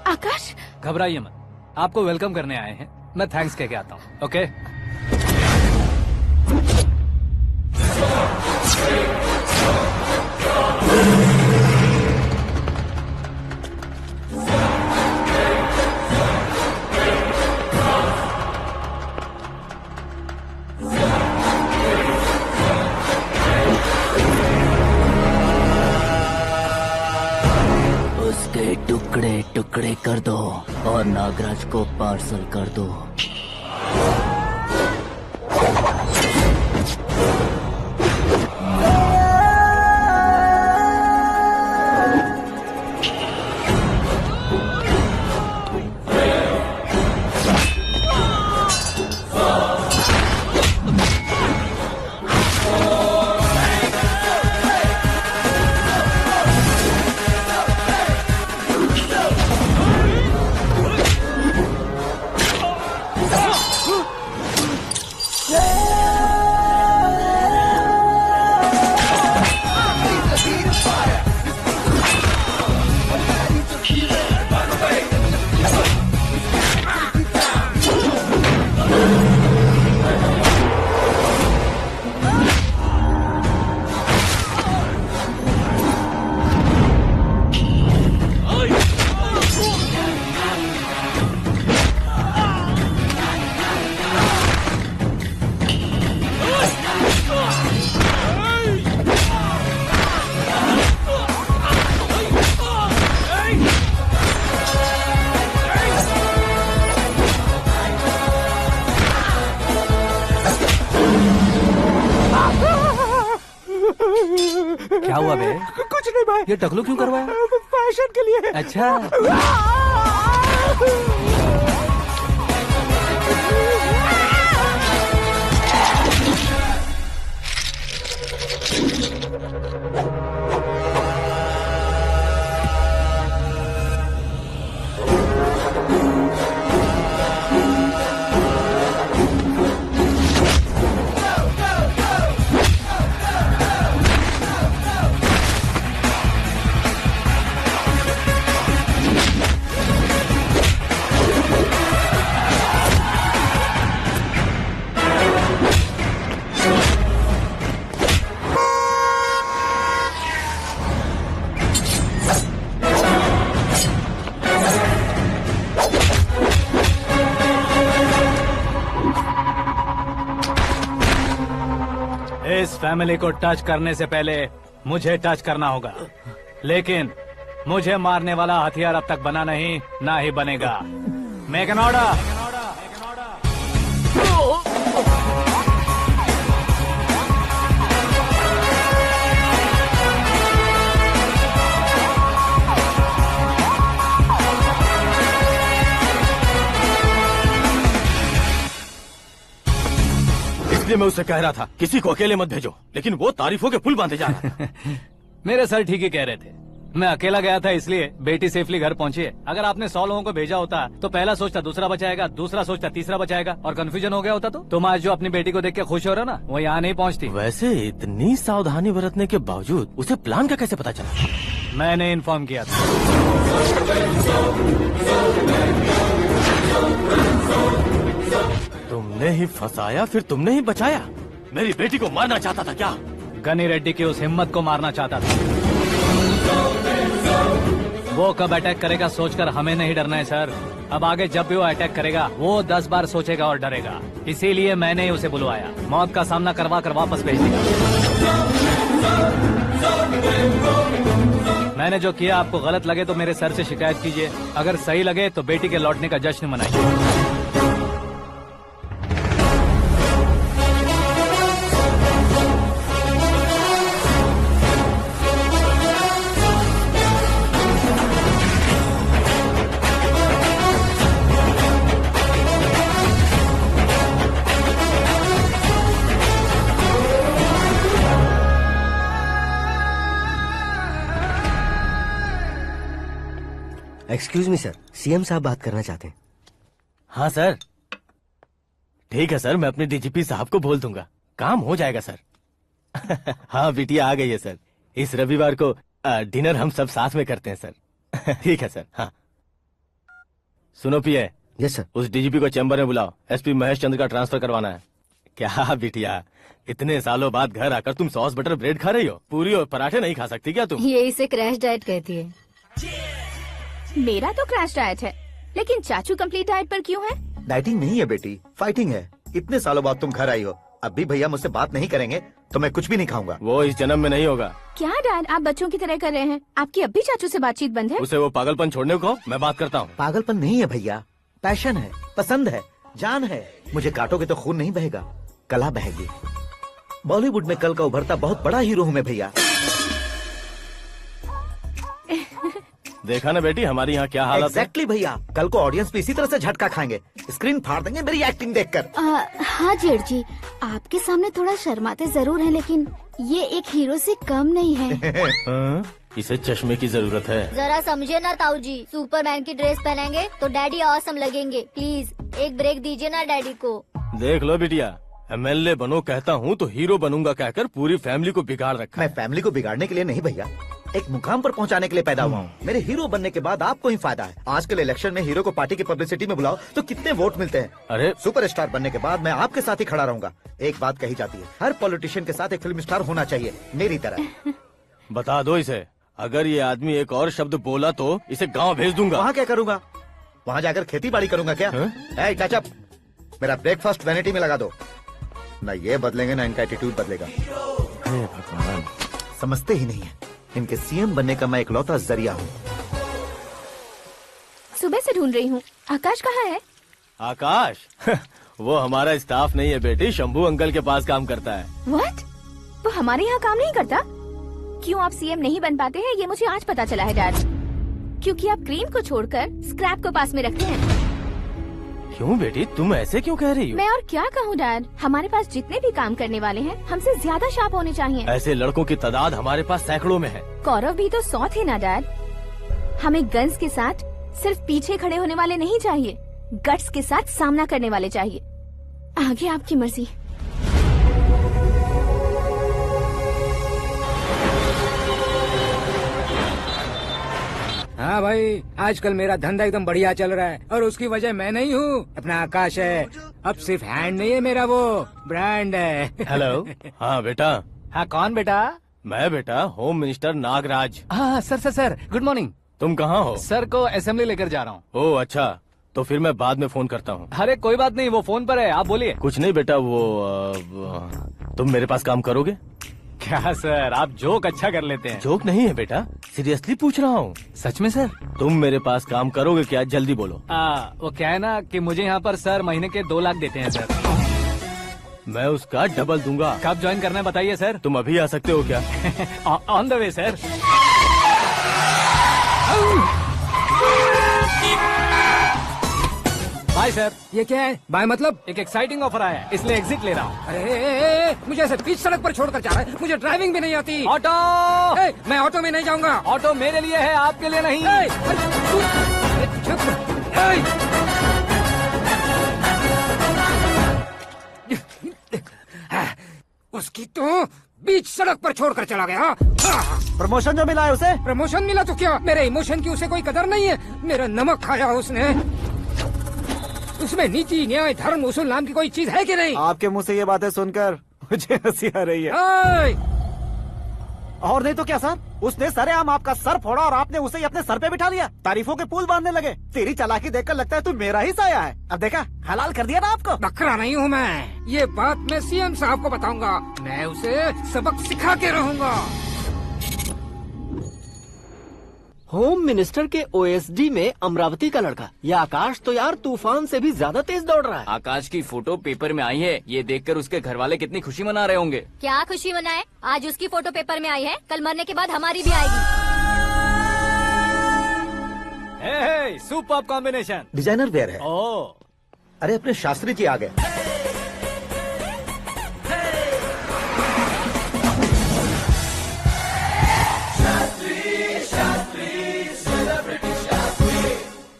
आकाश, घबराइए मत, आपको वेलकम करने आए हैं। मैं थैंक्स कह के आता हूँ। ओके? उसके टुकड़े टुकड़े कर दो और ना नागराज को पार्सल कर दो। क्या हुआ बे? कुछ नहीं भाई। ये टकलू क्यों करवाया? फैशन के लिए। अच्छा। इस फैमिली को टच करने से पहले मुझे टच करना होगा, लेकिन मुझे मारने वाला हथियार अब तक बना नहीं, ना ही बनेगा। Make an order. इसलिए मैं उससे कह रहा था किसी को अकेले मत भेजो, लेकिन वो तारीफों के पुल बांधे जा रहा था। मेरे सर ठीक ही कह रहे थे। मैं अकेला गया था इसलिए बेटी सेफली घर पहुंची है। अगर आपने 100 लोगों को भेजा होता तो पहला सोचता दूसरा बचाएगा, दूसरा सोचता तीसरा बचाएगा, और कंफ्यूजन हो गया होता तो तुम आज जो अपनी बेटी को देख के खुश हो रहे हो ना, वो यहाँ नहीं पहुँचती। वैसे इतनी सावधानी बरतने के बावजूद उसे प्लान का कैसे पता चला? मैंने इन्फॉर्म किया था। तुमने ही फंसाया, फिर तुमने ही बचाया। मेरी बेटी को मारना चाहता था क्या? गनी रेड्डी की उस हिम्मत को मारना चाहता था। वो कब अटैक करेगा सोचकर हमें नहीं डरना है सर। अब आगे जब भी वो अटैक करेगा वो 10 बार सोचेगा और डरेगा। इसीलिए मैंने ही उसे बुलवाया। मौत का सामना करवा कर वापस भेज दिया। मैंने जो किया आपको गलत लगे तो मेरे सर से शिकायत कीजिए, अगर सही लगे तो बेटी के लौटने का जश्न मनाइए। एक्सक्यूज मी सर, सीएम साहब बात करना चाहते हैं। हाँ सर, ठीक है सर, मैं अपने डीजीपी साहब को बोल दूंगा, काम हो जाएगा सर। हाँ बिटिया आ गई है सर। इस रविवार को डिनर हम सब साथ में करते हैं सर। ठीक है सर। हाँ सुनो पिए। Yes sir. उस डीजीपी को चैम्बर में बुलाओ, एसपी महेश चंद्र का ट्रांसफर करवाना है। क्या बिटिया, इतने सालों बाद घर आकर तुम सॉस बटर ब्रेड खा रही हो? पूरी और पराठे नहीं खा सकती क्या तुम? ये इसे क्रैश डाइट कहती है। मेरा तो क्रैश डाइट है, लेकिन चाचू कंप्लीट डाइट पर क्यों है? डाइटिंग नहीं है बेटी, फाइटिंग है। इतने सालों बाद तुम घर आई हो, अब भी भैया मुझसे बात नहीं करेंगे तो मैं कुछ भी नहीं खाऊंगा। वो इस जन्म में नहीं होगा। क्या डैड, आप बच्चों की तरह कर रहे हैं? आपकी अब भी चाचू से बातचीत बंद है? उसे वो पागलपन छोड़ने को, मैं बात करता हूँ। पागलपन नहीं है भैया, पैशन है, पसंद है, जान है। मुझे काटोगे तो खून नहीं बहेगा, कला बहेगी। बॉलीवुड में कल का उभरता बहुत बड़ा हीरो हूँ मैं भैया। देखा ना बेटी हमारे यहाँ क्या हालत है। एग्जैक्टली भैया, कल को ऑडियंस भी इसी तरह से झटका खाएंगे, स्क्रीन फाड़ देंगे मेरी एक्टिंग देखकर। हाँ जेठ जी, आपके सामने थोड़ा शर्माते जरूर हैं, लेकिन ये एक हीरो से कम नहीं है। इसे चश्मे की जरूरत है। जरा समझे ना ताऊ जी, सुपरमैन की ड्रेस पहनेंगे तो डैडी ऑसम लगेंगे। प्लीज एक ब्रेक दीजिए ना डैडी को। देख लो बिटिया, MLA बनो कहता हूँ तो हीरो बनूंगा कहकर पूरी फैमिली को बिगाड़ रखा। मैं फैमिली को बिगाड़ने के लिए नहीं भैया, एक मुकाम पर पहुंचाने के लिए पैदा हुआ हूँ। मेरे हीरो बनने के बाद आपको ही फायदा है। आजकल इलेक्शन में हीरो को पार्टी की पब्लिसिटी में बुलाओ तो कितने वोट मिलते हैं। अरे सुपरस्टार बनने के बाद मैं आपके साथ ही खड़ा रहूंगा। एक बात कही जाती है, हर पॉलिटिशियन के साथ एक फिल्म स्टार होना चाहिए, मेरी तरह। बता दो इसे, अगर ये आदमी एक और शब्द बोला तो इसे गांव भेज दूंगा। वहाँ क्या करूँगा? वहाँ जाकर खेती बाड़ी करूंगा क्या? टच अप, मेरा ब्रेकफास्ट वैनिटी में लगा दो। न ये बदलेंगे न इनका एटीट्यूड बदलेगा। भगवान, समझते ही नहीं है, इनके CM बनने का मैं इकलौता जरिया हूँ। सुबह से ढूंढ रही हूँ, आकाश कहाँ है? आकाश वो हमारा स्टाफ नहीं है बेटी, शंभू अंकल के पास काम करता है। व्हाट? वो हमारे यहाँ काम नहीं करता? क्यों आप CM नहीं बन पाते हैं, ये मुझे आज पता चला है डैड। क्योंकि आप क्रीम को छोड़कर स्क्रैप को पास में रखते हैं। क्यों बेटी, तुम ऐसे क्यों कह रही हो? मैं और क्या कहूँ डैड, हमारे पास जितने भी काम करने वाले हैं हमसे ज्यादा शार्प होने चाहिए। ऐसे लड़कों की तादाद हमारे पास सैकड़ों में है। कौरव भी तो 100 थे ना डैड। हमें गन्स के साथ सिर्फ पीछे खड़े होने वाले नहीं चाहिए, गट्स के साथ सामना करने वाले चाहिए। आगे आपकी मर्जी। हाँ भाई, आजकल मेरा धंधा एकदम बढ़िया चल रहा है और उसकी वजह मैं नहीं हूँ, अपना आकाश है। अब सिर्फ हैंड नहीं है मेरा, वो ब्रांड है। हेलो। हाँ बेटा। हाँ कौन बेटा? मैं बेटा होम मिनिस्टर नागराज। हाँ सर गुड मॉर्निंग। तुम कहाँ हो? सर को असेंबली लेकर जा रहा हूँ। ओह अच्छा, तो फिर मैं बाद में फोन करता हूँ। अरे कोई बात नहीं, वो फोन पर है, आप बोलिए। कुछ नहीं बेटा, तुम मेरे पास काम करोगे? क्या सर, आप जोक अच्छा कर लेते हैं। जोक नहीं है बेटा, सीरियसली पूछ रहा हूँ। सच में सर? तुम मेरे पास काम करोगे क्या? जल्दी बोलो। वो क्या है ना कि मुझे यहाँ पर सर महीने के 2 लाख देते हैं सर। मैं उसका डबल दूंगा। कब ज्वाइन करना है बताइए सर। तुम अभी आ सकते हो क्या? On the way sir. Bye sir. ये क्या है? बाय मतलब? एक एक्साइटिंग ऑफर आया है, इसलिए एग्जिट ले रहा हूँ। अरे मुझे ऐसे बीच सड़क पर छोड़कर जा रहा है, मुझे ड्राइविंग भी नहीं आती। ऑटो। मैं ऑटो में नहीं जाऊंगा। ऑटो मेरे लिए है, आपके लिए नहीं। उसकी तो बीच सड़क पर छोड़कर चला गया। प्रमोशन जो मिला है उसे? प्रमोशन मिला तो क्या, मेरे इमोशन की उसे कोई कदर नहीं है। मेरा नमक खाया उसने। उसमें नीति न्याय धर्म उसूल नाम की कोई चीज है कि नहीं? आपके मुंह से ये बातें सुनकर मुझे हंसी आ रही है। और नहीं तो क्या सर, उसने सरेआम आपका सर फोड़ा और आपने उसे ही अपने सर पे बिठा लिया। तारीफों के पुल बांधने लगे। तेरी चालाकी देखकर लगता है तू मेरा ही साया है। अब देखा, हलाल कर दिया ना आपको। बकरा नहीं हूँ मैं, ये बात मैं CM साहब को बताऊंगा। मैं उसे सबक सिखा के रहूंगा। होम मिनिस्टर के OSD में अमरावती का लड़का, ये आकाश तो यार तूफान से भी ज्यादा तेज दौड़ रहा है। आकाश की फोटो पेपर में आई है, ये देखकर उसके घर वाले कितनी खुशी मना रहे होंगे। क्या खुशी मनाए? आज उसकी फोटो पेपर में आई है, कल मरने के बाद हमारी भी आएगी। Superb combination. डिजाइनर वेयर है। ओह, अरे अपने शास्त्री जी आ गए।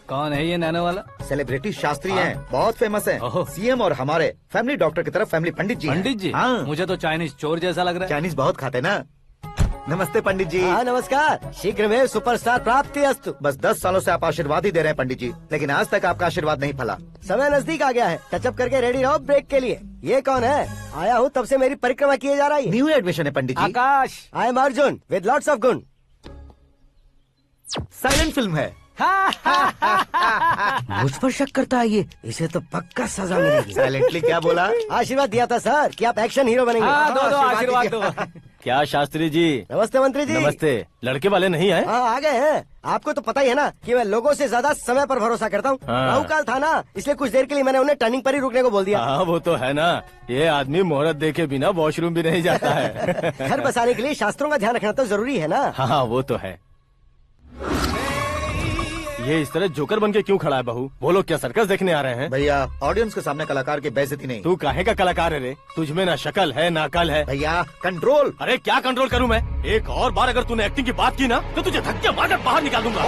कौन है ये नैनो वाला? सेलिब्रिटी शास्त्री हैं, बहुत फेमस हैं। CM और हमारे फैमिली डॉक्टर की तरफ फैमिली पंडित जी हैं। पंडित जी? हाँ। मुझे तो चाइनीज चोर जैसा लग रहा है। चाइनीज बहुत खाते ना। नमस्ते पंडित जी। हाँ नमस्कार, शीघ्र में सुपरस्टार प्राप्ति अस्तु। बस 10 सालों से आप आशीर्वाद ही दे रहे हैं पंडित जी, लेकिन आज तक आपका आशीर्वाद नहीं फला। समय नजदीक आ गया है, टचअप करके रेडी रहो ब्रेक के लिए। ये कौन है? आया हूँ तब से मेरी परिक्रमा किए जा रही है। न्यू एडमिशन है Pandit ji. Akash. I am Arjun with lots of गुण। साइलेंट फिल्म है। मुझ पर शक करता है ये, इसे तो पक्का सजा मिलेगी। साइलेंटली क्या बोला? आशीर्वाद दिया था सर कि आप एक्शन हीरो बनेंगे। दो आशीर्वाद दो। क्या शास्त्री जी? नमस्ते मंत्री जी। नमस्ते। लड़के वाले नहीं आए? हाँ आ गए हैं। आपको तो पता ही है ना कि मैं लोगों से ज्यादा समय पर भरोसा करता हूँ। हाँ। राहु काल था ना, इसलिए कुछ देर के लिए मैंने उन्हें टर्निंग पर ही रुकने को बोल दिया। हाँ वो तो है ना, ये आदमी मुहूर्त देखे बिना वॉशरूम भी नहीं जाता है। घर बसाने के लिए शास्त्रों का ध्यान रखना तो जरूरी है ना। हाँ वो तो है। ये इस तरह जोकर बन के क्यों खड़ा है बहू? वो लोग क्या सर्कस देखने आ रहे हैं? भैया ऑडियंस के सामने कलाकार की बेइज्जती नहीं। तू काहे का कलाकार है रे? तुझमें ना शक्ल है ना अकल है। भैया कंट्रोल। अरे क्या कंट्रोल करूं मैं? एक और बार अगर तूने एक्टिंग की बात की ना तो तुझे धक्के मारकर बाहर निकाल दूंगा।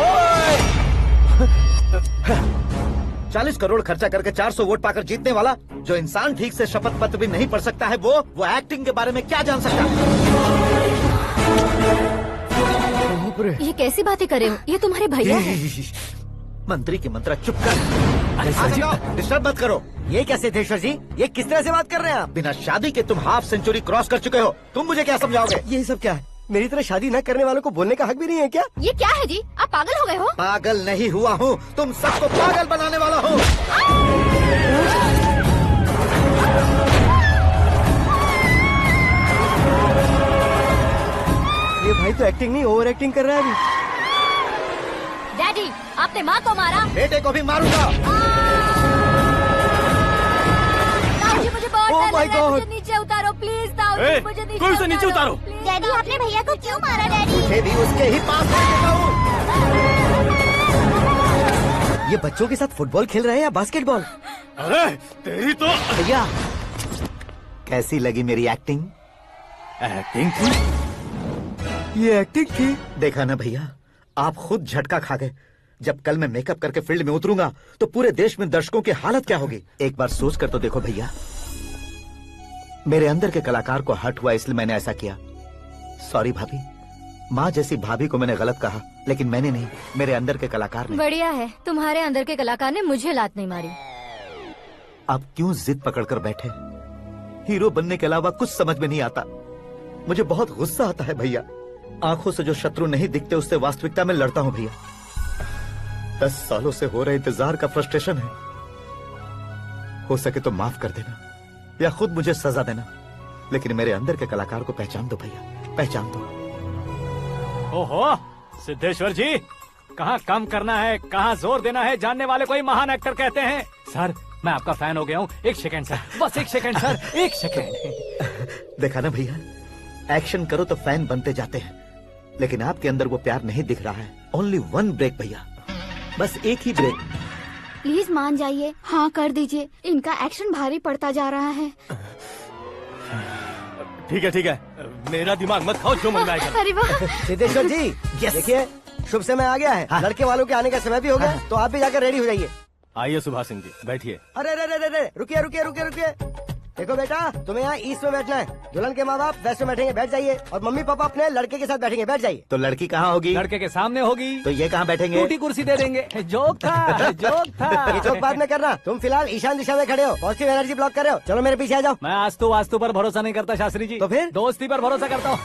40 करोड़ खर्चा करके 400 वोट पाकर जीतने वाला जो इंसान ठीक से शपथ पत्र भी नहीं पढ़ सकता है, वो एक्टिंग के बारे में क्या जान सकता है? ये कैसी बातें करे हो? ये तुम्हारे भैया हैं। मंत्री की मंत्रा चुप कर। डिस्टर्ब मत करो। ये क्या सिद्धेश्वर जी, ये किस तरह से बात कर रहे हैं आप? बिना शादी के तुम हाफ सेंचुरी क्रॉस कर चुके हो, तुम मुझे क्या समझाओगे? ये सब क्या है? मेरी तरह शादी न करने वालों को बोलने का हक भी नहीं है क्या? ये क्या है जी? आप पागल हो गए हो? पागल नहीं हुआ हूँ, तुम सबको पागल बनाने वाला हूँ। ये भाई तो एक्टिंग नहीं ओवर एक्टिंग कर रहा है अभी। डैडी, आपने माँ को मारा। बेटे को भी मारूंगा। ताऊजी मुझे बहुत Oh डर my लग रहा है, God! मुझे नीचे उतारो प्लीज। ताऊजी मुझे नीचे कोई उसे नीचे उतारो। डैडी आपने भैया को क्यों मारा डैडी? मुझे भी उसके ही पास लेके जाऊं। ये बच्चों के साथ फुटबॉल खेल रहे हैं या बास्केटबॉल? अरे तेरी तो भैया कैसी लगी मेरी एक्टिंग? एक्टिंग थी? ये एक्टिंग थी। देखा ना भैया, आप खुद झटका खा गए। जब कल मैं मेकअप करके फील्ड में उतरूंगा तो पूरे देश में दर्शकों की हालत क्या होगी? एक बार सोच कर तो देखो भैया। मेरे अंदर के कलाकार को हर्ट हुआ इसलिए मैंने ऐसा किया। सॉरी भाभी। माँ जैसी भाभी को मैंने गलत कहा, लेकिन मैंने नहीं, मेरे अंदर के कलाकार ने। बढ़िया है, तुम्हारे अंदर के कलाकार ने मुझे लात नहीं मारी। आप क्यों जिद पकड़कर बैठे? हीरो बनने के अलावा कुछ समझ में नहीं आता। मुझे बहुत गुस्सा आता है भैया। आंखों से जो शत्रु नहीं दिखते उससे वास्तविकता में लड़ता हूँ भैया। 10 सालों से हो रहे इंतजार का फ्रस्ट्रेशन है। हो सके तो माफ कर देना या खुद मुझे सजा देना, लेकिन मेरे अंदर के कलाकार को पहचान दो भैया, पहचान दो। ओहो सिद्धेश्वर जी, कहाँ कम करना है कहाँ जोर देना है, जानने वाले को ही महान एक्टर कहते हैं। सर मैं आपका फैन हो गया हूँ। एक सेकंड सर, बस एक सेकंड सर, एक सेकंड। देखा ना भैया, एक्शन करो तो फैन बनते जाते हैं, लेकिन आपके अंदर वो प्यार नहीं दिख रहा है। ओनली 1 ब्रेक भैया, बस एक ही ब्रेक। प्लीज मान जाइए, हाँ कर दीजिए। इनका एक्शन भारी पड़ता जा रहा है। ठीक है, मेरा दिमाग मत खाओ, जो मन में आएगा। अरे वाह सिद्धेश्वर जी, देखिए शुभ समय आ गया है। हाँ। लड़के वालों के आने का समय भी हो गया, तो आप भी जाकर रेडी हो जाइए। आइए सुभाष सिंह जी, बैठिए। अरे रुकिए। देखो बेटा, तुम्हें यहाँ ईस्ट में बैठना है। दुल्हन के माँ बाप वेस्ट में बैठेंगे, बैठ जाइए। और मम्मी पापा अपने लड़के के साथ बैठेंगे, बैठ जाइए। तो लड़की कहाँ होगी? लड़के के सामने होगी। तो ये कहाँ बैठेंगे? टूटी कुर्सी दे देंगे। जोक था। ये जोक बाद में करना। तुम फिलहाल ईशान दिशा में खड़े हो, पॉजिटिव एनर्जी ब्लॉक कर रहे हो। चलो मेरे पीछे आ जाओ। मैं वास्तु पर भरोसा नहीं करता शास्त्री जी, तो फिर दोस्ती पर भरोसा करता हूँ।